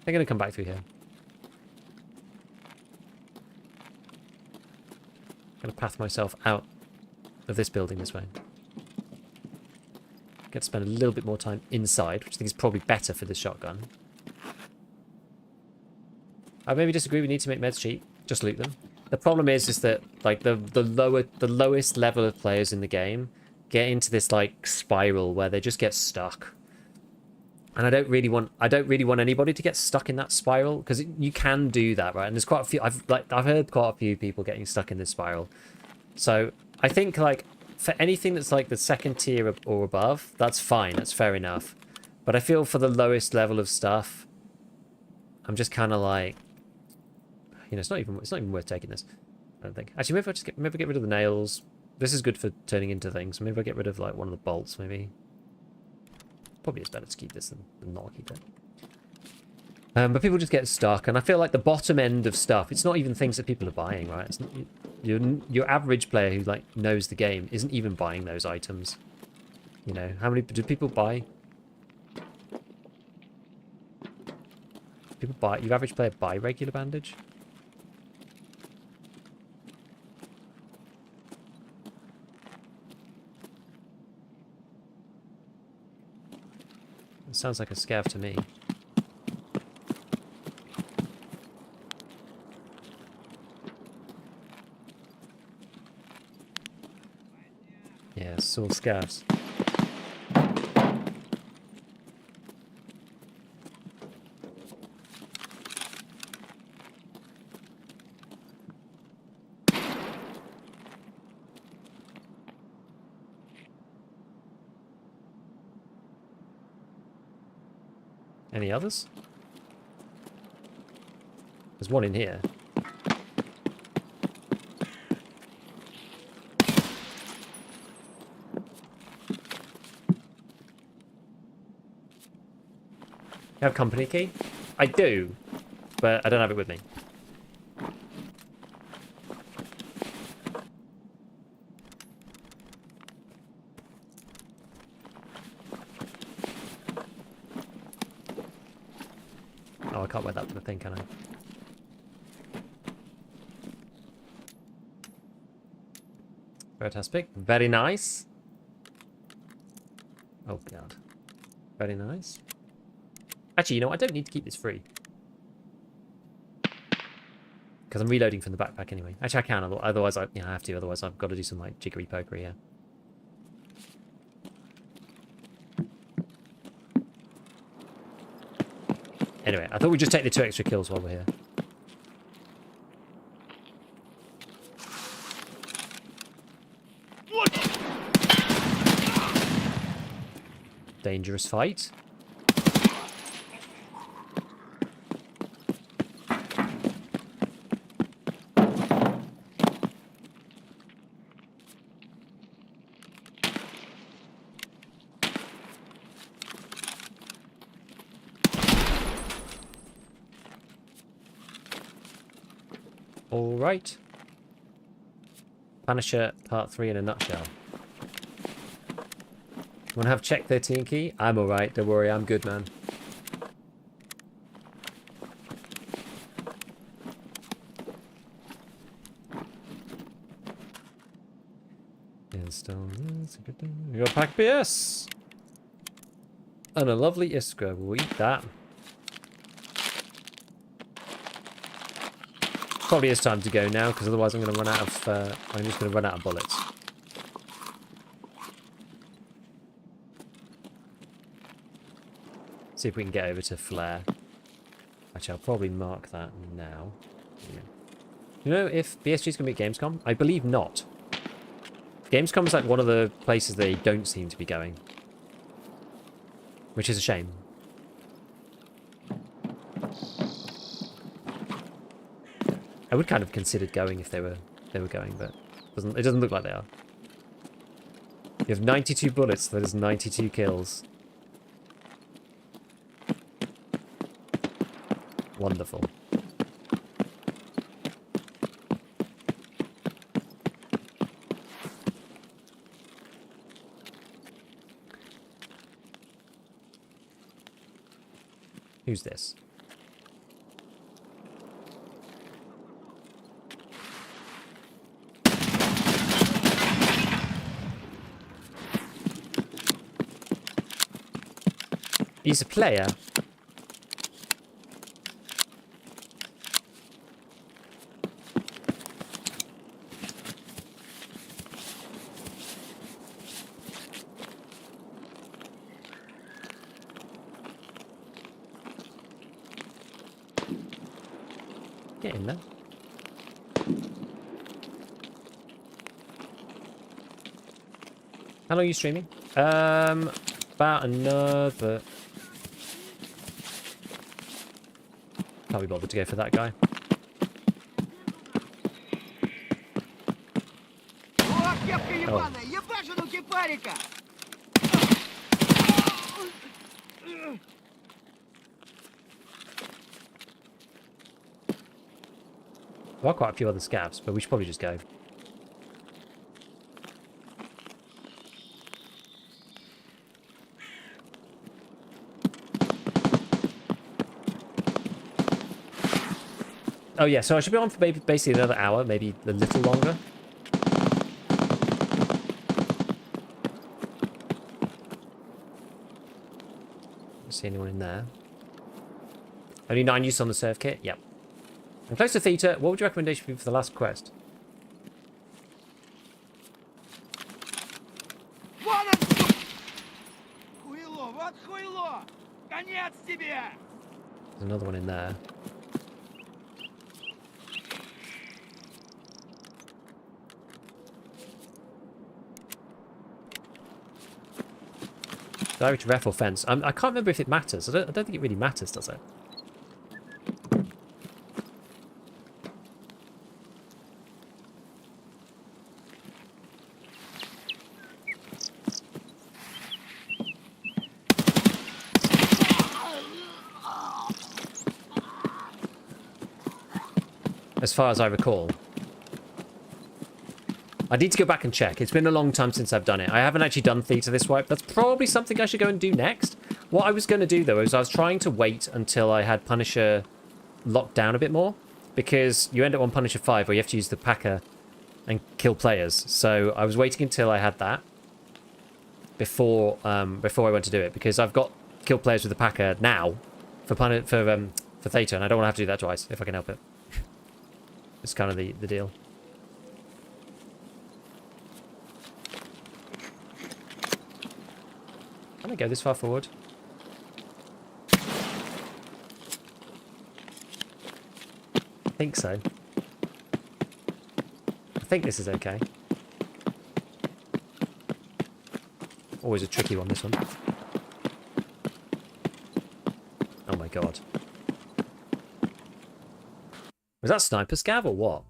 They're going to come back through here. I'm going to path myself out of this building this way. Get to spend a little bit more time inside, which I think is probably better for this shotgun. I maybe disagree. We need to make meds cheap. Just loot them. The problem is that like the lowest level of players in the game get into this like spiral where they just get stuck. And I don't really want anybody to get stuck in that spiral, because you can do that, right? And there's quite a few. I've heard quite a few people getting stuck in this spiral. So I think like for anything that's like the second tier or above, that's fine. That's fair enough. But I feel for the lowest level of stuff, I'm just kind of like, you know, it's not even worth taking this. I don't think. Actually, maybe I just get rid of the nails. This is good for turning into things. Maybe I get rid of like one of the bolts. Maybe. Probably it's better to keep this than not keep it. But people just get stuck, and I feel like the bottom end of stuff, it's not even things that people are buying, right? It's not, your average player who like knows the game isn't even buying those items. You know, how many do people buy? People buy. Your average player buy regular bandage? It sounds like a scav to me. Yeah, it's all scavs. Any others? There's one in here. You have company key? I do, but I don't have it with me. Oh, I can't wear that to the thing, can I? Fantastic. Very nice. Oh, God. Very nice. Actually, you know what? I don't need to keep this free. Because I'm reloading from the backpack anyway. Actually, I can. Otherwise, I have to. Otherwise, I've got to do some like jiggery pokery here. Anyway, I thought we'd just take the 2 extra kills while we're here. Dangerous fight. All right. Punisher Part 3 in a nutshell. Want to have check 13 key? I'm alright, don't worry, I'm good, man. Install this. We got pack PS! And a lovely Iskra. We'll eat that. Probably is time to go now, because otherwise I'm going to run out of. I'm just going to run out of bullets. See if we can get over to flare. Actually, I'll probably mark that now. Yeah. You know if BSG is going to be at Gamescom? I believe not. Gamescom is like one of the places they don't seem to be going, which is a shame. I would kind of considered going if they were going, but it doesn't look like they are. You have 92 bullets, so that is 92 kills. Wonderful. Who's this? He's a player. Get in there. How long are you streaming? About another... Can't be bothered to go for that guy. О, кепка ебаная! Ебашу ну кипарика! There are quite a few other scavs, but we should probably just go. Oh yeah, so I should be on for basically another hour, maybe a little longer. Don't see anyone in there. Only 9 use on the serve kit? Yep. I'm close to Theta. What would your recommendation be for the last quest? Вон он! Хуйло, вот хуйло! Конец тебе! There's another one in there. Direct ref or fence. I can't remember if it matters. I don't think it really matters, does it? As far as I recall. I need to go back and check. It's been a long time since I've done it. I haven't actually done Theta this wipe. That's probably something I should go and do next. What I was going to do, though, is I was trying to wait until I had Punisher locked down a bit more. Because you end up on Punisher 5 where you have to use the Packer and kill players. So I was waiting until I had that before I went to do it. Because I've got kill players with the Packer now for Theta. And I don't want to have to do that twice if I can help it. It's kind of the deal. Can I go this far forward? I think so. I think this is okay. Always a tricky one, this one. Oh my god. Was that sniper scav or what?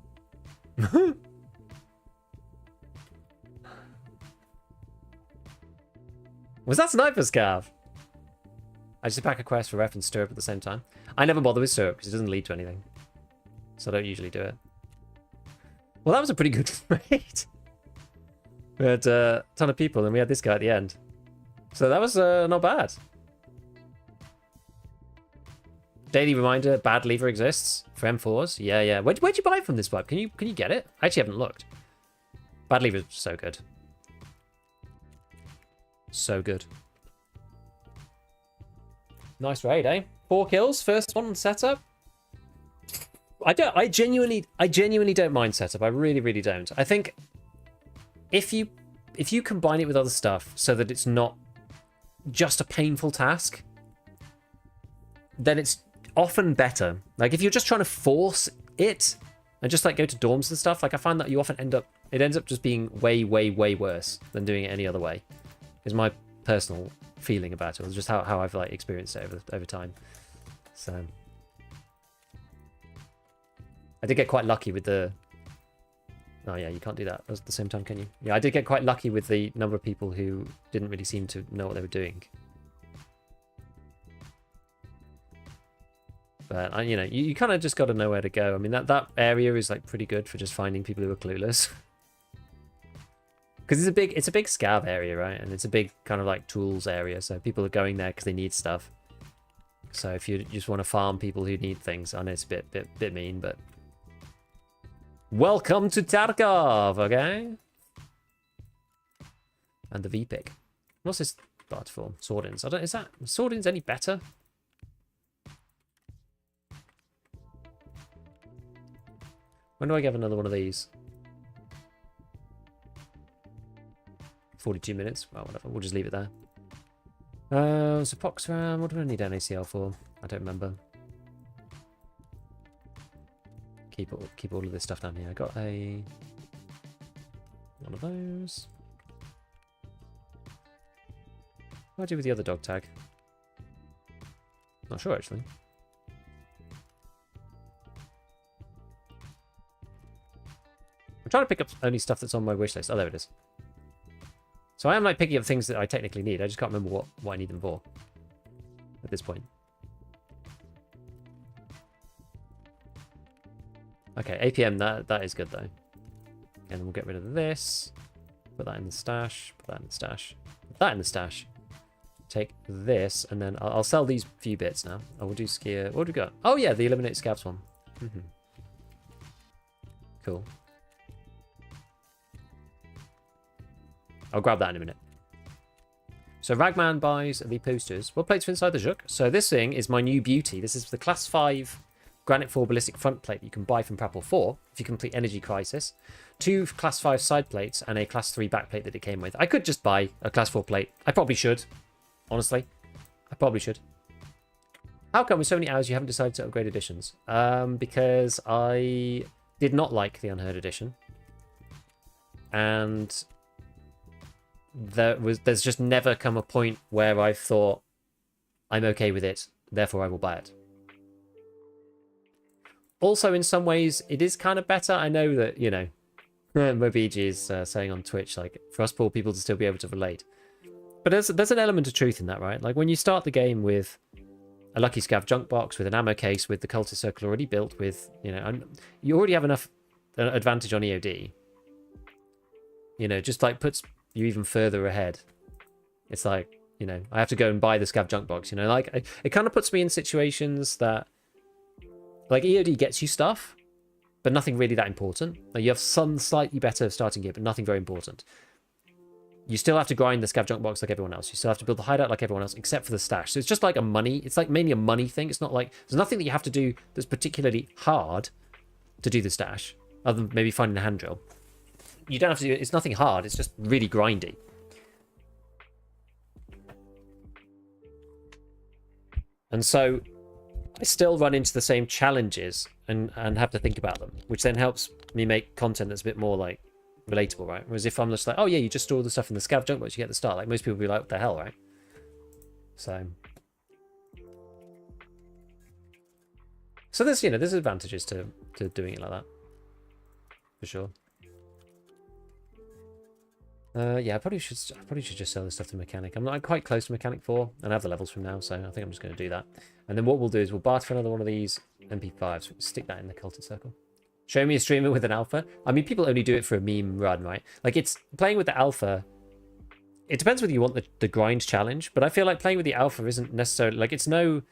Was that sniper scav? I just pack a quest for ref and stirrup at the same time. I never bother with stirrup because it doesn't lead to anything. So I don't usually do it. Well, that was a pretty good raid. We had a ton of people and we had this guy at the end. So that was not bad. Daily reminder, bad lever exists for M4s. Yeah, yeah. Where'd you buy it from this wipe? Can you get it? I actually haven't looked. Bad lever is so good. So good. Nice raid, eh? 4 kills, first one on setup. I genuinely don't mind setup. I really, really don't. I think if you combine it with other stuff so that it's not just a painful task, then it's often better. Like if you're just trying to force it and just like go to dorms and stuff, like I find that you often it ends up just being way, way, way worse than doing it any other way. Is my personal feeling about it. It's just how I've like experienced it over time. So I did get quite lucky with the... Oh yeah, you can't do that at the same time, can you? Yeah, I did get quite lucky with the number of people who didn't really seem to know what they were doing. But you know, you kind of just got to know where to go. I mean, that area is like pretty good for just finding people who are clueless. Because it's a big scav area, right? And it's a big kind of like tools area. So people are going there because they need stuff. So if you just want to farm people who need things, I know it's a bit mean, but welcome to Tarkov, okay? And the V-pick. What's this start form? Swordins. Is that Swordins any better? When do I get another one of these? 42 minutes. Well, whatever. We'll just leave it there. So Poxram. What do I need NACL for? I don't remember. Keep all of this stuff down here. I got one of those. What do I do with the other dog tag? Not sure actually. I'm trying to pick up only stuff that's on my wish list. Oh, there it is. So I am like picking up things that I technically need. I just can't remember what I need them for at this point. Okay, APM, that is good though. And then we'll get rid of this. Put that in the stash. Put that in the stash. Put that in the stash. Take this, and then I'll sell these few bits now. I will do skier. What do we got? Oh yeah, the eliminate scavs one. Cool. I'll grab that in a minute. So Ragman buys the posters. What plates are inside the Juk? So this thing is my new beauty. This is the class 5 Granite 4 ballistic front plate you can buy from Prapor 4 if you complete Energy Crisis. 2 class 5 side plates and a class 3 back plate that it came with. I could just buy a class 4 plate. I probably should. Honestly. I probably should. How come with so many hours you haven't decided to upgrade editions? Because I did not like the Unheard edition. And there's just never come a point where I've thought I'm okay with it, therefore I will buy it. Also, in some ways, it is kind of better. I know that, you know, Mobiji is saying on Twitch, like, for us poor people to still be able to relate. But there's an element of truth in that, right? Like, when you start the game with a Lucky Scav junk box, with an ammo case, with the cultist circle already built, with, you know, and you already have enough advantage on EOD. You know, just like puts you even further ahead. It's like, you know, I have to go and buy the Scav junk box, you know, like it kind of puts me in situations that, like, EOD gets you stuff, but nothing really that important. Like, you have some slightly better starting gear, but nothing very important. You still have to grind the Scav junk box like everyone else. You still have to build the hideout like everyone else, except for the stash. So it's just like a money, it's like mainly a money thing. It's not like, there's nothing that you have to do that's particularly hard to do the stash, other than maybe finding a hand drill. You don't have to do it. It's nothing hard. It's just really grindy. And so I still run into the same challenges and have to think about them, which then helps me make content that's a bit more like relatable, right? Whereas if I'm just like, oh yeah, you just store the stuff in the scav junk box you get at the start, like most people will be like, what the hell, right? So there's, you know, there's advantages to doing it like that, for sure. Yeah, I probably should just sell this stuff to Mechanic. I'm quite close to Mechanic 4, and I have the levels from now, so I think I'm just going to do that. And then what we'll do is we'll barter for another one of these MP5s. Stick that in the culted circle. Show me a streamer with an alpha. I mean, people only do it for a meme run, right? Like, it's playing with the alpha. It depends whether you want the grind challenge, but I feel like playing with the alpha isn't necessarily like it's not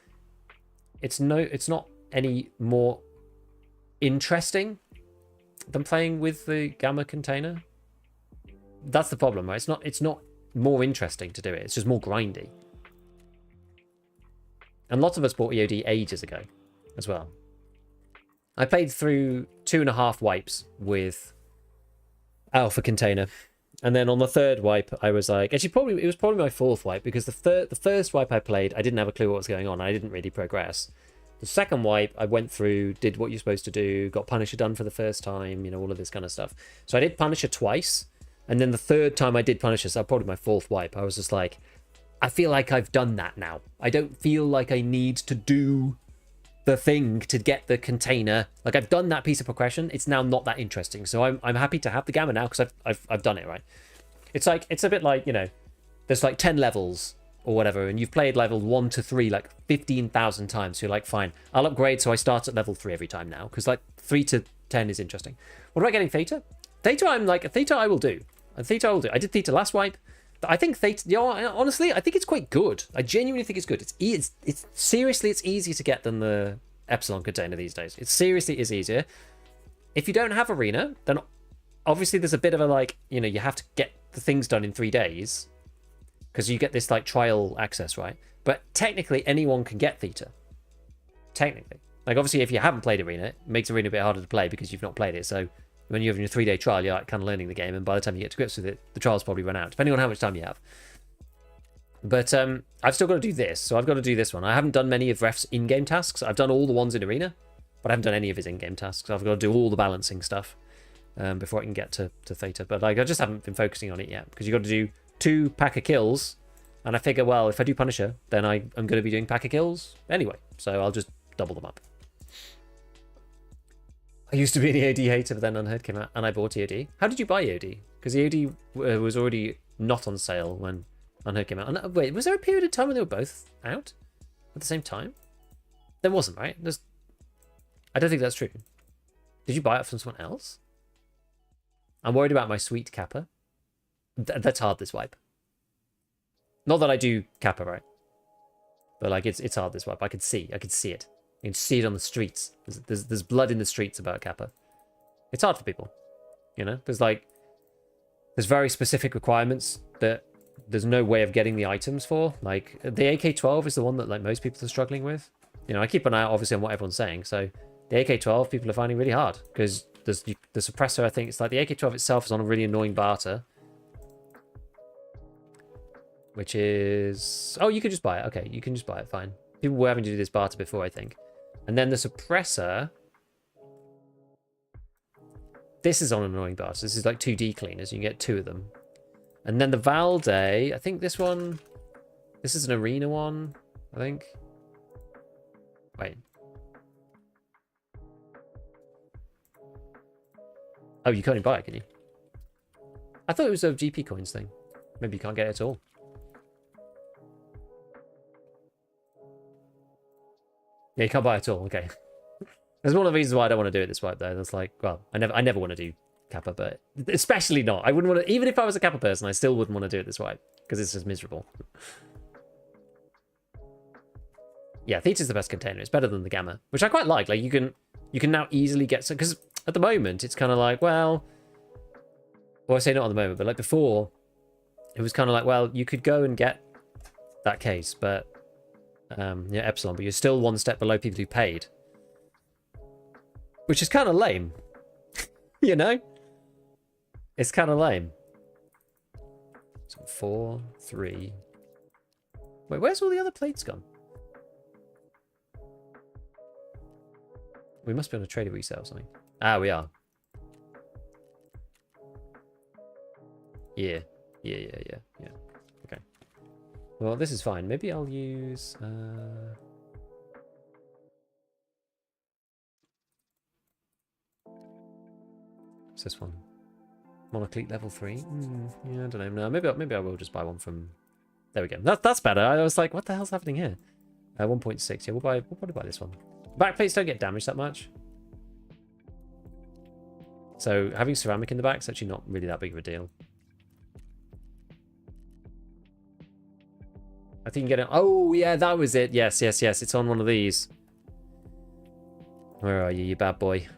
any more interesting than playing with the gamma container. That's the problem, right? It's not more interesting to do it. It's just more grindy. And lots of us bought EOD ages ago as well. I played through 2.5 wipes with Alpha Container. And then on the third wipe, I was like... Actually, it was probably my 4th wipe, because the first wipe I played, I didn't have a clue what was going on. I didn't really progress. The second wipe, I went through, did what you're supposed to do, got Punisher done for the first time, you know, all of this kind of stuff. So I did Punisher twice. And then the third time I did Punisher, so probably my 4th wipe, I was just like, I feel like I've done that now. I don't feel like I need to do the thing to get the container. Like, I've done that piece of progression. It's now not that interesting. So I'm happy to have the gamma now because I've done it, right? It's like, it's a bit like, you know, there's like 10 levels or whatever, and you've played level 1 to 3 like 15,000 times. So you're like, fine, I'll upgrade so I start at level 3 every time now, because like 3 to 10 is interesting. What about getting Theta? Theta, I'm like, Theta I will do. And Theta I will do. I did Theta last wipe. I think Theta, you know, honestly, I think it's quite good. I genuinely think it's good. It's seriously, it's easier to get than the Epsilon container these days. It seriously is easier. If you don't have Arena, then obviously there's a bit of a like, you know, you have to get the things done in 3 days because you get this like trial access, right? But technically anyone can get Theta. Technically. Like obviously if you haven't played Arena, it makes Arena a bit harder to play because you've not played it. So when you're having your 3-day trial, you're like kind of learning the game, and by the time you get to grips with it, the trial's probably run out, depending on how much time you have. But I've still got to do this, so I've got to do this one. I haven't done many of Ref's in-game tasks. I've done all the ones in Arena, but I haven't done any of his in-game tasks. I've got to do all the balancing stuff before I can get to Theta. But like I just haven't been focusing on it yet, because you've got to do 2 pack of kills, and I figure, well, if I do Punisher, then I'm going to be doing pack of kills anyway, so I'll just double them up. I used to be an EOD hater, but then Unheard came out and I bought EOD. How did you buy EOD? Because EOD was already not on sale when Unheard came out. And, wait, was there a period of time when they were both out at the same time? There wasn't, right? I don't think that's true. Did you buy it from someone else? I'm worried about my sweet Kappa. That's hard, this wipe. Not that I do Kappa, right? But like it's hard, this wipe. I can see it. You can see it on the streets. There's blood in the streets about Kappa. It's hard for people, you know. There's very specific requirements that there's no way of getting the items for. Like the AK-12 is the one that like most people are struggling with. You know, I keep an eye out obviously on what everyone's saying. So the AK-12 people are finding really hard because there's the suppressor. I think it's like the AK-12 itself is on a really annoying barter, which is, oh, you could just buy it. Okay, you can just buy it. Fine. People were having to do this barter before, I think. And then the suppressor, this is on an annoying barter. This is like 2 D cleaners. You can get 2 of them. And then the Valde, I think this one, this is an arena one, I think. Wait. Oh, you can't even buy it, can you? I thought it was a GP coins thing. Maybe you can't get it at all. Yeah, you can't buy it at all. Okay. That's one of the reasons why I don't want to do it this wipe, though. That's like, well, I never want to do Kappa, but especially not. I wouldn't want to, even if I was a Kappa person, I still wouldn't want to do it this wipe because it's just miserable. Yeah, Theta's the best container. It's better than the Gamma, which I quite like. Like you can now easily get some, because at the moment it's kind of like, well, I say not at the moment, but like before, it was kind of like, well, you could go and get that case, but yeah, Epsilon, but you're still 1 step below people who paid, which is kind of lame. You know, it's kind of lame. So 4, 3. Wait, where's all the other plates gone? We must be on a trader resale or something. Ah, we are. Yeah. Okay. Well, this is fine. Maybe I'll use... what's this one? Monoclete level 3? Yeah, I don't know. No, maybe I will just buy one from... There we go. That's better. I was like, what the hell's happening here? 1.6. Yeah, we'll probably buy this one. Backplates don't get damaged that much. So having ceramic in the back is actually not really that big of a deal. I think you can get it. Oh, yeah, that was it. Yes. It's on one of these. Where are you, you bad boy?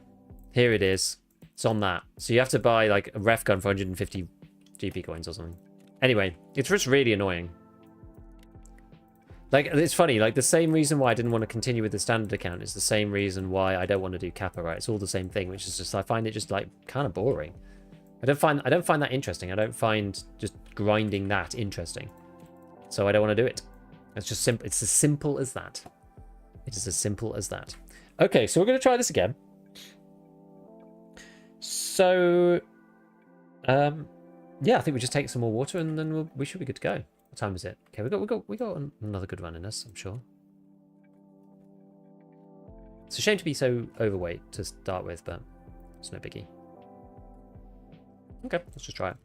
Here it is. It's on that. So you have to buy like a ref gun for 150 GP coins or something. Anyway, it's just really annoying. Like, it's funny, like the same reason why I didn't want to continue with the standard account is the same reason why I don't want to do Kappa, right? It's all the same thing, which is just, I find it just like kind of boring. I don't find that interesting. I don't find just grinding that interesting. So I don't want to do it. It's just simple. It's as simple as that. It is as simple as that. Okay, so we're going to try this again. So, yeah, I think we just take some more water and then we should be good to go. What time is it? Okay, we got another good run in us, I'm sure. It's a shame to be so overweight to start with, but it's no biggie. Okay, let's just try it.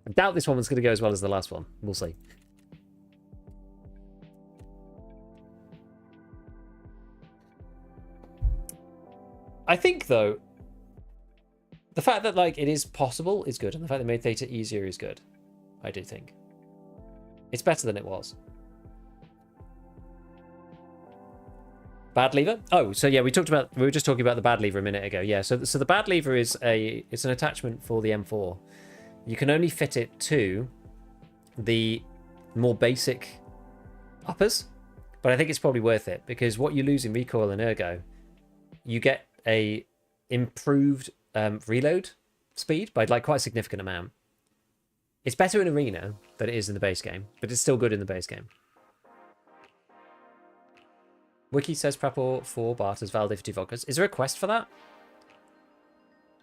I doubt this one was going to go as well as the last one. We'll see. I think, though, the fact that like it is possible is good, and the fact that they made Theta easier is good. I do think. It's better than it was. Bad lever? Oh, so yeah, we were just talking about the bad lever a minute ago. Yeah, so the bad lever is it's an attachment for the M4. You can only fit it to the more basic uppers, but I think it's probably worth it because what you lose in recoil and ergo, you get a improved reload speed by like quite a significant amount. It's better in arena than it is in the base game, but it's still good in the base game. Wiki says Prapor 4 barters validate for 2 vodkas. Is there a quest for that?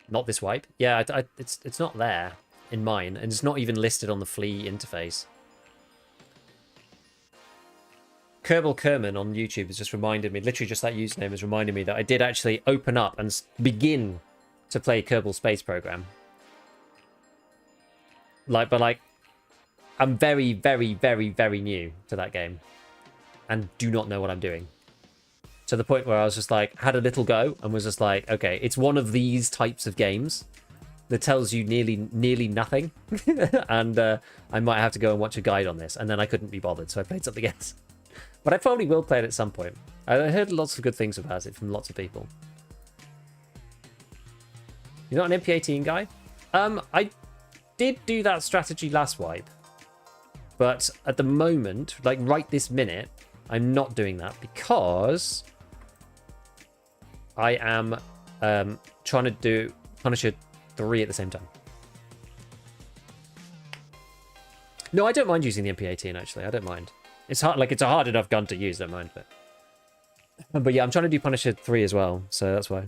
Not this wipe. Yeah, it's not there in mine, and it's not even listed on the flea interface. Kerbal Kerman on YouTube has just reminded me, literally just that username has reminded me that I did actually open up and begin to play Kerbal Space Program. But I'm very, very, very, very new to that game and do not know what I'm doing. To the point where I was just like, had a little go and was just like, okay, it's one of these types of games that tells you nearly nothing. And I might have to go and watch a guide on this. And then I couldn't be bothered, so I played something else. But I probably will play it at some point. I heard lots of good things about it from lots of people. You're not an MP18 guy? I did do that strategy last wipe. But at the moment, like right this minute, I'm not doing that because I am trying to do Punisher 3 at the same time. No, I don't mind using the MP18 actually. I don't mind. It's hard, like it's a hard enough gun to use. Don't mind, but yeah, I'm trying to do Punisher 3 as well, so that's why.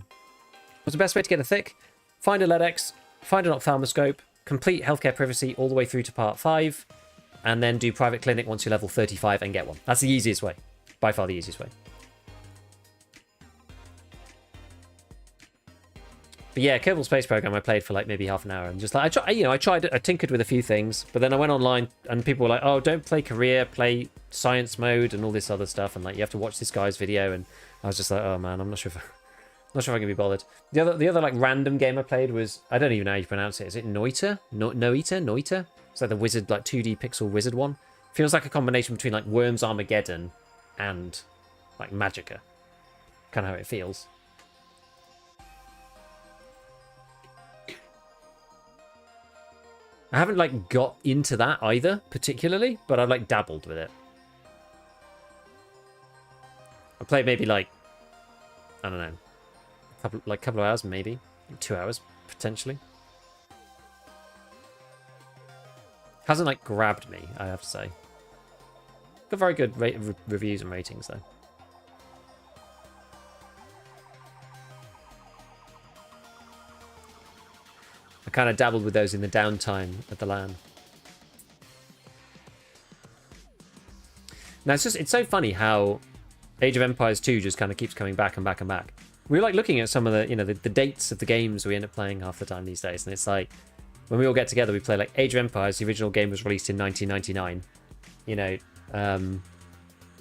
What's the best way to get a thick? Find a LEDX, find an ophthalmoscope, complete healthcare privacy all the way through to part 5, and then do private clinic once you're level 35 and get one. That's the easiest way, by far the easiest way. But yeah, Kerbal Space Program I played for like maybe half an hour and just like I tinkered with a few things, but then I went online and people were like, "Oh, don't play career, play science mode and all this other stuff, and like you have to watch this guy's video." And I was just like, "Oh man, I'm not sure if I can be bothered." The other like random game I played was, I don't even know how you pronounce it. Is it Noita? Noita? It's like the wizard, like 2D pixel wizard one. Feels like a combination between like Worms Armageddon and like Magicka. Kind of how it feels. I haven't like got into that either particularly, but I've like dabbled with it. I played maybe like, I don't know, a couple of hours, maybe 2 hours potentially. Hasn't like grabbed me, I have to say. Got very good reviews and ratings though. I kind of dabbled with those in the downtime at the LAN. Now it's so funny how Age of Empires 2 just kind of keeps coming back and back and back. We were like looking at some of the, the dates of the games we end up playing half the time these days, and it's like when we all get together, we play like Age of Empires. The original game was released in 1999.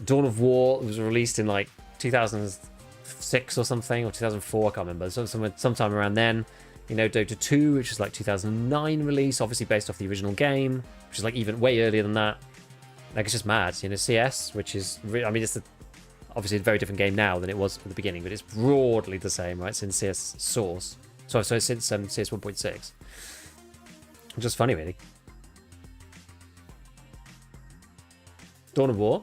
Dawn of War was released in like 2006 or something, or 2004. I can't remember. So sometime around then. Dota 2, which is like 2009 release, obviously based off the original game, which is like even way earlier than that. Like it's just mad. CS, which is, it's obviously a very different game now than it was at the beginning, but it's broadly the same, right? Since CS Source, so since CS 1.6. Just funny, really. Dawn of War.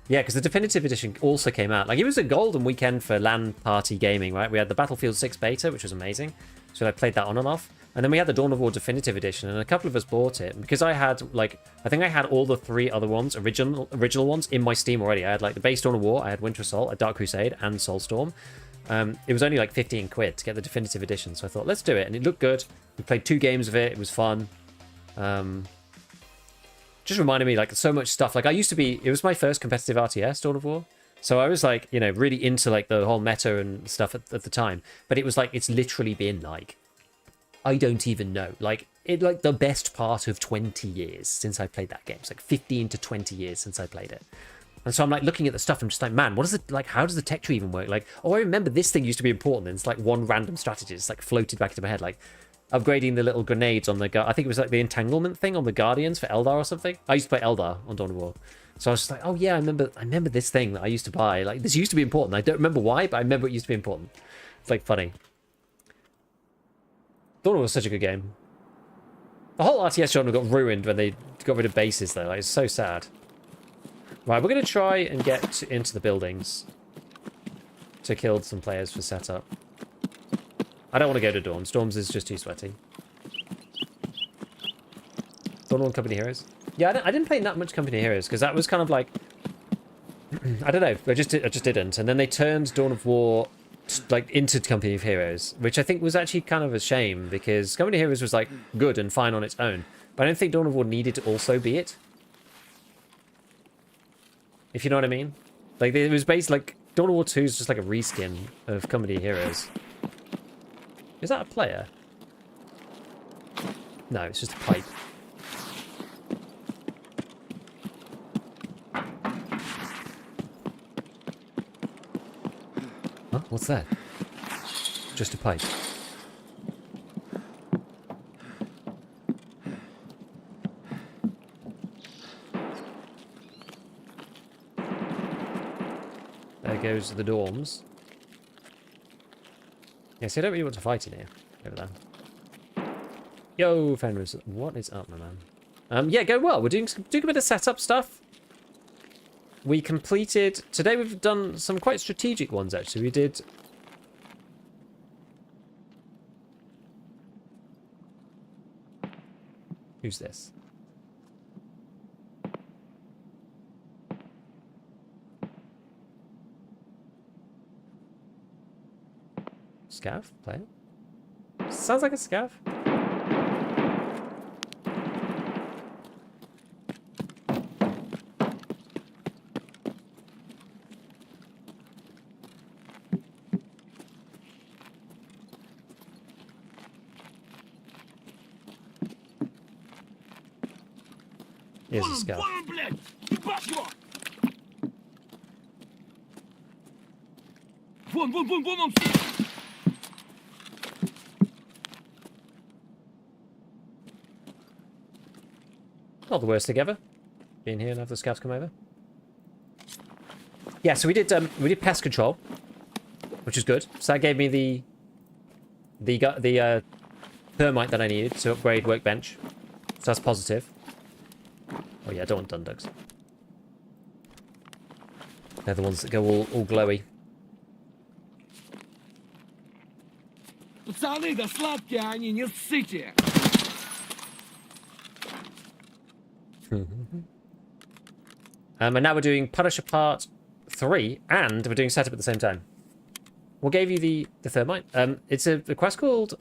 Yeah, because the Definitive Edition also came out. Like, it was a golden weekend for LAN party gaming, right? We had the Battlefield 6 beta, which was amazing. So I played that on and off. And then we had the Dawn of War Definitive Edition, and a couple of us bought it. And because I had, I think I had all the 3 other ones, original ones, in my Steam already. I had, the base Dawn of War, I had Winter Assault, a Dark Crusade, and Soulstorm. It was only, 15 quid to get the Definitive Edition. So I thought, let's do it. And it looked good. We played 2 games of it. It was fun. Just reminded me, so much stuff. I used to be, it was my first competitive RTS, Dawn of War. So I was, really into, the whole meta and stuff at the time. But it was, it's literally been, I don't even know. The best part of 20 years since I played that game. It's 15 to 20 years since I played it. And so I'm looking at the stuff and just man, what is it, how does the tech tree even work? Oh, I remember this thing used to be important. And it's one random strategy. It's floated back into my head. upgrading the little grenades on the... I think it was like the entanglement thing on the Guardians for Eldar or something. I used to play Eldar on Dawn of War. So I was just like, oh yeah, I remember this thing that I used to buy. Like, this used to be important. I don't remember why, but I remember it used to be important. It's like funny. Dawn of War was such a good game. The whole RTS genre got ruined when they got rid of bases, though. Like, it's so sad. Right, we're going to try and get into the buildings to kill some players for setup. I don't want to go to Dawn. Storms is just too sweaty. Dawn One Company Heroes? Yeah, I didn't play that much Company Heroes, because that was kind of like... I don't know. I just didn't. And then they turned Dawn of War like into Company of Heroes, which I think was actually kind of a shame, because Company of Heroes was like good and fine on its own. But I don't think Dawn of War needed to also be it. If you know what I mean. Like, it was based like... Dawn of War 2 is just like a reskin of Company of Heroes. Is that a player? No, it's just a pipe. Huh? What's that? Just a pipe. There goes the dorms. Yeah, see, I don't really want to fight in here. Over there. Yo, Fenris, what is up, my man? Yeah, going well. We're doing a bit of setup stuff. We completed... Today we've done some quite strategic ones, actually. We did... Who's this? Scav? Player? Sounds like a scav. Here's a scav. Not the worst thing ever. Being here and have the scouts come over. Yeah, so we did pest control, which is good. So that gave me the thermite that I needed to upgrade workbench. So that's positive. Oh yeah, I don't want dundugs. They're the ones that go all glowy. Пацаны, да сладкие они, не ссыте. And now we're doing Punisher Part 3, and we're doing setup at the same time. What gave you the thermite? It's a quest called...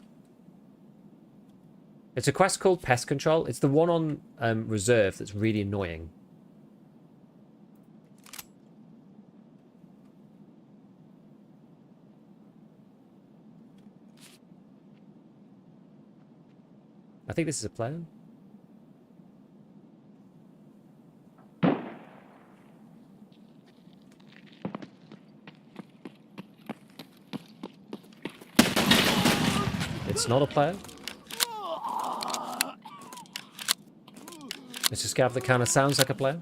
It's a quest called Pest Control. It's the one on Reserve that's really annoying. I think this is a player. It's not a player. It's a scav that kind of sounds like a player.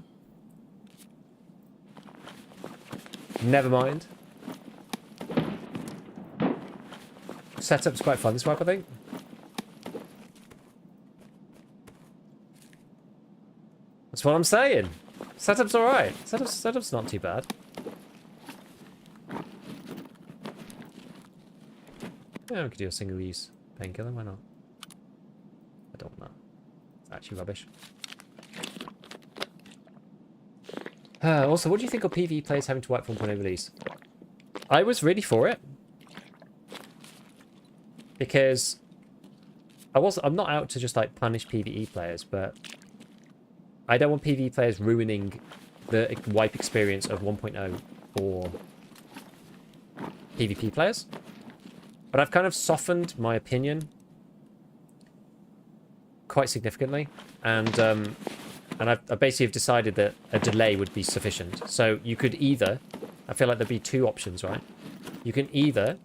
Never mind. Setup's quite fun this map, I think. That's what I'm saying. Setup's alright. Setup's not too bad. Yeah, we could do a single-use painkiller, why not? I don't know. It's actually rubbish. Also, what do you think of PvE players having to wipe 1.0 release? I was really for it. Because I'm not out to just like punish PvE players, but I don't want PvE players ruining the wipe experience of 1.0 for PvP players. But I've kind of softened my opinion quite significantly, and I basically have decided that a delay would be sufficient. So you could either, I feel like there'd be two options, right? You can either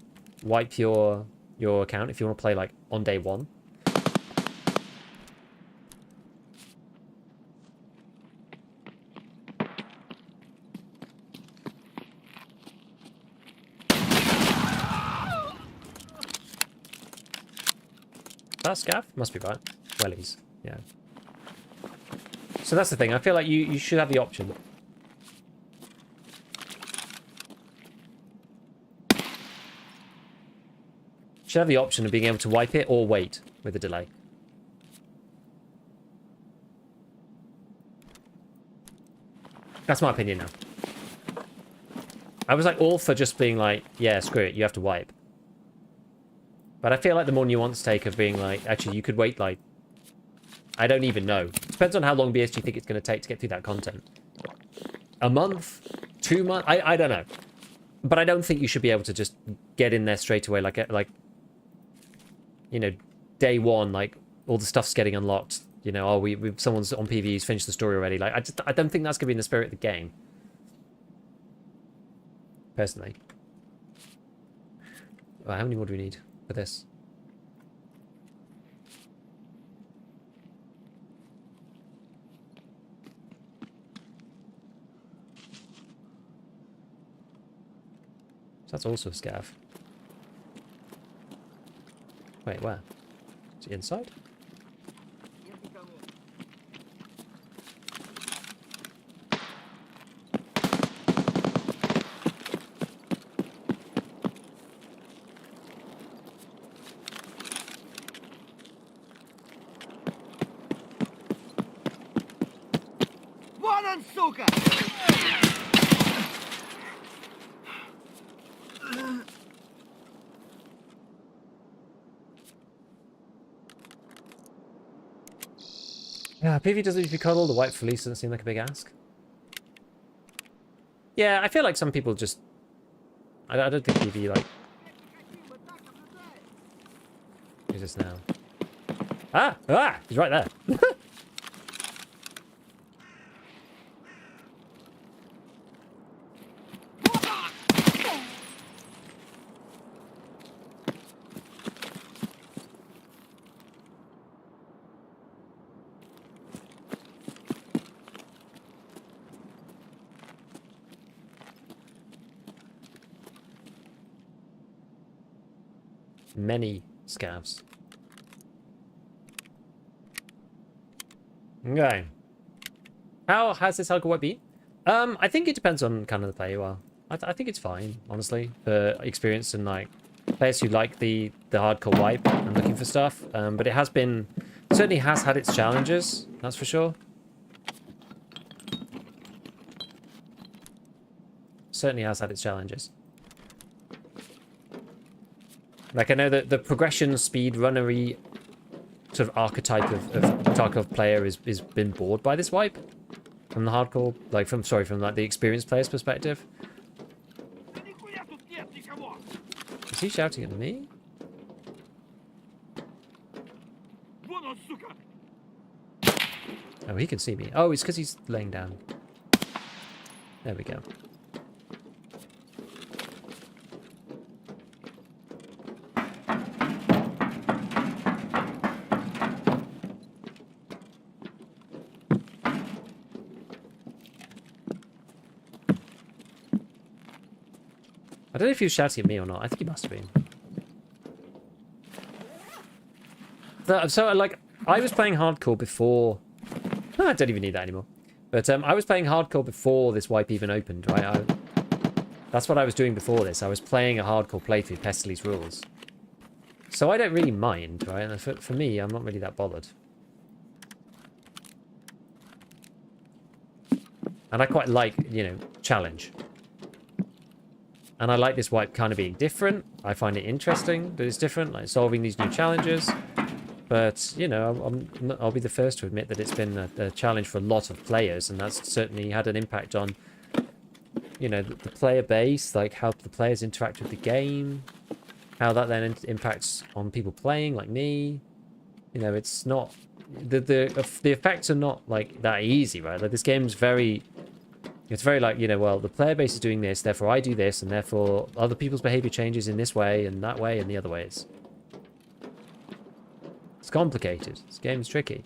wipe your account if you want to play like on day one, that scav? Must be right. Wellies. Yeah. So that's the thing. I feel like you should have the option. Should have the option of being able to wipe it or wait with a delay. That's my opinion now. I was like all for just being like, yeah, screw it, you have to wipe. But I feel like the more nuanced take of being like, actually, you could wait like, I don't even know. Depends on how long BS you think it's going to take to get through that content. A month? 2 months? I don't know. But I don't think you should be able to just get in there straight away, like, you know, day one, like, all the stuff's getting unlocked. You know, oh, someone's on PvE's finished the story already. Like, I don't think that's going to be in the spirit of the game. Personally. Well, how many more do we need for this? So that's also a scav. Wait, where? Is it inside? Вон он, сука! Yeah, PV doesn't usually cuddle. The white fleece doesn't seem like a big ask. Yeah, I feel like some people just... I don't think PV, like... Who's this now? Ah! Ah! He's right there. Many scavs. Okay. How has this hardcore white been? I think it depends on kind of the player you are. I think it's fine, honestly, for experience and like players who like the hardcore wipe and looking for stuff. But it has been, certainly has had its challenges, that's for sure. Certainly has had its challenges. Like, I know that the progression, speed, runnery sort of archetype of Tarkov player is been bored by this wipe. From the hardcore, like, from like the experienced player's perspective. Is he shouting at me? Oh, he can see me. Oh, it's because he's laying down. There we go. I don't know if he was shouting at me or not. I think he must have been. So, like, I was playing hardcore before... No, I don't even need that anymore. But I was playing hardcore before this wipe even opened, right? That's what I was doing before this. I was playing a hardcore playthrough, Pestely's rules. So I don't really mind, right? And for me, I'm not really that bothered. And I quite like, you know, challenge. And I like this wipe kind of being different. I find it interesting that it's different, like solving these new challenges. But, you know, I'll be the first to admit that it's been a challenge for a lot of players. And that's certainly had an impact on, you know, the player base, like how the players interact with the game. How that then impacts on people playing, like me. You know, it's not... The effects are not, like, that easy, right? Like, this game's very... It's very like, you know, well, the player base is doing this, therefore I do this, and therefore other people's behavior changes in this way, and that way, and the other ways. It's complicated. This game's tricky.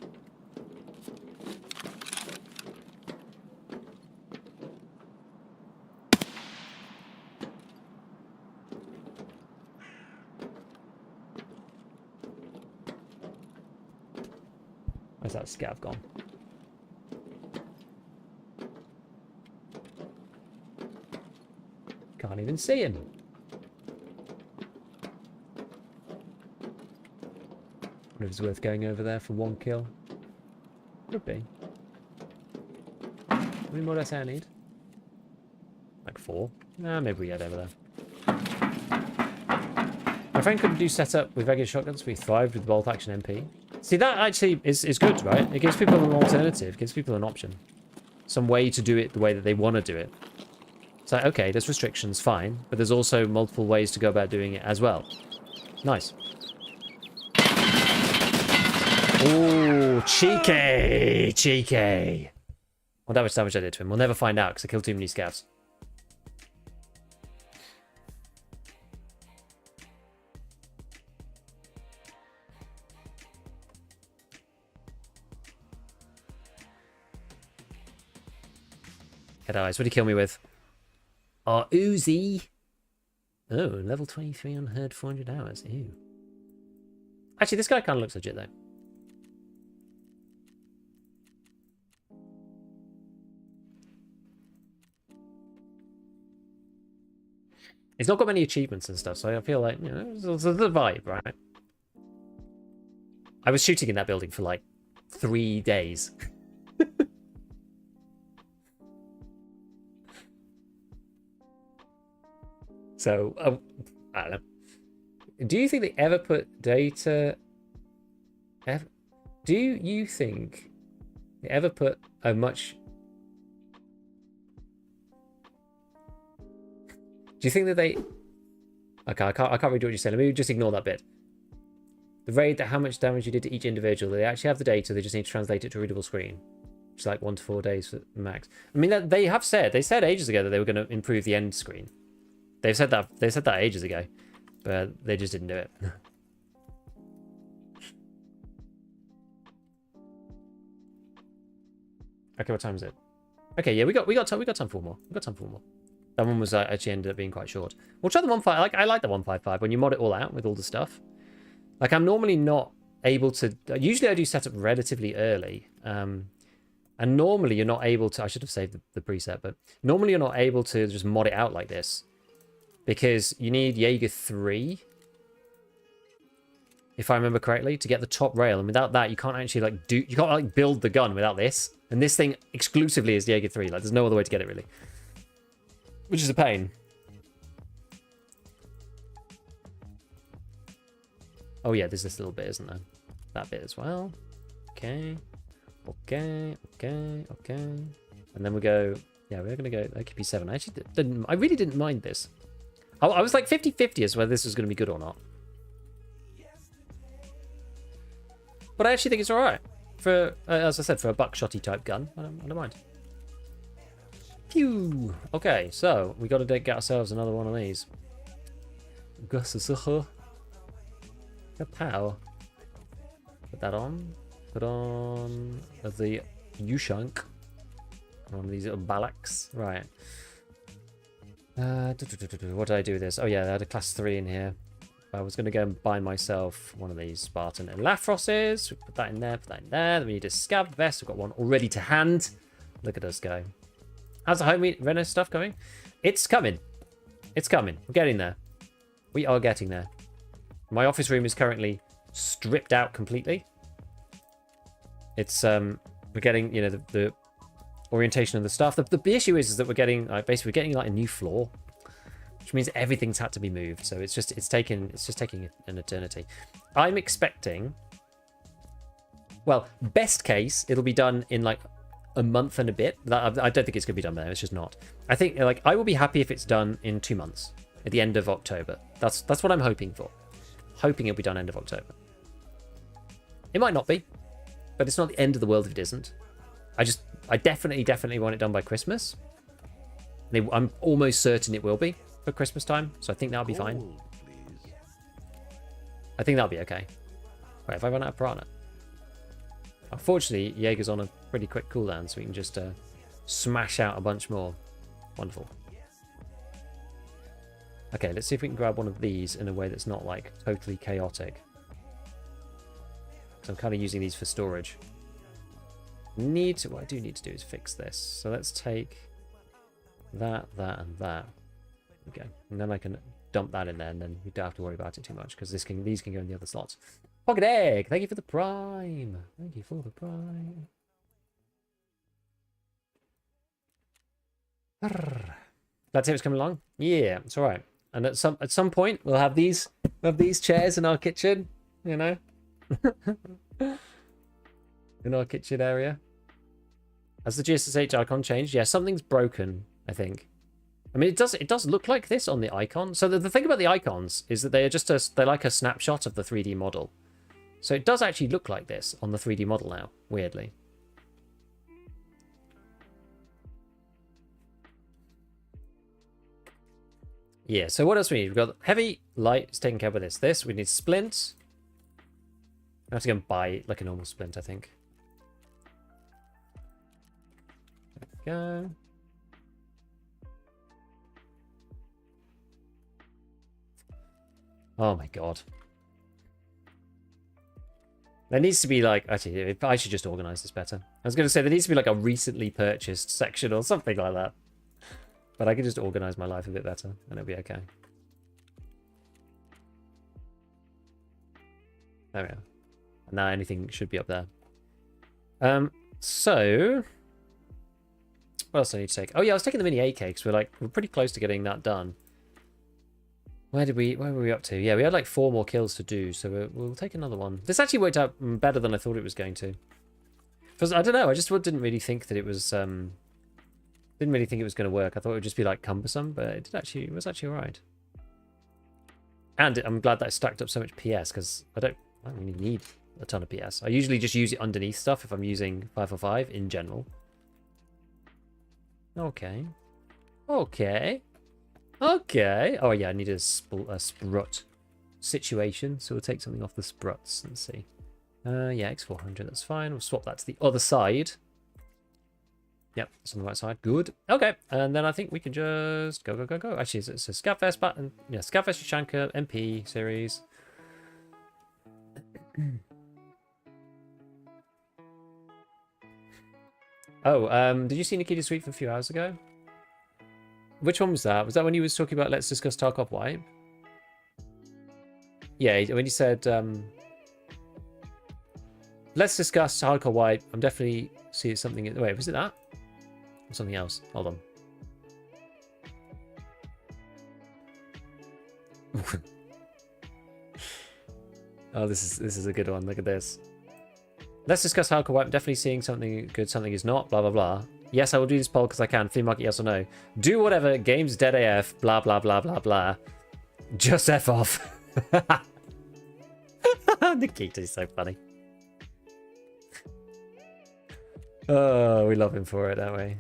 Where's that scav gone? Can't even see him. Wonder if it's worth going over there for 1 kill. Could be. How many more do I say I need? Like 4? Nah, maybe we head over there. My friend couldn't do setup with regular shotguns, but he thrived with bolt action MP. See, that actually is good, right? It gives people an alternative, gives people an option. Some way to do it the way that they want to do it. It's like, okay, there's restrictions, fine, but there's also multiple ways to go about doing it as well. Nice. Ooh, cheeky! Cheeky! Well, that much damage I did to him. We'll never find out because I killed too many scavs. Head eyes. What did he kill me with? Oh, Uzi. Oh, level 23 unheard 400 hours. Ew. Actually, this guy kind of looks legit, though. He's not got many achievements and stuff, so I feel like, you know, it's the vibe, right? I was shooting in that building for like 3 days. So, I don't know. Do you think they ever put data... Do you think they ever put a much... Do you think that they... Okay, I can't read what you're saying. Let me just ignore that bit. The rate that how much damage you did to each individual, they actually have the data, they just need to translate it to a readable screen. Which is like 1 to 4 days for max. I mean, they have said, they said ages ago that they were going to improve the end screen. They said that ages ago, but they just didn't do it. Okay, what time is it? Okay, yeah, we got time for more. We got time for more. That one was actually ended up being quite short. We'll try the 155. I like the 155 when you mod it all out with all the stuff. Like, I'm normally not able to. Usually, I do setup relatively early, and normally you're not able to. I should have saved the preset, but normally you're not able to just mod it out like this. Because you need Jaeger 3, if I remember correctly, to get the top rail. And without that, you can't actually you can't build the gun without this. And this thing exclusively is Jaeger 3. Like, there's no other way to get it, really. Which is a pain. Oh yeah, there's this little bit, isn't there? That bit as well. Okay. Okay. And then we go... Yeah, we're going to go AKP7. I actually I really didn't mind this. I was like 50-50 as to whether this was going to be good or not. But I actually think it's alright. For, as I said, for a buckshotty type gun. I don't mind. Phew! Okay, so we got to get ourselves another one of these. Kapow. Put that on. Put on the Ushank. One of these little ballaks. Right. What did I do with this? Oh yeah, I had a class 3 in here. I was going to go and buy myself one of these Spartan Elafroses. Put that in there, put that in there. Then we need a scav vest. We've got one already to hand. Look at us go. How's the home reno stuff going? It's coming. It's coming. We're getting there. We are getting there. My office room is currently stripped out completely. It's, we're getting, you know, the orientation of the stuff. The issue is that we're getting, basically we're getting like a new floor, which means everything's had to be moved. So it's just taking an eternity. I'm expecting, well, best case, it'll be done in like a month and a bit. I don't think it's going to be done there. It's just not. I think, like, I will be happy if it's done in 2 months, at the end of October. That's what I'm hoping for. Hoping it'll be done end of October. It might not be, but it's not the end of the world if it isn't. I definitely want it done by Christmas. I'm almost certain it will be for Christmas time, so I think that'll be fine. I think that'll be okay. Wait, have I run out of Piranha? Unfortunately, Jaeger's on a pretty quick cooldown, so we can just smash out a bunch more. Wonderful. Okay, let's see if we can grab one of these in a way that's not, like, totally chaotic. So I'm kind of using these for storage. What I do need to do is fix this. So let's take that, and that. Okay, and then I can dump that in there, and then we don't have to worry about it too much because these can go in the other slots. Pocket Egg, thank you for the prime. Thank you for the prime. Glad to hear it's coming along. Yeah, it's all right. And at some point we'll have these chairs in our kitchen, you know, in our kitchen area. Has the GSSH icon changed? Yeah, something's broken, I think. I mean, it does look like this on the icon. So the thing about the icons is that they're like a snapshot of the 3D model. So it does actually look like this on the 3D model now, weirdly. Yeah, so what else we need? We've got heavy, light, is taken care of with this. This, we need splints. I have to go and buy like a normal splint, I think. There we go. Oh my god. There needs to be like, actually, I should just organize this better. I was going to say there needs to be like a recently purchased section or something like that. But I can just organize my life a bit better and it'll be okay. There we are. And now anything should be up there. So what else do I need to take? Oh yeah, I was taking the mini AK because we're pretty close to getting that done. Where were we up to? Yeah, we had like 4 more kills to do, so we'll take another one. This actually worked out better than I thought it was going to. Because I don't know, I just didn't really think that it was didn't really think it was going to work. I thought it would just be like cumbersome, but it was actually alright. And I'm glad that I stacked up so much PS because I don't really need a ton of PS. I usually just use it underneath stuff if I'm using 545 in general. Okay. Okay. Okay. Oh yeah, I need a sprut situation, so we'll take something off the spruts. Let's see. Yeah, X400, that's fine. We'll swap that to the other side. Yep, it's on the right side. Good. Okay, and then I think we can just go. Actually, it's a ScavVest button. Yeah, ScavVest Ushanka MP series. Oh, did you see Nikita's tweet from a few hours ago? Which one was that? Was that when he was talking about let's discuss Tarkov wipe? Yeah, when he said let's discuss Tarkov wipe. I'm definitely seeing something. Wait, was it that? Or something else? Hold on. Oh, this is a good one. Look at this. Let's discuss Hardcore Wipe. I'm definitely seeing something good, something is not. Blah blah blah. Yes, I will do this poll because I can. Flea market, yes or no. Do whatever. Game's dead AF. Blah blah blah blah blah. Just F off. Nikita is so funny. Oh, we love him for it, don't we?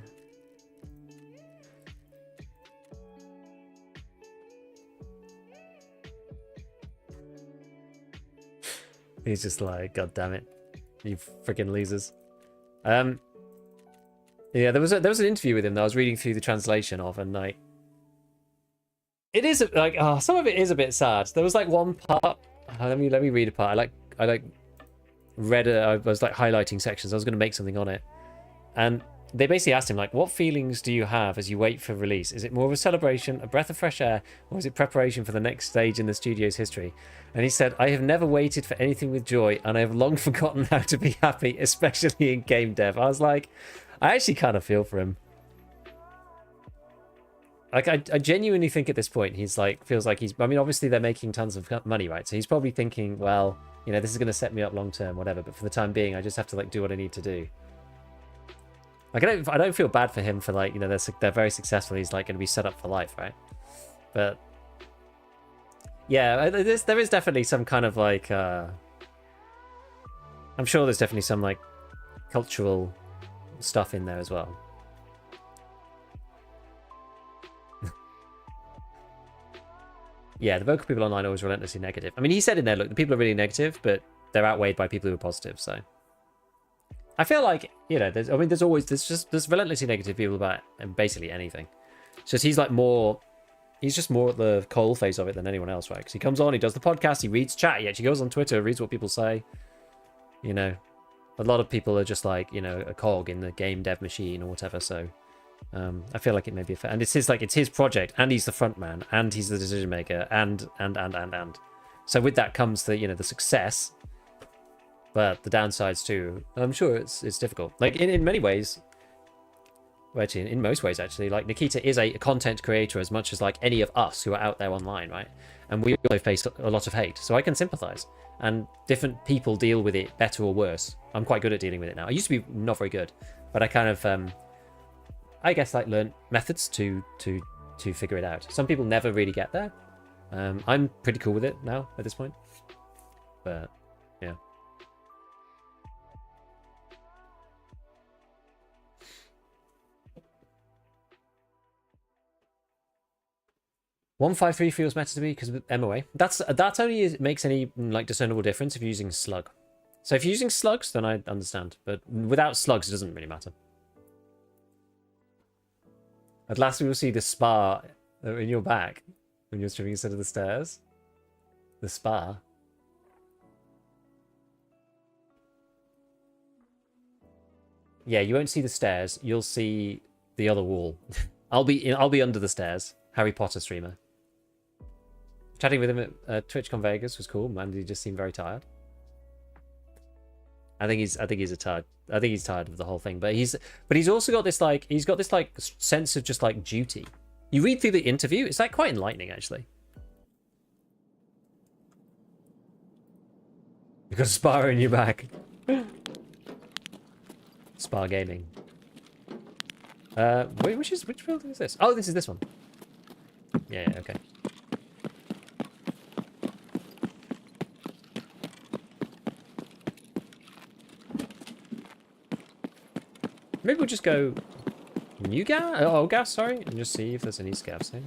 He's just like, God damn it, you freaking losers. Yeah, there was an interview with him that I was reading through the translation of, and like, it is like, some of it is a bit sad. There was like one part. Let me read a part. I was like highlighting sections. I was going to make something on it, and they basically asked him like, what feelings do you have as you wait for release? Is it more of a celebration, a breath of fresh air, or is it preparation for the next stage in the studio's history? And he said, I have never waited for anything with joy, and I have long forgotten how to be happy, especially in game dev. I was like, I actually kind of feel for him. Like, I genuinely think at this point, he's like, feels like he's, I mean, obviously they're making tons of money, right? So he's probably thinking, well, you know, this is going to set me up long term, whatever. But for the time being, I just have to like do what I need to do. Like, I don't feel bad for him for like, you know, they're very successful. He's like going to be set up for life, right? But yeah, there is definitely some kind of like, I'm sure there's definitely some like cultural stuff in there as well. Yeah, the vocal people online are always relentlessly negative. I mean, he said in there, look, the people are really negative, but they're outweighed by people who are positive, so. I feel like, you know, there's relentlessly negative people about basically anything. So he's like he's just more at the coal phase of it than anyone else, right? Because he comes on, he does the podcast, he reads chat, he actually goes on Twitter, reads what people say. You know, A lot of people are just like, you know, a cog in the game dev machine or whatever. So I feel like it may be fair. And it's his project, and he's the front man, and he's the decision maker, and. So with that comes the, you know, the success, but the downsides too. I'm sure it's difficult. Like in many ways, well, actually, in most ways, actually, like Nikita is a content creator as much as like any of us who are out there online, right? And we also face a lot of hate, so I can sympathize. And different people deal with it better or worse. I'm quite good at dealing with it now. I used to be not very good, but I kind of, I guess, like learn methods to figure it out. Some people never really get there. I'm pretty cool with it now at this point, but yeah. $153 feels better to me because of MOA. That only makes any like discernible difference if you're using slug. So if you're using slugs, then I understand, but without slugs, it doesn't really matter. At last, we will see the spa in your back when you're streaming instead of the stairs. The spa. Yeah, you won't see the stairs. You'll see the other wall. I'll be under the stairs. Harry Potter streamer. Chatting with him at TwitchCon Vegas was cool, man. He just seemed very tired. I think he's tired. I think he's tired of the whole thing. But he's also got this like sense of just like duty. You read through the interview, it's like quite enlightening actually. You've got a spa in your back. Spa gaming. Wait, which building is this? Oh, this is this one. Yeah, okay. Maybe we'll just go new gas? Oh, gas, sorry, and just see if there's any scavs here.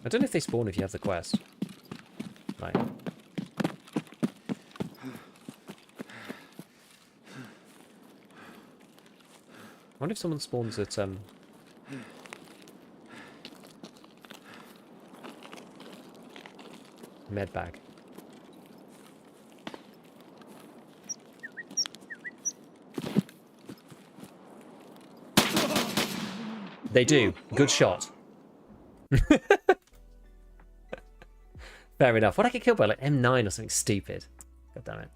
I don't know if they spawn if you have the quest. Right. I wonder if someone spawns at med bag. They do. Good shot. Fair enough. What did I get killed by? Like M9 or something stupid. God damn it.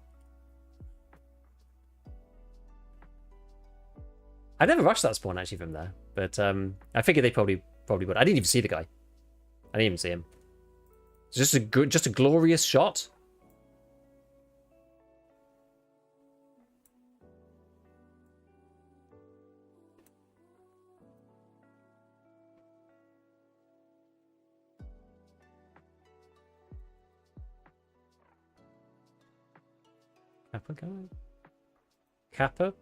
I never rushed that spawn actually from there, but I figured they probably would. I didn't even see the guy. I didn't even see him. It's just a glorious shot. Kappa going? Kappa?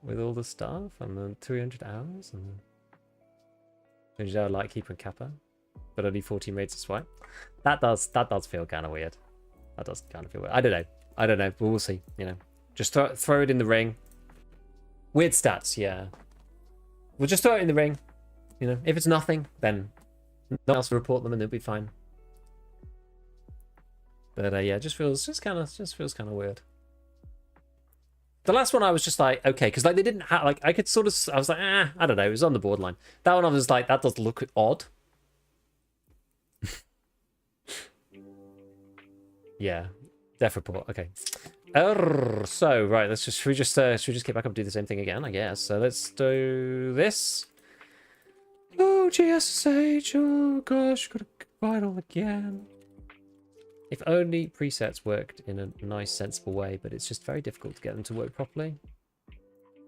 With all the stuff and the 300 hours and the 200 hour light keeper and Kappa, but only 14 raids to swipe. That does feel kind of weird. That does kind of feel weird. I don't know, but we'll see. You know, just throw it in the ring. Weird stats, yeah. We'll just throw it in the ring. You know, if it's nothing, then no one else will report them and they'll be fine. But yeah, just feels kind of weird. The last one I was just like, okay, because like they didn't have like I could sort of I was like, I don't know, it was on the borderline. That one I was like, that does look odd. Yeah, def report. Okay. So right, should we just get back up and do the same thing again? I guess. So let's do this. Oh GSH. Oh gosh, gotta fight all again. If only presets worked in a nice, sensible way, but it's just very difficult to get them to work properly,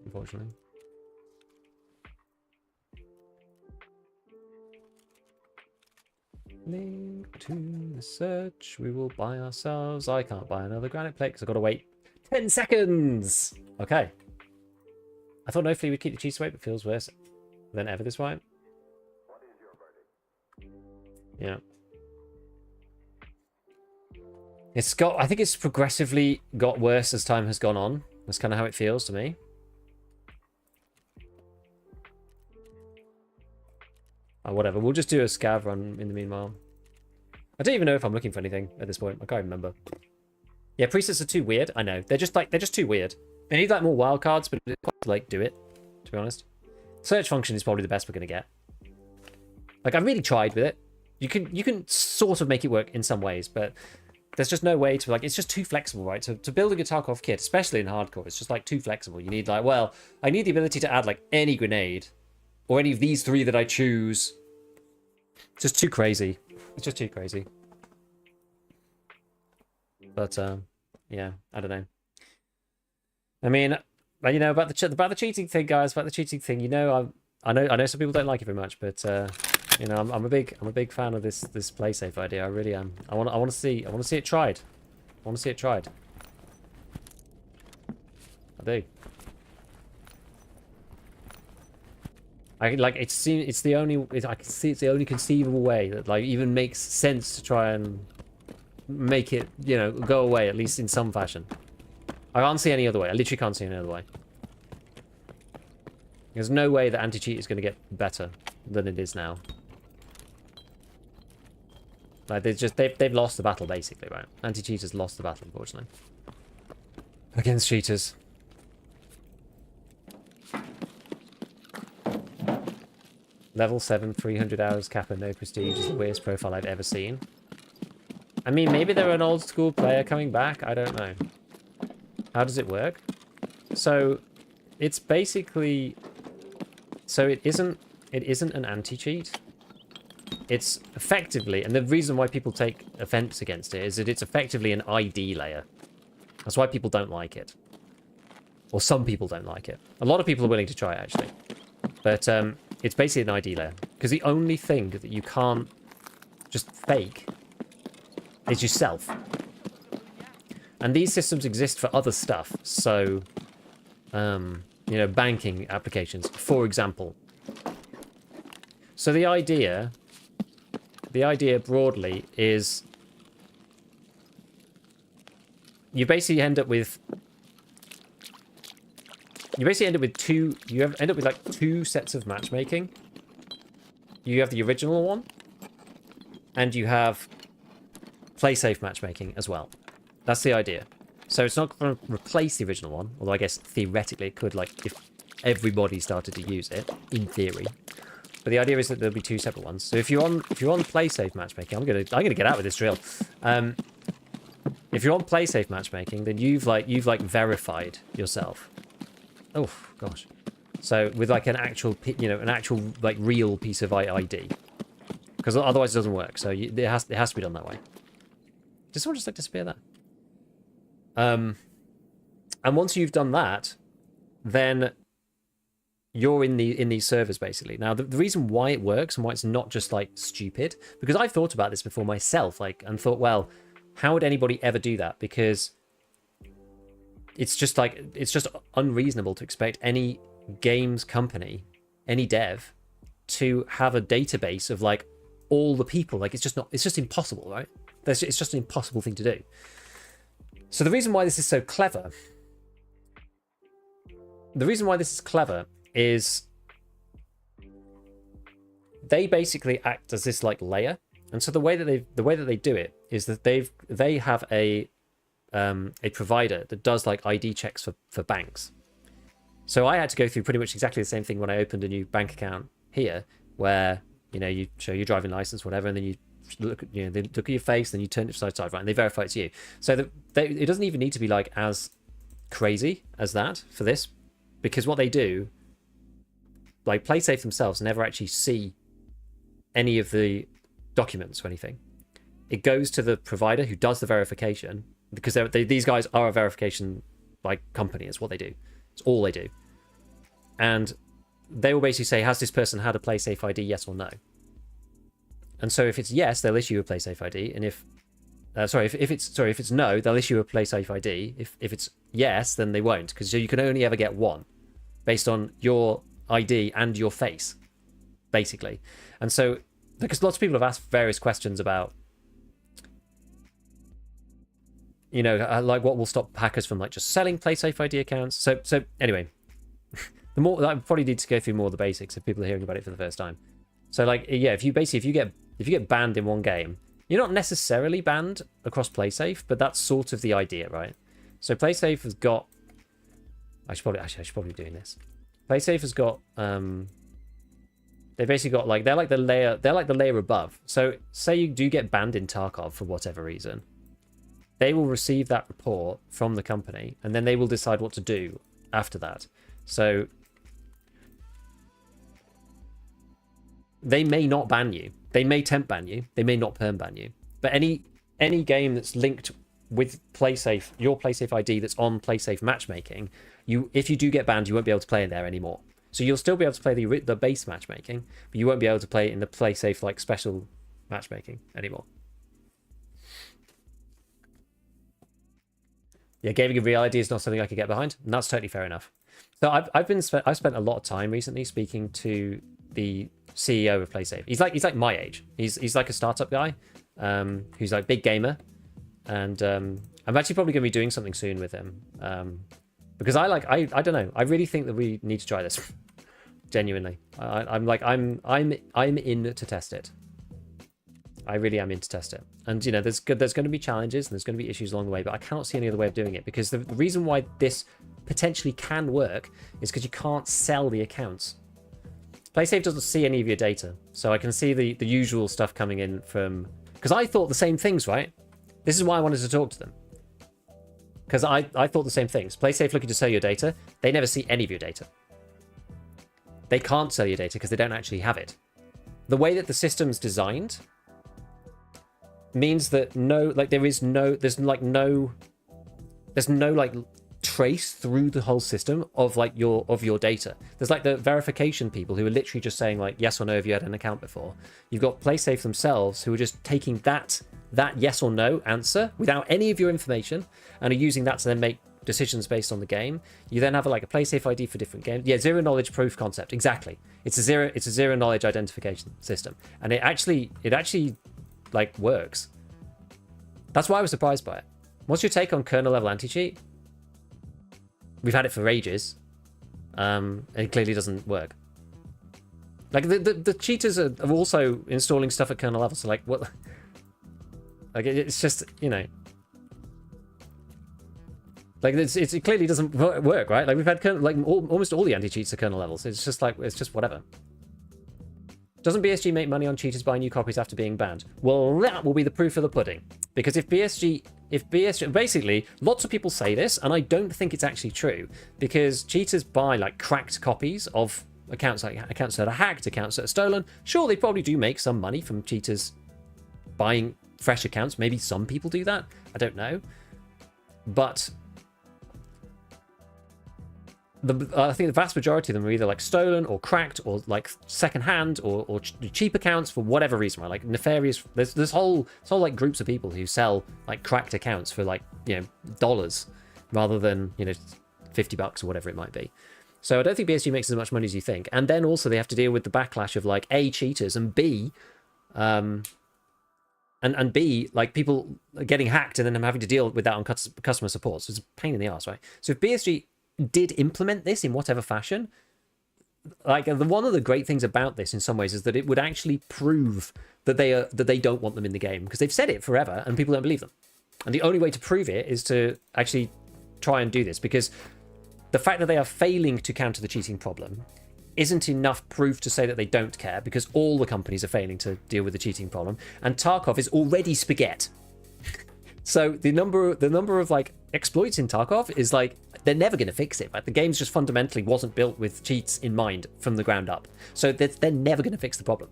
unfortunately. Link to the search. We will buy ourselves. I can't buy another granite plate because I've got to wait 10 seconds. Okay. I thought no flea would keep the cheese weight, but feels worse than ever this way. Yeah. I think it's progressively got worse as time has gone on. That's kind of how it feels to me. Oh, whatever. We'll just do a scav run in the meanwhile. I don't even know if I'm looking for anything at this point. I can't remember. Yeah, presets are too weird. I know. They're just too weird. They need like more wildcards, but it's quite like do it, to be honest. Search function is probably the best we're gonna get. Like I've really tried with it. You can sort of make it work in some ways, but there's just no way to like it's just too flexible, right? To build a good Tarkov kit, especially in hardcore, it's just like too flexible. You need like, well, I need the ability to add like any grenade or any of these 3 that I choose. It's just too crazy. It's just too crazy. But yeah, I don't know. I mean, you know, about the cheating thing, guys. About the cheating thing, you know, I know some people don't like it very much, but you know, I'm a big fan of this play safe idea. I really am. I want to see it tried. I want to see it tried. I do. I like it's the only I can see it's the only conceivable way that like even makes sense to try and make it, you know, go away at least in some fashion. I can't see any other way. I literally can't see any other way. There's no way that anti-cheat is going to get better than it is now. Like they've lost the battle basically, right? Anti-cheaters lost the battle, unfortunately, against cheaters. Level 7, 300 hours kappa, no prestige is the weirdest profile I've ever seen. I mean, maybe they're an old school player coming back. I don't know. How does it work? So it's basically, so it isn't an anti-cheat. It's effectively, and the reason why people take offense against it is that it's effectively an ID layer. That's why people don't like it. Or some people don't like it. A lot of people are willing to try it, actually. But it's basically an ID layer. Because the only thing that you can't just fake is yourself. And these systems exist for other stuff. So, you know, banking applications, for example. So the idea broadly is you basically end up with like 2 sets of matchmaking. You have the original one, and you have play safe matchmaking as well. That's the idea. So it's not going to replace the original one, although I guess theoretically it could, like if everybody started to use it, in theory. But the idea is that there'll be 2 separate ones. So if you're on play safe matchmaking, I'm gonna get out with this drill. If you're on play safe matchmaking, then you've verified yourself. Oh gosh. So with like an actual, you know, an actual like real piece of ID, because otherwise it doesn't work. So it has to be done that way. Did someone just like disappear there? And once you've done that, then you're in these servers basically. Now the reason why it works and why it's not just like stupid, because I've thought about this before myself, like, and thought, well, how would anybody ever do that? Because it's just unreasonable to expect any games company, any dev, to have a database of like all the people. Like it's just impossible, right? It's just an impossible thing to do. So the reason why this is so clever, is they basically act as this like layer. And so the way that they do it is that they have a provider that does like ID checks for banks. So I had to go through pretty much exactly the same thing when I opened a new bank account here, where, you know, you show your driving license, whatever, and then you look at, you know, they look at your face, then you turn it side to side, right, and they verify it's you. So it doesn't even need to be like as crazy as that for this, because what they do, like PlaySafe themselves never actually see any of the documents or anything. It goes to the provider who does the verification, because these guys are a verification like company. It's what they do. It's all they do. And they will basically say, has this person had a PlaySafe ID, yes or no? And so if it's yes, they'll issue a PlaySafe ID, and if it's no, they'll issue a PlaySafe ID. If it's yes, then they won't, because you can only ever get one based on your ID and your face, basically. And so, because lots of people have asked various questions about, you know, like what will stop hackers from like just selling PlaySafe ID accounts. So anyway, the more I probably need to go through more of the basics if people are hearing about it for the first time. So like, yeah, if you get banned in one game, You're not necessarily banned across PlaySafe, but that's sort of the idea, right? So PlaySafe has got... I should probably be doing this. PlaySafe has got... They basically got like... They're like the layer above. So say you do get banned in Tarkov for whatever reason. They will receive that report from the company, and then they will decide what to do after that. So they may not ban you. They may temp ban you. They may not perm ban you. But any game that's linked with PlaySafe, your PlaySafe ID that's on PlaySafe matchmaking, if you do get banned, you won't be able to play in there anymore. So you'll still be able to play the base matchmaking, but you won't be able to play in the PlaySafe like special matchmaking anymore. Yeah, gaming in reality is not something I could get behind, and that's totally fair enough. So I've spent a lot of time recently speaking to the CEO of PlaySafe. He's like my age. He's like a startup guy, who's like big gamer, and I'm actually probably going to be doing something soon with him, because I don't know. I really think that we need to try this. Genuinely, I'm in to test it. I really am in to test it. And, you know, there's going to be challenges and there's going to be issues along the way, but I cannot see any other way of doing it, because the reason why this potentially can work is because you can't sell the accounts. PlaySafe doesn't see any of your data, so I can see the usual stuff coming in from... Because I thought the same things, right? This is why I wanted to talk to them. Because I thought the same things. PlaySafe looking to sell your data, they never see any of your data. They can't sell your data because they don't actually have it. The way that the system's designed means that there's no trace through the whole system of your data. There's like the verification people who are literally just saying like yes or no if you had an account before. You've got PlaySafe themselves who are just taking that yes or no answer without any of your information and are using that to then make decisions based on the game. You then have like a PlaySafe ID for different games. Yeah, zero knowledge proof concept. Exactly. It's a zero knowledge identification system, and it actually like works. That's why I was surprised by it. What's your take on kernel level anti-cheat? We've had it for ages. And it clearly doesn't work. Like the cheaters are also installing stuff at kernel level. So like what? Like it's just, you know, like it clearly doesn't work, right? Like we've had almost all the anti-cheats at kernel levels. It's just like it's just whatever. Doesn't BSG make money on cheaters buying new copies after being banned? Well, that will be the proof of the pudding. Because if BSG, basically, lots of people say this, and I don't think it's actually true, because cheaters buy like cracked copies of accounts that are hacked, accounts that are stolen. Sure, they probably do make some money from cheaters buying fresh accounts. Maybe some people do that. I don't know. But I think the vast majority of them are either like stolen or cracked or like secondhand or cheap accounts for whatever reason, right? Like nefarious. There's whole like groups of people who sell like cracked accounts for like, you know, dollars rather than, you know, $50 or whatever it might be. So I don't think BSG makes as much money as you think. And then also they have to deal with the backlash of like A, cheaters, and B, and B, like people getting hacked and then them having to deal with that on customer support. So it's a pain in the ass, right? So if BSG did implement this in whatever fashion, like one of the great things about this in some ways is that it would actually prove that they don't want them in the game, because they've said it forever and people don't believe them. And the only way to prove it is to actually try and do this, because the fact that they are failing to counter the cheating problem isn't enough proof to say that they don't care, because all the companies are failing to deal with the cheating problem, and Tarkov is already spaghetti. So the number of like exploits in Tarkov is like, they're never going to fix it. Like the game's just fundamentally wasn't built with cheats in mind from the ground up. So they're never going to fix the problem.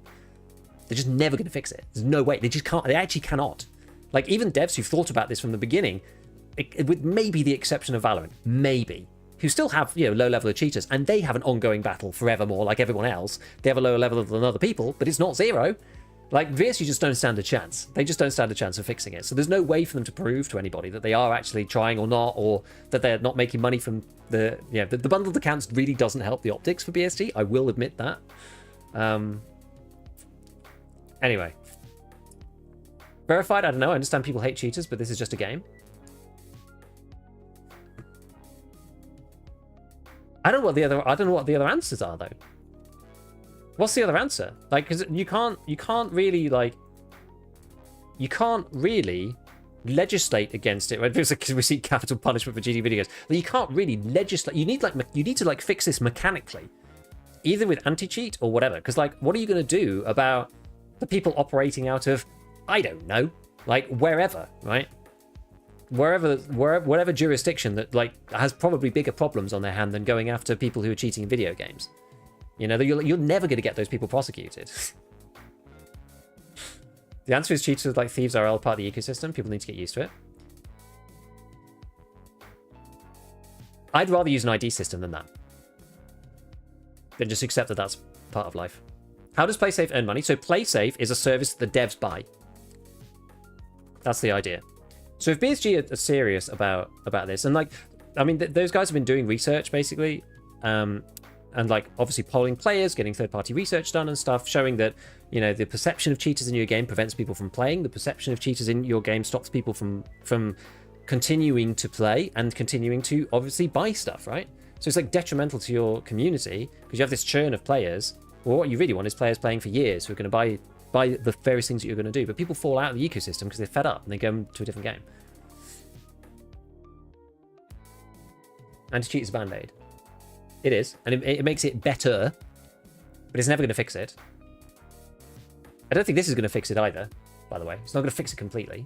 They're just never going to fix it. There's no way. They just can't. They actually cannot. Like even devs who've thought about this from the beginning, with maybe the exception of Valorant, maybe, who still have, you know, low level of cheaters, and they have an ongoing battle forevermore like everyone else. They have a lower level than other people, but it's not zero. Like VSG just don't stand a chance. They just don't stand a chance of fixing it. So there's no way for them to prove to anybody that they are actually trying or not, or that they're not making money from the bundled accounts really doesn't help the optics for BSG. I will admit that. Anyway. Verified, I don't know. I understand people hate cheaters, but this is just a game. I don't know what the other answers are though. What's the other answer? Like, because you can't really like. you can't really legislate against it, right? Because we see capital punishment for cheating videos. You can't really legislate. You need to like fix this mechanically, either with anti-cheat or whatever. Because like, what are you going to do about the people operating out of, I don't know, like wherever, right? Whatever jurisdiction that like has probably bigger problems on their hand than going after people who are cheating in video games. You know, you're never going to get those people prosecuted. The answer is cheaters like thieves are all part of the ecosystem. People need to get used to it. I'd rather use an ID system than that. Then just accept that that's part of life. How does PlaySafe earn money? So PlaySafe is a service that the devs buy. That's the idea. So if BSG are serious about this, and like, I mean, those guys have been doing research basically, and like obviously polling players, getting third-party research done and stuff, showing that, you know, the perception of cheaters in your game prevents people from playing. The perception of cheaters in your game stops people from continuing to play and continuing to obviously buy stuff, right? So it's like detrimental to your community because you have this churn of players. Well, what you really want is players playing for years who are going to buy the various things that you're going to do. But people fall out of the ecosystem because they're fed up and they go to a different game. Anti-cheat is a band-aid. It is, and it makes it better, but it's never going to fix it. I don't think this is going to fix it either, by the way. It's not going to fix it completely,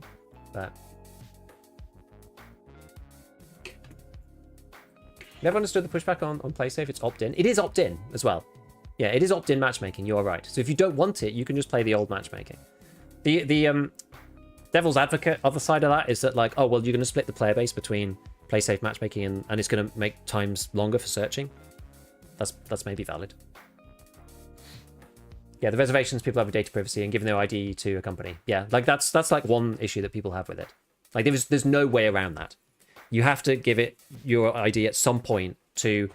but... Never understood the pushback on PlaySafe. It's opt-in. It is opt-in as well. Yeah, it is opt-in matchmaking. You're right. So if you don't want it, you can just play the old matchmaking. The devil's advocate other side of that is that like, oh, well, you're going to split the player base between PlaySafe matchmaking and it's going to make times longer for searching. That's maybe valid. Yeah, the reservations people have with data privacy and giving their ID to a company. Yeah, like that's like one issue that people have with it. Like there's no way around that. You have to give it your ID at some point to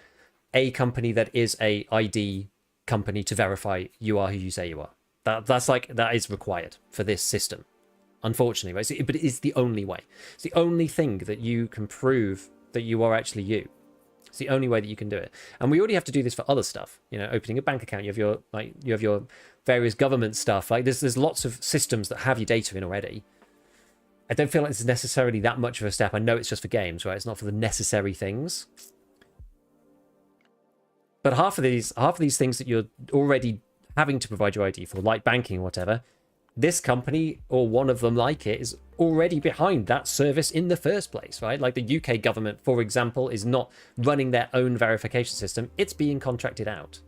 a company that is a ID company to verify you are who you say you are. That is required for this system, unfortunately, right? But it is the only way. It's the only thing that you can prove that you are actually you. It's the only way that you can do it. And we already have to do this for other stuff. You know, opening a bank account. You have your various government stuff. Like there's lots of systems that have your data in already. I don't feel like it's necessarily that much of a step. I know it's just for games, right? It's not for the necessary things. But half of these things that you're already having to provide your ID for, like banking or whatever, this company or one of them like it is already behind that service in the first place, right? Like the UK government, for example, is not running their own verification system. It's being contracted out.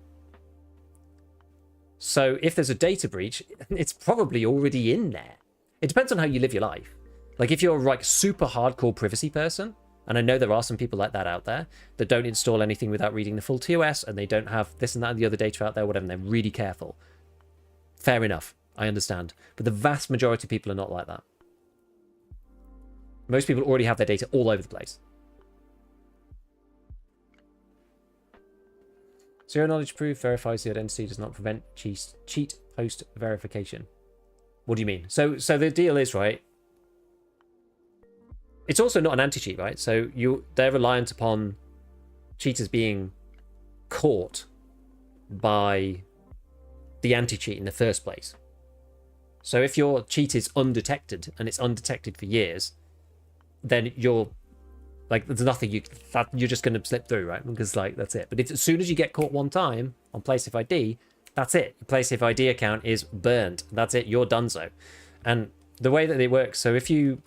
So if there's a data breach, it's probably already in there. It depends on how you live your life. Like if you're like super hardcore privacy person, and I know there are some people like that out there that don't install anything without reading the full TOS and they don't have this and that and the other data out there, whatever, and they're really careful. Fair enough. I understand. But the vast majority of people are not like that. Most people already have their data all over the place. Zero knowledge proof verifies the identity, does not prevent cheat post verification. What do you mean? So the deal is, right, it's also not an anti-cheat, right? So they're reliant upon cheaters being caught by the anti-cheat in the first place. So if your cheat is undetected and it's undetected for years, then you're like, there's nothing you're just going to slip through, right? Because like that's it. But as soon as you get caught one time on PlaySafe ID, that's it. Your PlaySafe ID account is burnt. That's it. You're donezo. And the way that it works, so if you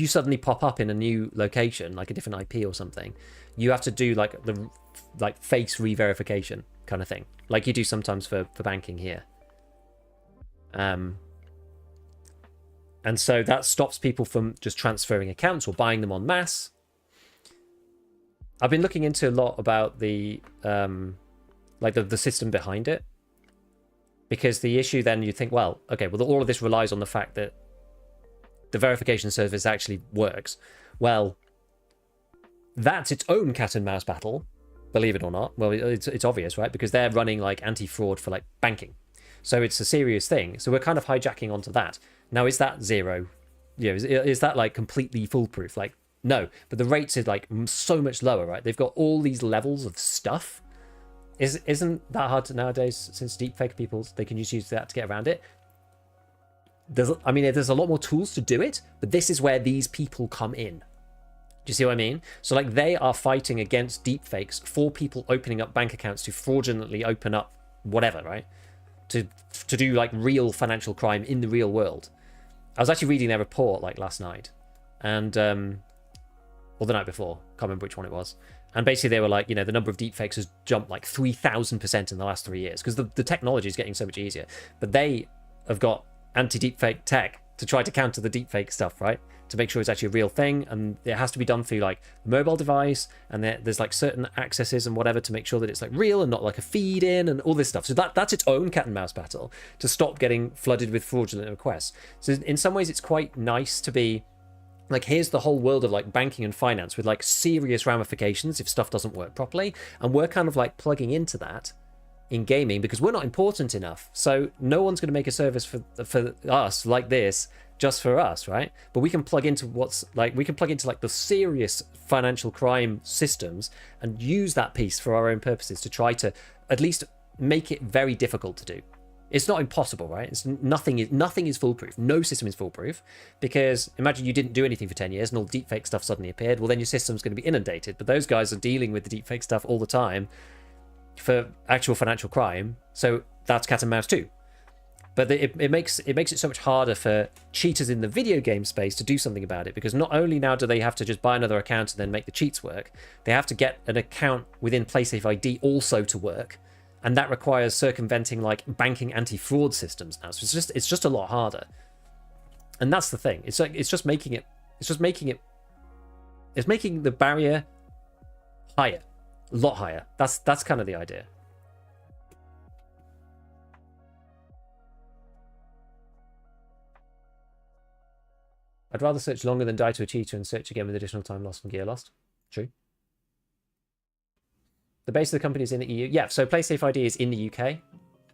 suddenly pop up in a new location, like a different IP or something, you have to do like the face re-verification kind of thing, like you do sometimes for banking here. And so that stops people from just transferring accounts or buying them en masse. I've been looking into a lot about the the system behind it, because the issue then you think, well, okay, well all of this relies on the fact that the verification service actually works. Well, that's its own cat and mouse battle, believe it or not. Well, it's obvious, right? Because they're running like anti-fraud for like banking. So it's a serious thing. So we're kind of hijacking onto that. Now, is that zero? You know, is that like completely foolproof? Like, no, but the rates are like so much lower, right? They've got all these levels of stuff. Isn't that hard to nowadays, since deepfake people, they can just use that to get around it? there's a lot more tools to do it, but this is where these people come in. Do you see what I mean? So like they are fighting against deepfakes for people opening up bank accounts to fraudulently open up whatever, right? To do like real financial crime in the real world. I was actually reading their report like last night, and or the night before, can't remember which one it was. And basically they were like, you know, the number of deepfakes has jumped like 3,000% in the last 3 years because the technology is getting so much easier. But they have got anti-deepfake tech to try to counter the deepfake stuff, right? To make sure it's actually a real thing, and it has to be done through like a mobile device, and there's like certain accesses and whatever to make sure that it's like real and not like a feed in and all this stuff. So that's its own cat and mouse battle to stop getting flooded with fraudulent requests. So in some ways it's quite nice to be like, here's the whole world of like banking and finance with like serious ramifications if stuff doesn't work properly, and we're kind of like plugging into that in gaming because we're not important enough. So no one's going to make a service for us like this just for us, right? But we can plug into like the serious financial crime systems and use that piece for our own purposes to try to at least make it very difficult to do. It's not impossible, right? Nothing is foolproof. No system is foolproof, because imagine you didn't do anything for 10 years and all deepfake stuff suddenly appeared. Well, then your system's going to be inundated. But those guys are dealing with the deepfake stuff all the time for actual financial crime, so that's cat and mouse too. But it makes it so much harder for cheaters in the video game space to do something about it, because not only now do they have to just buy another account and then make the cheats work, they have to get an account within PlaySafe ID also to work, and that requires circumventing like banking anti-fraud systems now. So it's just a lot harder, and that's the thing. It's making the barrier higher, a lot higher. That's kind of the idea. I'd rather search longer than die to a cheater and search again with additional time lost and gear lost. True. The base of the company is in the EU. Yeah, so PlaySafe ID is in the UK.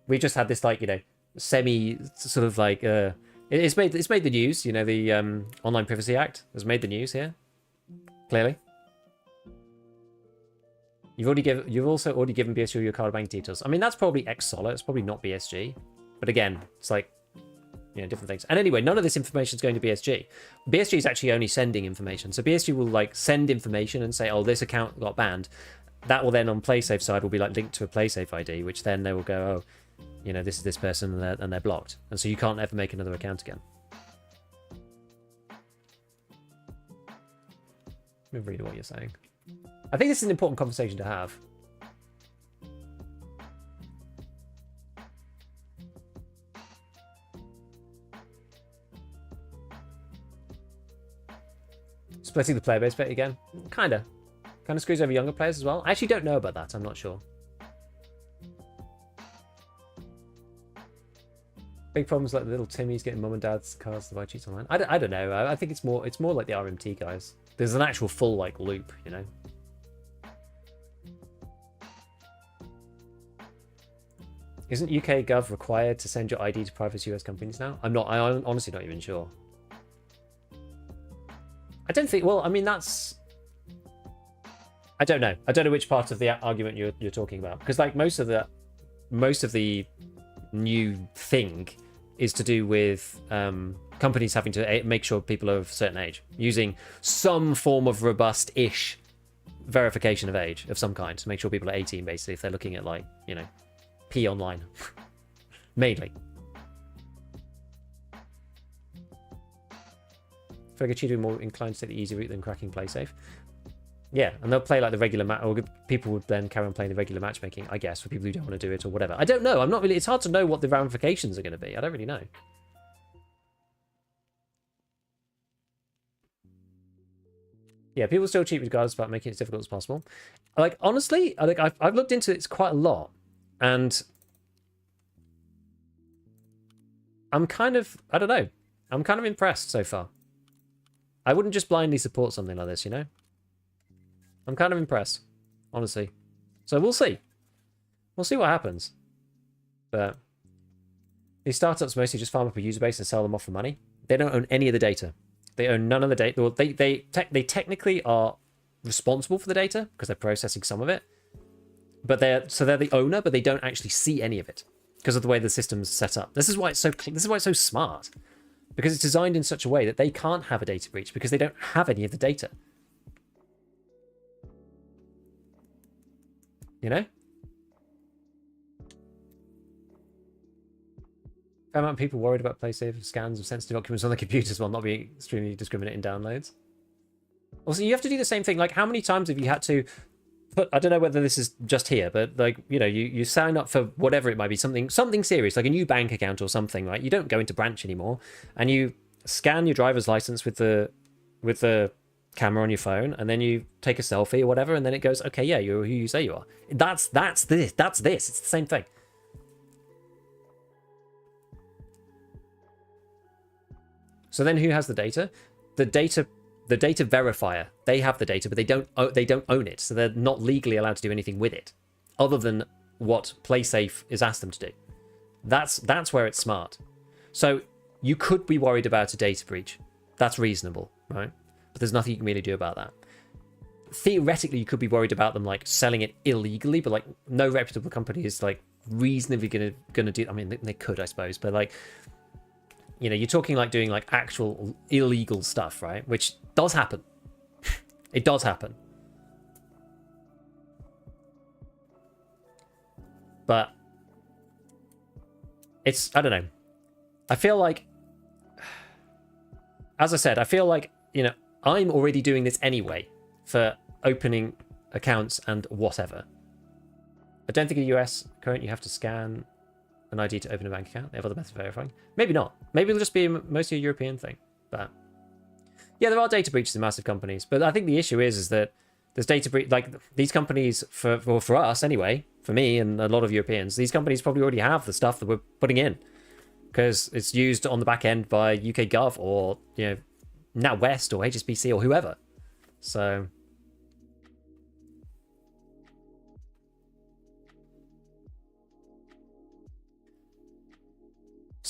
We just had this like, you know, semi sort of like it's made the news, you know, the Online Privacy Act has made the news here. Clearly. You've also already given BSG your card bank details. I mean, that's probably ex-Solar, it's probably not BSG. But again, it's like, you know, different things. And anyway, none of this information is going to BSG. BSG is actually only sending information. So BSG will like send information and say, oh, this account got banned. That will then on PlaySafe side will be like linked to a PlaySafe ID, which then they will go, oh, you know, this is this person and they're blocked. And so you can't ever make another account again. Let me read what you're saying. I think this is an important conversation to have. Splitting the player base bit again? Kind of screws over younger players as well. I actually don't know about that. I'm not sure. Big problems like the little Timmy's getting mum and dad's cards to buy cheats online. I don't know. I think it's more like the RMT guys. There's an actual full like loop, you know. Isn't UK Gov required to send your ID to private US companies now? I'm honestly not even sure. I don't think, well, I mean, that's, I don't know which part of the argument you're talking about, because like most of the new thing is to do with companies having to make sure people are of a certain age, using some form of robust-ish verification of age of some kind to make sure people are 18, basically, if they're looking at like, you know, P online. Mainly. I feel like a cheater would be more inclined to take the easy route than cracking PlaySafe. Yeah, and they'll play like the regular match, or people would then carry on playing the regular matchmaking, I guess, for people who don't want to do it or whatever. I don't know. I'm not really. It's hard to know what the ramifications are going to be. I don't really know. Yeah, people still cheat regardless about making it as difficult as possible. Like honestly, I think I've looked into it quite a lot, and I'm kind of, I don't know. I'm kind of impressed so far. I wouldn't just blindly support something like this, you know? I'm kind of impressed, honestly. So we'll see. We'll see what happens. But these startups mostly just farm up a user base and sell them off for money. They don't own any of the data. They own none of the data. Well, they technically are responsible for the data because they're processing some of it. But they're the owner, but they don't actually see any of it because of the way the system's set up. This is why it's so smart. because it's designed in such a way that they can't have a data breach because they don't have any of the data. You know? Fair amount of people worried about PlaySafe scans of sensitive documents on their computers while not being extremely discriminate in downloads. Also, you have to do the same thing. Like, how many times have you had to put, I don't know whether this is just here, but like, you know, you sign up for whatever it might be, something serious, like a new bank account or something, right? You don't go into branch anymore, and you scan your driver's license with the camera on your phone, and then you take a selfie or whatever, and then it goes, okay, yeah, you're who you say you are. That's this. It's the same thing. So then who has the data? The data verifier. They have the data, but they don't own it, so they're not legally allowed to do anything with it, other than what PlaySafe is asked them to do. That's where it's smart. So you could be worried about a data breach. That's reasonable, right? But there's nothing you can really do about that. Theoretically, you could be worried about them like selling it illegally, but like no reputable company is like reasonably gonna do. I mean, they could, I suppose, but like, you know, you're talking like doing like actual illegal stuff, right? Which does happen. It does happen. But it's, I don't know. I feel like, as I said, I feel like, you know, I'm already doing this anyway for opening accounts and whatever. I don't think in the US currently you have to scan an ID to open a bank account. They have other methods of verifying. Maybe not. Maybe it'll just be mostly a European thing. But yeah, there are data breaches in massive companies. But I think the issue is that there's data breach, like these companies, for us anyway, for me and a lot of Europeans, these companies probably already have the stuff that we're putting in because it's used on the back end by UK Gov or, you know, NatWest or HSBC or whoever. So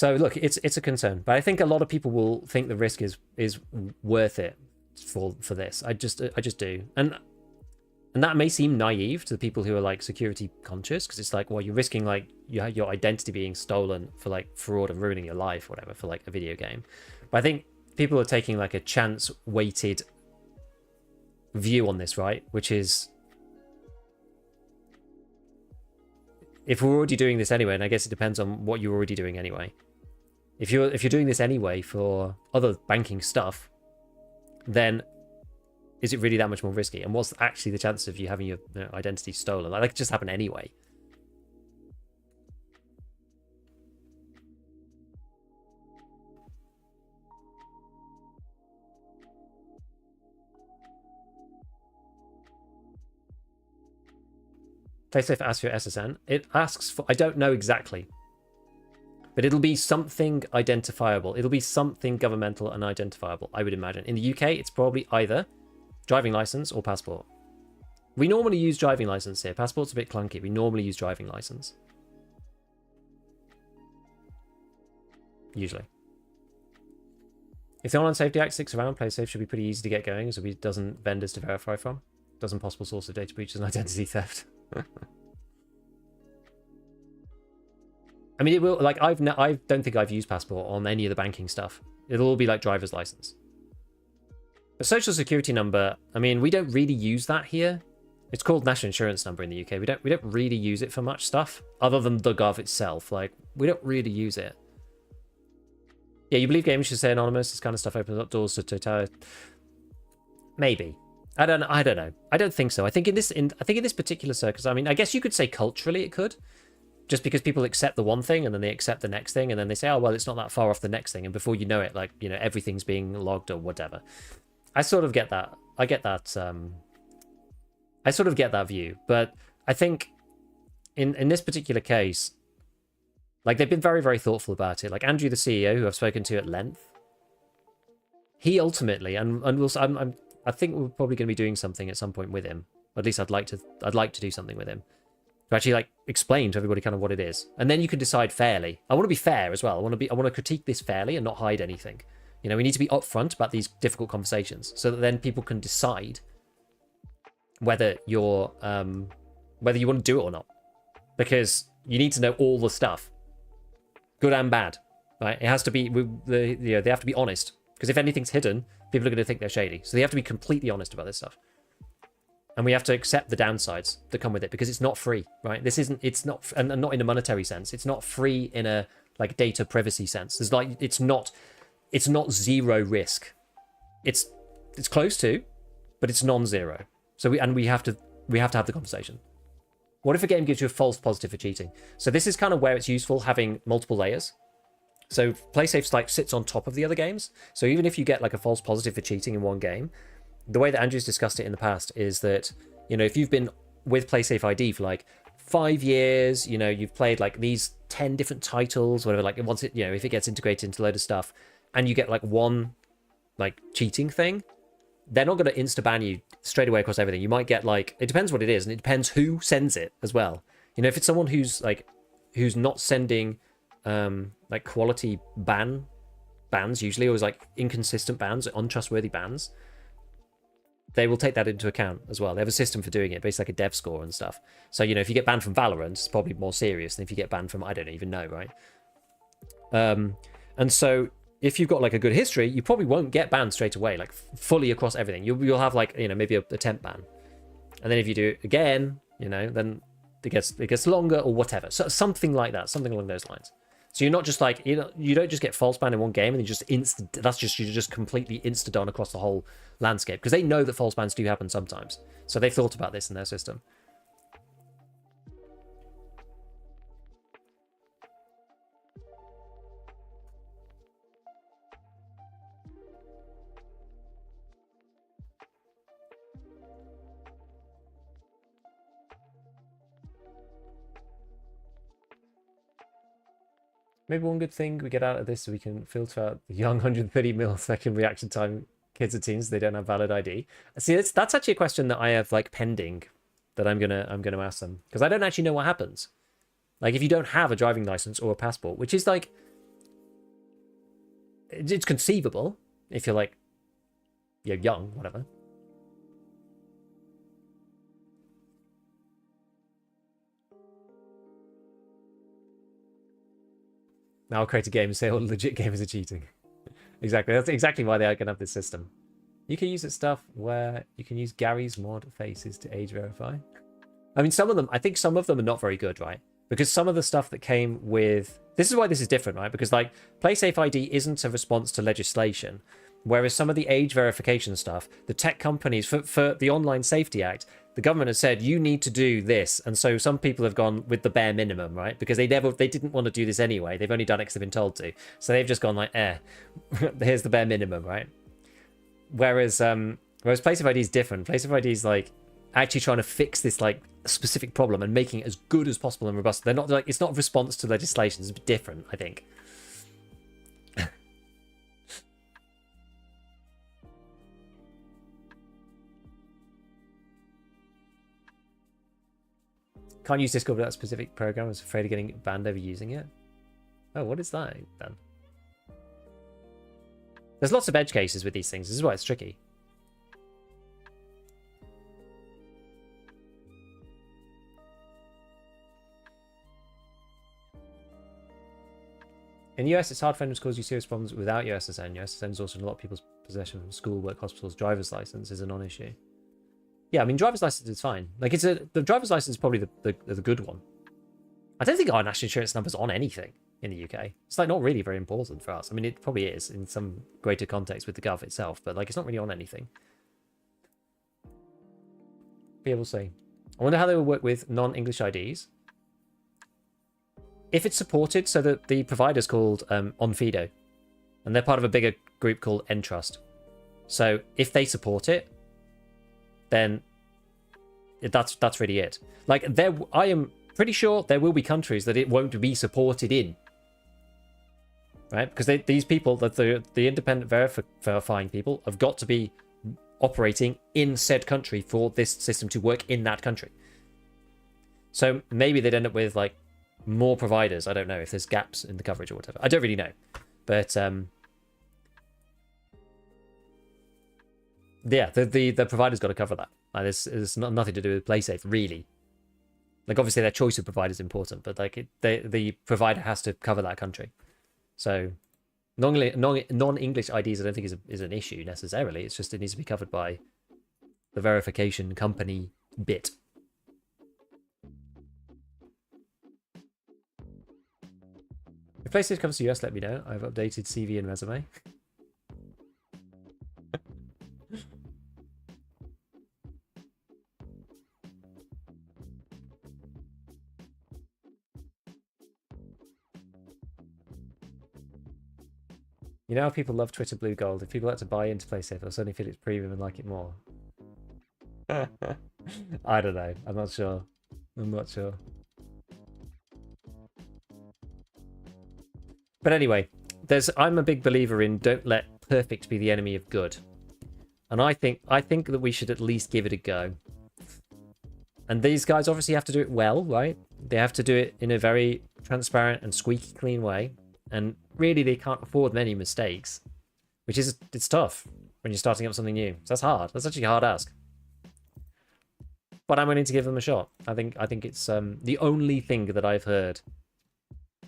look, it's a concern, but I think a lot of people will think the risk is worth it for this. I just do, and that may seem naive to the people who are like security conscious, because it's like, well, you're risking like your identity being stolen for like fraud and ruining your life, whatever, for like a video game. But I think people are taking like a chance weighted view on this, right? Which is, if we're already doing this anyway, and I guess it depends on what you're already doing anyway. If you're doing this anyway for other banking stuff, then is it really that much more risky? And what's actually the chances of you having your identity stolen? Like, that could just happen anyway. PlaySafe asks for your SSN. It asks for, I don't know exactly, but it'll be something identifiable. It'll be something governmental and identifiable, I would imagine. In the UK, it's probably either driving license or passport. We normally use driving license here. Passport's a bit clunky. We normally use driving license. Usually. If the Online Safety Act sticks around, PlaySafe should be pretty easy to get going, as it doesn't vendors to verify from. Doesn't possible source of data breaches and identity theft. I mean, it will, like, I don't think I've used passport on any of the banking stuff. It'll all be like driver's license. But social security number, I mean, we don't really use that here. It's called national insurance number in the UK. We don't really use it for much stuff other than the gov itself. Like, we don't really use it. Yeah, you believe gamers should stay anonymous? This kind of stuff opens up doors to totality. Maybe. I don't know. I don't think so. I think in this particular circus, I mean, I guess you could say culturally it could, just because people accept the one thing and then they accept the next thing and then they say, oh well, it's not that far off the next thing, and before you know it, like, you know, everything's being logged or whatever. I sort of get that. I get that. I sort of get that view, but I think in this particular case, like, they've been very, very thoughtful about it. Like Andrew, the CEO, who I've spoken to at length, he ultimately, and we'll, I think we're probably going to be doing something at some point with him. At least I'd like to do something with him to actually like explain to everybody kind of what it is, and then you can decide fairly. I want to be fair as well. I want to critique this fairly and not hide anything. You know, we need to be upfront about these difficult conversations so that then people can decide whether you're whether you want to do it or not, because you need to know all the stuff, good and bad. right? It has to be, they have to be honest. Because if anything's hidden, people are going to think they're shady. So they have to be completely honest about this stuff. And we have to accept the downsides that come with it because it's not free, right? It's not, and not in a monetary sense. It's not free in a like data privacy sense. There's like, it's not zero risk. It's close to, but it's non-zero. So we have to have the conversation. What if a game gives you a false positive for cheating? So this is kind of where it's useful having multiple layers. So PlaySafe like sits on top of the other games. So even if you get like a false positive for cheating in one game, the way that Andrew's discussed it in the past is that, you know, if you've been with PlaySafe ID for like 5 years, you know, you've played like these 10 different titles, whatever, like once it, you know, if it gets integrated into a load of stuff and you get like one like cheating thing, they're not going to insta-ban you straight away across everything. You might get like, it depends what it is, and it depends who sends it as well. You know, if it's someone who's not sending like quality bans usually, or is like inconsistent bans, untrustworthy bans, they will take that into account as well. They have a system for doing it, based like a dev score and stuff. So, you know, if you get banned from Valorant, it's probably more serious than if you get banned from, I don't even know, right? And so if you've got like a good history, you probably won't get banned straight away, like fully across everything. You'll have like, you know, maybe a temp ban. And then if you do it again, you know, then it gets longer or whatever. So something like that, something along those lines. So you're not just like, you know, you don't just get false ban in one game and you just you're just completely insta-done across the whole landscape, because they know that false bans do happen sometimes. So they've thought about this in their system. Maybe one good thing we get out of this is we can filter out the young 130 millisecond reaction time kids and teens. They don't have valid ID. See, that's actually a question that I have like pending that I'm gonna ask them, because I don't actually know what happens. Like if you don't have a driving license or a passport, which is like, it's conceivable if you're like, you're young, whatever. Now I'll create a game and say all legit gamers are cheating. Exactly. That's exactly why they are going to have this system. You can use it stuff where you can use Gary's mod faces to age verify. I mean, some of them, I think some of them are not very good, right? Because some of the stuff that came with... This is why this is different, right? Because like PlaySafe ID isn't a response to legislation. Whereas some of the age verification stuff, the tech companies, for the Online Safety Act, the government has said, you need to do this. And so some people have gone with the bare minimum, right? Because they didn't want to do this anyway. They've only done it because they've been told to. So they've just gone like, here's the bare minimum, right? Whereas PlaySafe ID is different. PlaySafe ID is like actually trying to fix this like specific problem and making it as good as possible and robust. They're not like, it's not a response to legislation. It's a bit different, I think. Can't use Discord without a specific program. I was afraid of getting banned over using it. Oh, what is that then? There's lots of edge cases with these things. This is why it's tricky. In the US, it's hard for them to cause you serious problems without your SSN. Your SSN is also in a lot of people's possession from school, work, hospitals. Driver's license is a non-issue. Yeah, I mean, driver's license is fine. Like, the driver's license is probably the good one. I don't think our national insurance number's on anything in the UK. It's like not really very important for us. I mean, it probably is in some greater context with the Gov itself, but like it's not really on anything. But yeah, we'll see. I wonder how they will work with non-English IDs. If it's supported, so that the provider's called Onfido, and they're part of a bigger group called Entrust. So if they support it, then that's really it. Like I am pretty sure there will be countries that it won't be supported in, right? Because these people, that the independent verifying people, have got to be operating in said country for this system to work in that country. So maybe they'd end up with like more providers. I don't know if there's gaps in the coverage or whatever. I don't really know, but yeah, the provider's got to cover that. Like, there's nothing to do with PlaySafe, really. Like, obviously, their choice of provider is important, but like the provider has to cover that country. So non-English IDs I don't think is an issue necessarily. It's just it needs to be covered by the verification company bit. If PlayStation comes to US, let me know. I've updated CV and resume. You know how people love Twitter Blue Gold? If people had to buy into PlayStation, they'll suddenly feel it's premium and like it more. I don't know. I'm not sure. I'm not sure. But anyway, I'm a big believer in don't let perfect be the enemy of good. And I think that we should at least give it a go. And these guys obviously have to do it well, right? They have to do it in a very transparent and squeaky clean way. And really, they can't afford many mistakes, which is, it's tough when you're starting up something new. So that's hard. That's actually a hard ask. But I'm willing to give them a shot. I think it's the only thing that I've heard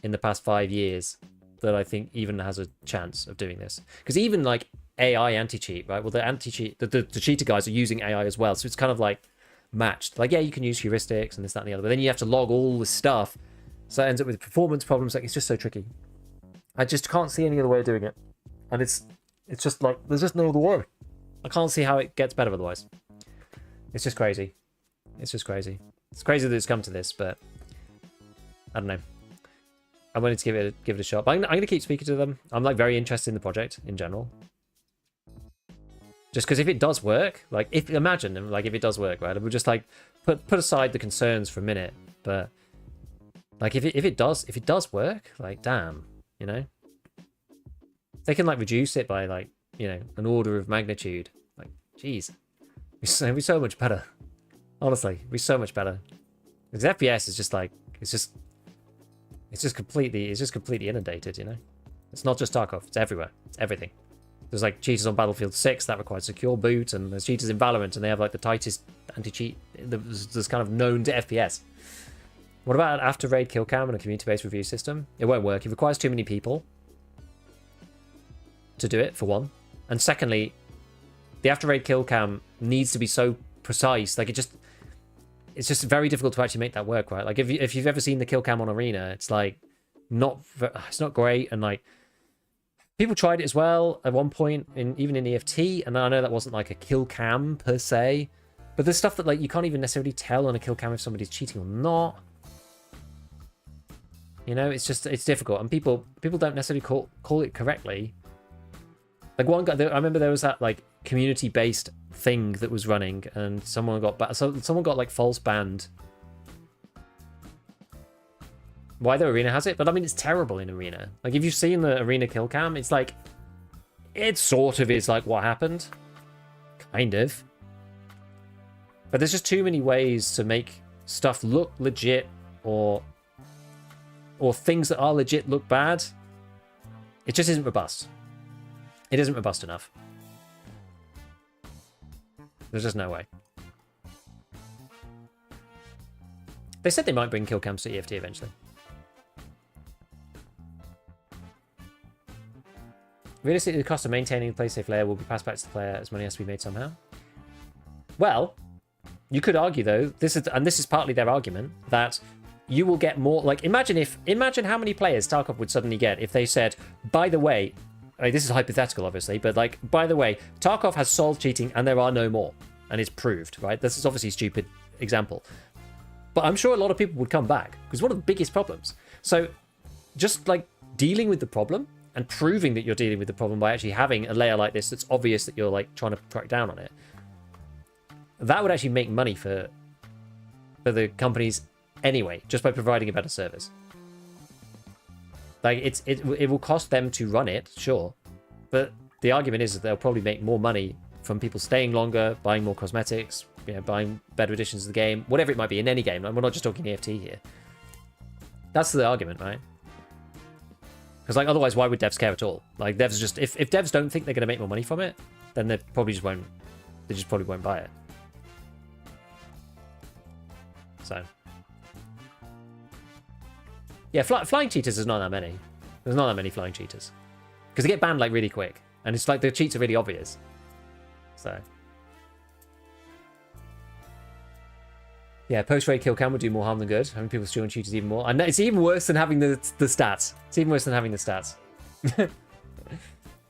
in the past 5 years that I think even has a chance of doing this. Because even like AI anti-cheat, right? Well, the anti-cheat, the cheater guys are using AI as well. So it's kind of like matched. Like, yeah, you can use heuristics and this, that, and the other. But then you have to log all this stuff. So it ends up with performance problems. Like, it's just so tricky. I just can't see any other way of doing it. And it's just like, there's just no other way. I can't see how it gets better otherwise. It's just crazy. It's just crazy. It's crazy that it's come to this, but I don't know. I'm willing to give it a shot. But I'm going to keep speaking to them. I'm like very interested in the project in general. Just because if it does work, like imagine like if it does work, right? We'll just like put aside the concerns for a minute. But like if it does work, like damn. You know, they can like reduce it by like, you know, an order of magnitude. Like, geez, it'd be so much better. Honestly, it'd be so much better. Because FPS is just like, it's just completely inundated. You know, it's not just Tarkov; it's everywhere. It's everything. There's like cheaters on Battlefield 6 that require secure boot, and there's cheaters in Valorant, and they have like the tightest anti-cheat that's kind of known to FPS. What about an after raid kill cam and a community-based review system? It won't work. It requires too many people to do it, for one. And secondly, the after raid kill cam needs to be so precise. Like it's just very difficult to actually make that work, right? Like if you've ever seen the kill cam on Arena, it's like it's not great. And like people tried it as well at one point, even in EFT. And I know that wasn't like a kill cam per se, but there's stuff that like you can't even necessarily tell on a kill cam if somebody's cheating or not. You know, it's difficult, and people don't necessarily call it correctly. Like one guy, I remember there was that like community-based thing that was running, and someone got like false banned. Why the Arena has it, but I mean it's terrible in Arena. Like if you've seen the Arena kill cam, it's like it sort of is like what happened, kind of. But there's just too many ways to make stuff look legit or things that are legit look bad. It just isn't robust. It isn't robust enough. There's just no way. They said they might bring kill cams to EFT eventually. Realistically, the cost of maintaining the play safe layer will be passed back to the player as money has to be made somehow. Well, you could argue though, this is partly their argument, that you will get more. Like imagine how many players Tarkov would suddenly get if they said, by the way, I mean, this is hypothetical obviously, but like, by the way, Tarkov has solved cheating and there are no more, and it's proved, right? This is obviously a stupid example, but I'm sure a lot of people would come back because one of the biggest problems. So just like dealing with the problem and proving that you're dealing with the problem by actually having a layer like this that's obvious that you're like trying to crack down on it, that would actually make money for the companies anyway, just by providing a better service. Like it will cost them to run it, sure, but the argument is that they'll probably make more money from people staying longer, buying more cosmetics, you know, buying better editions of the game, whatever it might be in any game. Like, we're not just talking EFT here. That's the argument, right? Because like otherwise, why would devs care at all? Like devs just if devs don't think they're going to make more money from it, then they probably just won't. They just probably won't buy it. So. Yeah, flying cheaters is not that many. There's not that many flying cheaters. Because they get banned like really quick. And it's like the cheats are really obvious. So. Yeah, post-raid kill cam would do more harm than good. Having people steal on cheaters even more. And it's even worse than having the stats. It's even worse than having the stats.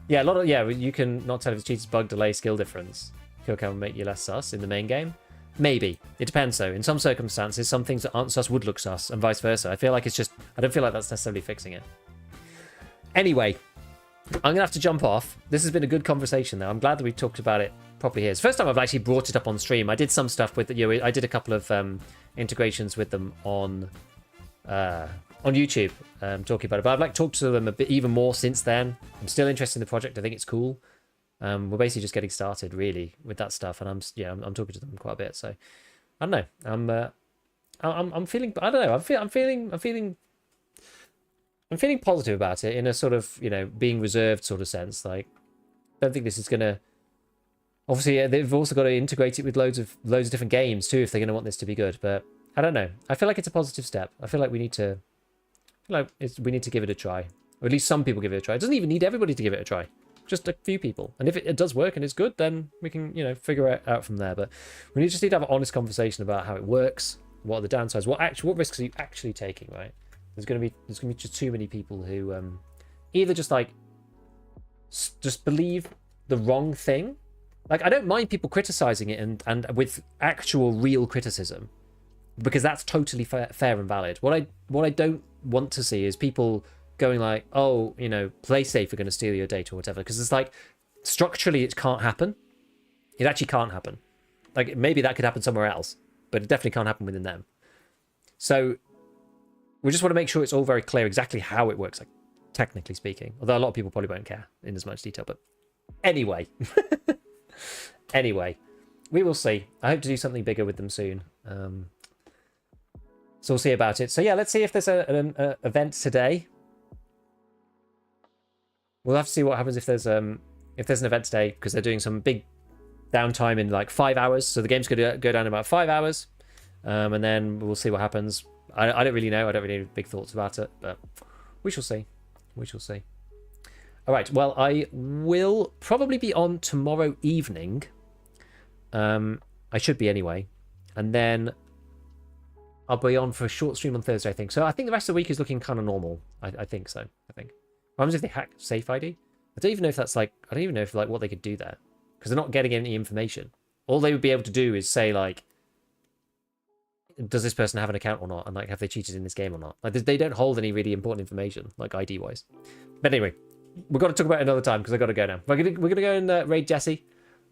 Yeah, you can not tell if it's cheaters, bug, delay, skill difference. Kill cam will make you less sus in the main game. Maybe. It depends though. In some circumstances, some things that aren't sus would look sus, and vice versa. I don't feel like that's necessarily fixing it. Anyway, I'm going to have to jump off. This has been a good conversation though. I'm glad that we've talked about it properly here. It's the first time I've actually brought it up on stream. I did some stuff with, I did a couple of integrations with them on YouTube, talking about it. But I've talked to them a bit even more since then. I'm still interested in the project. I think it's cool. We're basically just getting started really with that stuff, and I'm talking to them quite a bit. So I don't know. I'm feeling. I don't know. I'm feeling positive about it in a sort of being reserved sort of sense. Like, I don't think this is gonna. Obviously, they've also got to integrate it with loads of different games too if they're gonna want this to be good. But I don't know. I feel like it's a positive step. I feel like we need to. We need to give it a try, or at least some people give it a try. It doesn't even need everybody to give it a try. Just a few people. And if it does work and it's good, then we can, figure it out from there. But we just need to have an honest conversation about how it works. What are the downsides? What risks are you actually taking, right? There's gonna be just too many people who either just believe the wrong thing. Like, I don't mind people criticizing it and with actual real criticism, because that's totally fair and valid. What I don't want to see is people going like, oh, PlaySafe are going to steal your data or whatever, because it's like, structurally it can't happen. It actually can't happen. Like, maybe that could happen somewhere else, but it definitely can't happen within them. So we just want to make sure it's all very clear exactly how it works, like, technically speaking, although a lot of people probably won't care in as much detail. But anyway. Anyway, we will see. I hope to do something bigger with them soon. So we'll see about it. So yeah, let's see if there's an event today. We'll have to see what happens if there's an event today, because they're doing some big downtime in like 5 hours. So the game's going to go down in about 5 hours, and then we'll see what happens. I don't really know. I don't really have big thoughts about it, but we shall see. We shall see. All right. Well, I will probably be on tomorrow evening. I should be anyway, and then I'll be on for a short stream on Thursday, I think. So I think the rest of the week is looking kind of normal. I think so. I think. What happens if they hack Safe ID? I don't even know if that's like, I don't even know if like what they could do there, because they're not getting any information. All they would be able to do is say like, does this person have an account or not, and like, have they cheated in this game or not? Like, they don't hold any really important information, like ID wise. But anyway, we've got to talk about it another time, because I've got to go now. We're gonna go and raid Jesse,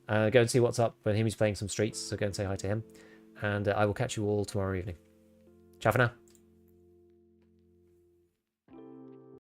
go and see what's up. But he's playing some streets, so go and say hi to him, and I will catch you all tomorrow evening. Ciao for now.